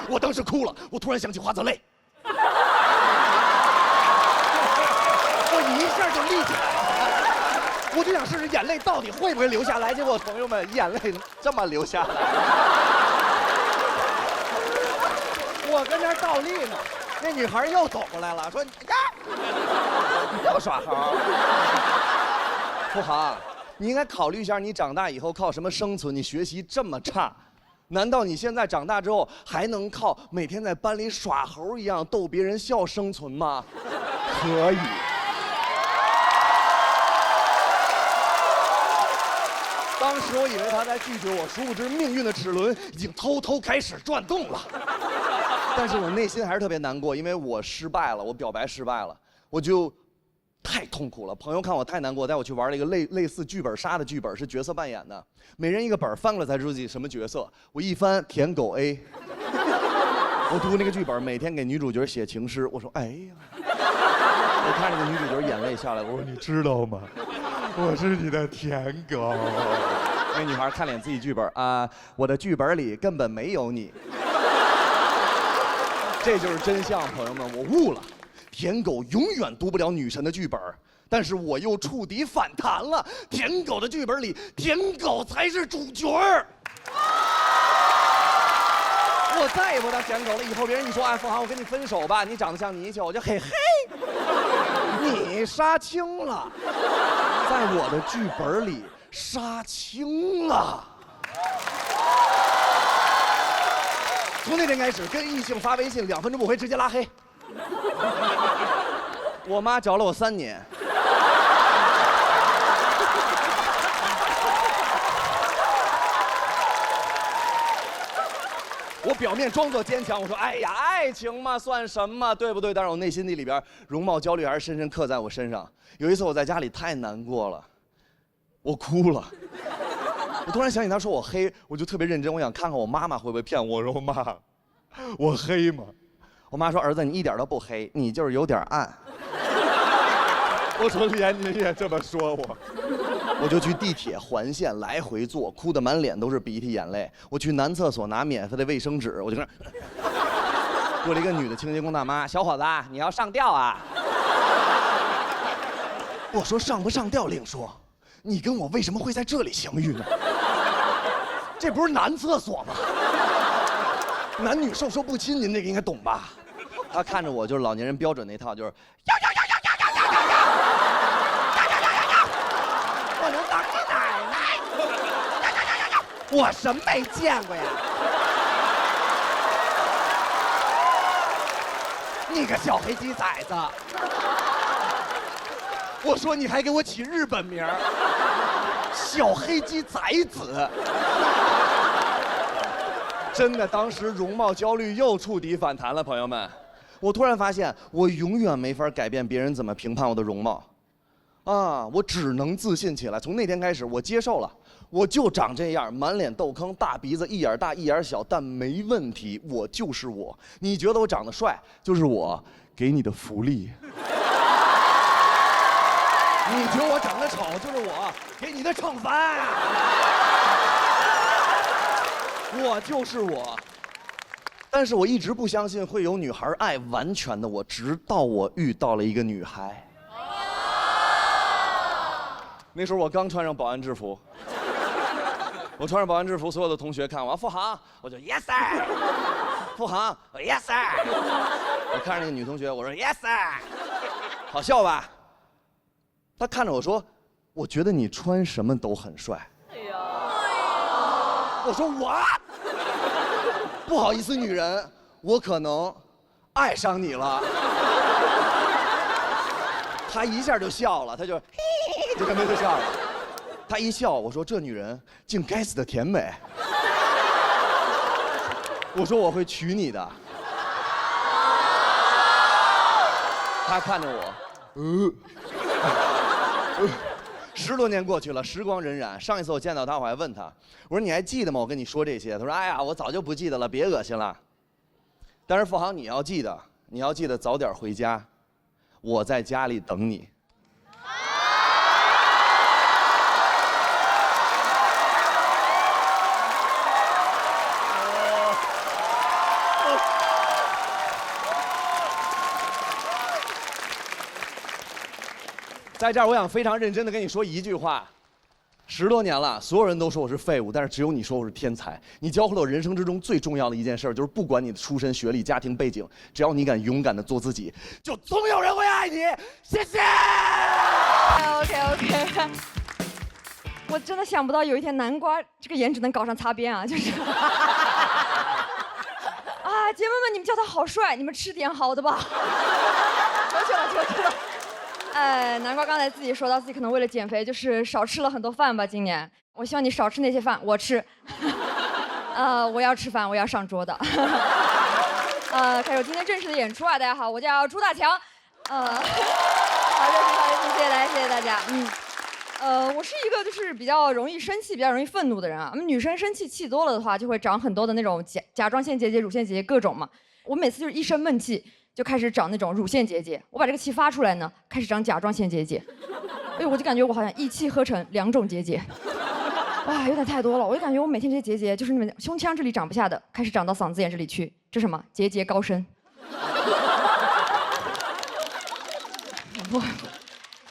我当时哭了，我突然想起花泽类，我一下就立起来了，我就想试试眼泪到底会不会流下来。结果朋友们，眼泪这么流下来，我跟那儿倒立呢。那女孩又走过来了，说：“呀，又耍猴。”付航，你应该考虑一下，你长大以后靠什么生存？你学习这么差，难道你现在长大之后还能靠每天在班里耍猴一样逗别人笑生存吗？可以。当时我以为他在拒绝我，殊不知命运的齿轮已经偷偷开始转动了。但是我内心还是特别难过，因为我失败了，我表白失败了，我就太痛苦了。朋友看我太难过，带我去玩了一个类似剧本杀的剧本，是角色扮演的，每人一个本，翻过来才知道自己什么角色。我一翻，舔狗 A。我读那个剧本，每天给女主角写情诗。我说，哎呀，我看着个女主角眼泪下来，我说你知道吗？我是你的舔狗。那女孩看脸自己剧本啊，我的剧本里根本没有你。这就是真相，朋友们，我悟了，舔狗永远读不了女神的剧本，但是我又触底反弹了，舔狗的剧本里，舔狗才是主角。我再也不当舔狗了，以后别人一说，哎，付航，我跟你分手吧，你长得像泥鳅，我就嘿嘿，你杀青了，在我的剧本里杀青了。从那天开始，跟异性发微信2分钟不回，直接拉黑。我妈找了我3年。我表面装作坚强，我说：“哎呀，爱情嘛，算什么，对不对？”但是我内心里边容貌焦虑还是深深刻在我身上。有一次我在家里太难过了，我哭了。我突然想起他说我黑，我就特别认真，我想看看我妈妈会不会骗我。我说妈，我黑吗？我妈说儿子你一点都不黑，你就是有点暗。我说连您也这么说我。我就去地铁环线来回坐，哭得满脸都是鼻涕眼泪。我去男厕所拿免费的卫生纸，我就跟那过来一个女的清洁工大妈，小伙子你要上吊啊？我说上不上吊另说。你跟我为什么会在这里相遇呢？这不是男厕所吗？男女授受不亲，您这个应该懂吧？他看着我就是老年人标准那套，就是我能当你奶奶？我什么没见过呀？你个小黑鸡崽子！我说你还给我起日本名儿，小黑鸡崽子。真的，当时容貌焦虑又触底反弹了，朋友们。我突然发现，我永远没法改变别人怎么评判我的容貌，啊，我只能自信起来。从那天开始，我接受了，我就长这样，满脸痘坑，大鼻子，一眼大一眼小，但没问题，我就是我。你觉得我长得帅，就是我给你的福利。觉得我长得丑就是我给你的惩罚。我就是我。但是我一直不相信会有女孩爱完全的我，直到我遇到了一个女孩。那时候我刚穿上保安制服，我穿上保安制服，所有的同学看我，付航，我就 yes sir， 付航，我 yes sir。我看着那个女同学，我说 yes sir， 好笑吧？她看着我说，我觉得你穿什么都很帅。哎呀，我说what？不好意思，女人，我可能爱上你了。她一下就笑了，她就就跟着笑了。她一笑，我说这女人竟该死的甜美。我说我会娶你的。她看着我，10多年过去了，时光荏苒。上一次我见到她，我还问她，我说你还记得吗？我跟你说这些。她说哎呀，我早就不记得了，别恶心了。但是付航，你要记得早点回家，我在家里等你。在这儿，我想非常认真的跟你说一句话：10多年了，所有人都说我是废物，但是只有你说我是天才。你教会了我人生之中最重要的一件事，就是不管你的出身、学历、家庭背景，只要你敢勇敢的做自己，就总有人会爱你。谢谢。OK。我真的想不到有一天南瓜这个颜值能搞上擦边啊，就是啊，姐妹们，你们叫他好帅，你们吃点好的吧。求求了。南瓜刚才自己说到自己可能为了减肥，就是少吃了很多饭吧。今年，我希望你少吃那些饭，我吃。我要吃饭，我要上桌的。开始我今天正式的演出啊！大家好，我叫朱大强。好的，谢谢大家。我是一个就是比较容易生气、比较容易愤怒的人啊。我们女生生气多了的话，就会长很多的那种甲状腺结节、乳腺结节各种嘛。我每次就是一生闷气，就开始长那种乳腺结节。我把这个气发出来呢，开始长甲状腺结节。哎，我就感觉我好像一气呵成2种结节。哇，有点太多了。我就感觉我每天这些结节，就是你们胸腔这里长不下的，开始长到嗓子眼这里去。这什么？节节高升。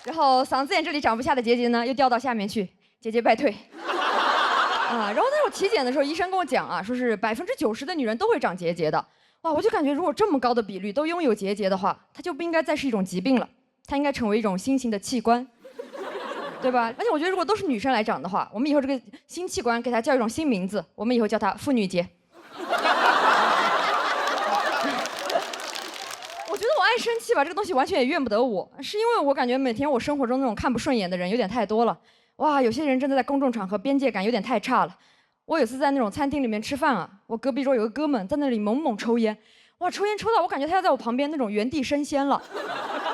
然后嗓子眼这里长不下的结节呢，又掉到下面去，节节败退。然后在我体检的时候，医生跟我讲啊，说是90%的女人都会长结节的。哇，我就感觉如果这么高的比率都拥有结节的话，它就不应该再是一种疾病了，它应该成为一种新型的器官，对吧？而且我觉得如果都是女生来长的话，我们以后这个新器官给它叫一种新名字，我们以后叫它妇女节。我觉得我爱生气吧，这个东西完全也怨不得我，是因为我感觉每天我生活中那种看不顺眼的人有点太多了。哇，有些人真的在公众场合边界感有点太差了。我有次在那种餐厅里面吃饭啊，我隔壁桌有个哥们在那里猛抽烟，哇，抽烟抽到我感觉他要在我旁边那种原地升仙了，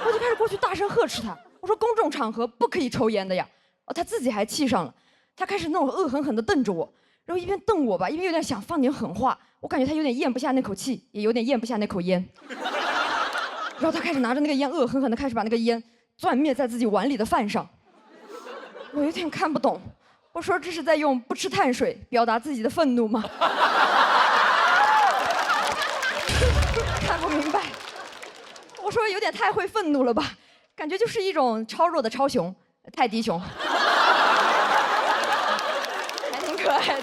我就开始过去大声呵斥他，我说公众场合不可以抽烟的呀。他自己还气上了，他开始那种恶狠狠地瞪着我，然后一边瞪我吧，一边有点想放点狠话，我感觉他有点咽不下那口气，也有点咽不下那口烟。然后他开始拿着那个烟恶狠狠地开始把那个烟攥灭在自己碗里的饭上，我有点看不懂。我说这是在用不吃碳水表达自己的愤怒吗？看不明白。我说有点太会愤怒了吧，感觉就是一种超弱的超熊，泰迪熊，还挺可爱的。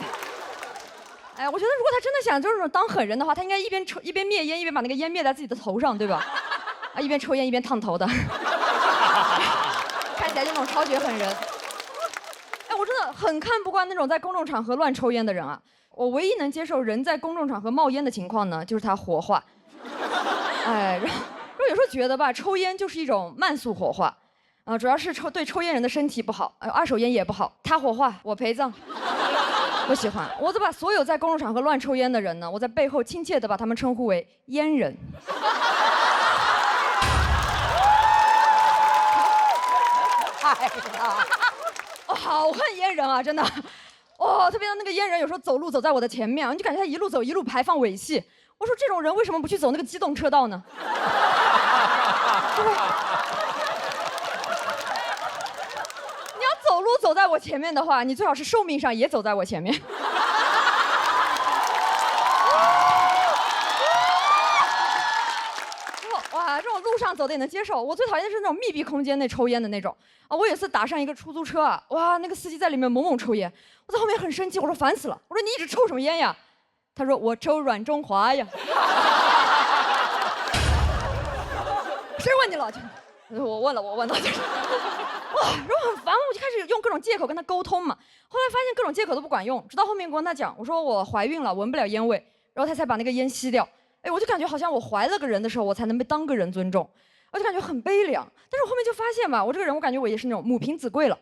哎，我觉得如果他真的想就是当狠人的话，他应该一边抽一边灭烟，一边把那个烟灭在自己的头上，对吧？啊，一边抽烟一边烫头的，看起来就那种超绝狠人。我真的很看不惯那种在公众场合乱抽烟的人啊！我唯一能接受人在公众场合冒烟的情况呢，就是他火化。哎，然后有时候觉得吧，抽烟就是一种慢速火化，主要是对抽烟人的身体不好，二手烟也不好。他火化，我陪葬。不喜欢，我就把所有在公众场合乱抽烟的人呢，我在背后亲切地把他们称呼为烟人。哎呀！我好恨烟人啊，真的，特别是那个烟人，有时候走路走在我的前面，你就感觉他一路走一路排放尾气。我说这种人为什么不去走那个机动车道呢？路走在我前面的话，你最好是寿命上也走在我前面。哇，这种路上走的也能接受。我最讨厌的是那种密闭空间内抽烟的那种啊！我有一次打上一个出租车啊，哇，那个司机在里面猛猛抽烟，我在后面很生气，我说烦死了，我说你一直抽什么烟呀？他说我抽软中华呀。谁问你了？我问了，就是哇，然后很烦，我就开始用各种借口跟他沟通嘛。后来发现各种借口都不管用，直到后面我跟他讲，我说我怀孕了，闻不了烟味，然后他才把那个烟吸掉。哎，我就感觉好像我怀了个人的时候，我才能被当个人尊重，我就感觉很悲凉。但是我后面就发现吧，我这个人，我感觉我也是那种母凭子贵了。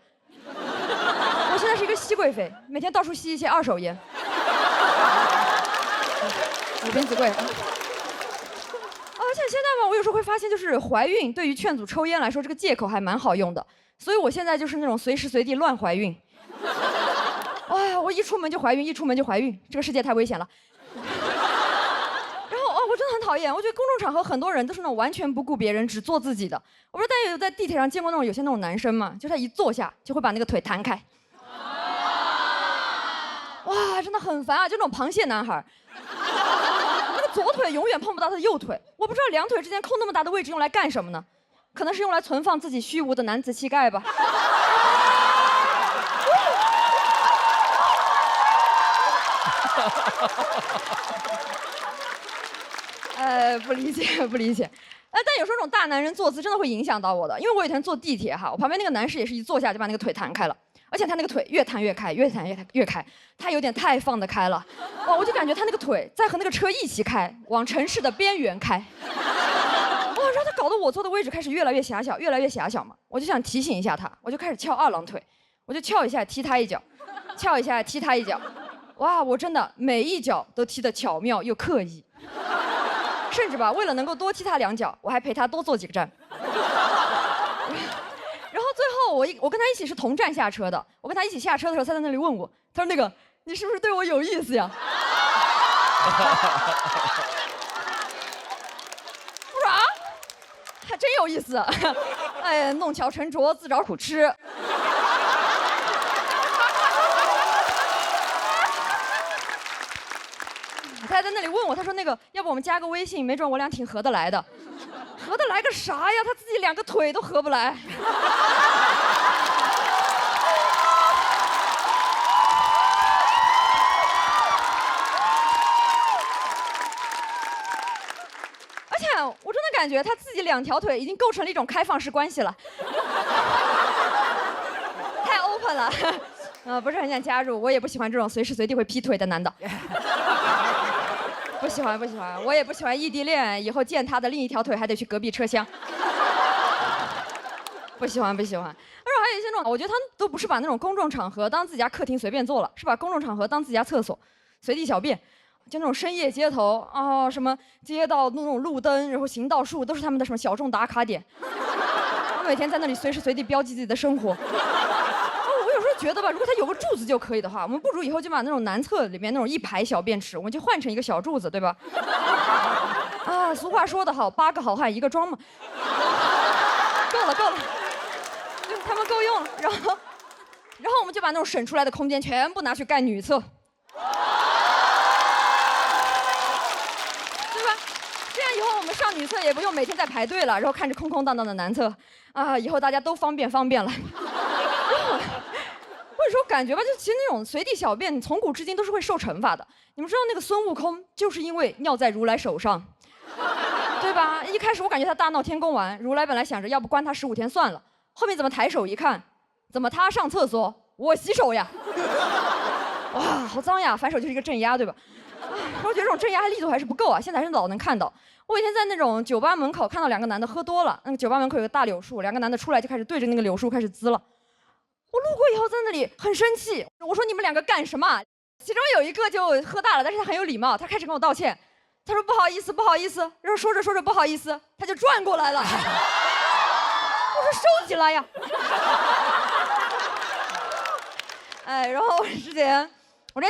我现在是一个熹贵妃，每天到处吸一些二手烟。母凭子贵。而且现在吧，我有时候会发现，就是怀孕对于劝阻抽烟来说，这个借口还蛮好用的。所以我现在就是那种随时随地乱怀孕。哎，我一出门就怀孕，一出门就怀孕，这个世界太危险了。我真的很讨厌，我觉得公众场合很多人都是那种完全不顾别人，只做自己的。我不知道大家有在地铁上见过那种有些那种男生嘛，就他一坐下就会把那个腿弹开。哇，真的很烦啊，就那种螃蟹男孩，那个左腿永远碰不到他的右腿。我不知道两腿之间空那么大的位置用来干什么呢？可能是用来存放自己虚无的男子气概吧。不理解，不理解。但有时候这种大男人坐姿真的会影响到我的，因为我有一天坐地铁哈，我旁边那个男士也是一坐下就把那个腿弹开了，而且他那个腿越弹越开，越弹越开，他有点太放得开了。哇，我就感觉他那个腿在和那个车一起开，往城市的边缘开。哇，然后他搞得我坐的位置开始越来越狭小，越来越狭小嘛。我就想提醒一下他，我就开始翘二郎腿，我就翘一下踢他一脚，翘一下踢他一脚。哇，我真的每一脚都踢得巧妙又刻意。甚至吧，为了能够多踢他两脚，我还陪他多坐几个站。然后最后我跟他一起是同站下车的，我跟他一起下车的时候，他在那里问我，他说那个你是不是对我有意思呀？我说啊，还真有意思。哎，弄巧成拙，自找苦吃。他还在那里问我，他说那个要不我们加个微信，没准我俩挺合得来的。合得来个啥呀？他自己两个腿都合不来。而且我真的感觉他自己两条腿已经构成了一种开放式关系了，太 open 了。不是很想加入，我也不喜欢这种随时随地会劈腿的男的。不喜欢，我也不喜欢异地恋，以后见他的另一条腿还得去隔壁车厢。不喜欢。而且还有一些那种，我觉得他们都不是把那种公众场合当自己家客厅随便坐了，是把公众场合当自己家厕所，随地小便。就那种深夜街头啊，什么街道那种路灯，然后行道树，都是他们的什么小众打卡点。他每天在那里随时随地标记自己的生活。有时候觉得吧，如果他有个柱子就可以的话，我们不如以后就把那种男厕里面那种一排小便池，我们就换成一个小柱子，对吧？啊，俗话说得好，8个好汉一个装嘛。够了，就他们够用了。然后我们就把那种省出来的空间全部拿去盖女厕，对吧？这样以后我们上女厕也不用每天在排队了，然后看着空空荡荡的男厕，啊，以后大家都方便了。或者说感觉吧，就其实那种随地小便，从古至今都是会受惩罚的。你们知道那个孙悟空就是因为尿在如来手上，对吧？一开始我感觉他大闹天宫完，如来本来想着要不关他15天算了，后面怎么抬手一看，怎么他上厕所，我洗手呀？哇，好脏呀！反手就是一个镇压，对吧？我觉得这种镇压力度还是不够啊，现在还是老能看到。我以前在那种酒吧门口看到2个男的喝多了，那个酒吧门口有个大柳树，2个男的出来就开始对着那个柳树开始滋了。我路过以后在那里很生气，我说你们2个干什么？其中有一个就喝大了，但是他很有礼貌，他开始跟我道歉，他说不好意思，然后说着说着不好意思，他就转过来了。我说收起来呀。哎，然后之前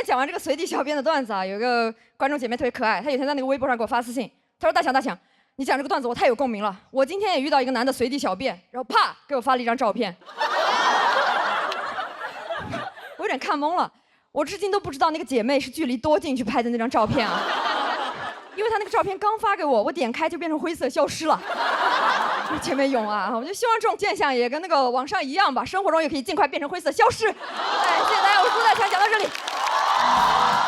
讲完这个随地小便的段子啊，有一个观众姐妹特别可爱，她有天在那个微博上给我发私信，她说大强，你讲这个段子我太有共鸣了，我今天也遇到一个男的随地小便，然后啪给我发了一张照片。点看懵了。我至今都不知道那个姐妹是距离多近去拍的那张照片啊，因为她那个照片刚发给我，我点开就变成灰色消失了。前面勇啊，我就希望这种现象也跟那个网上一样吧，生活中也可以尽快变成灰色消失。哎，谢谢大家，我是苏大强，讲到这里。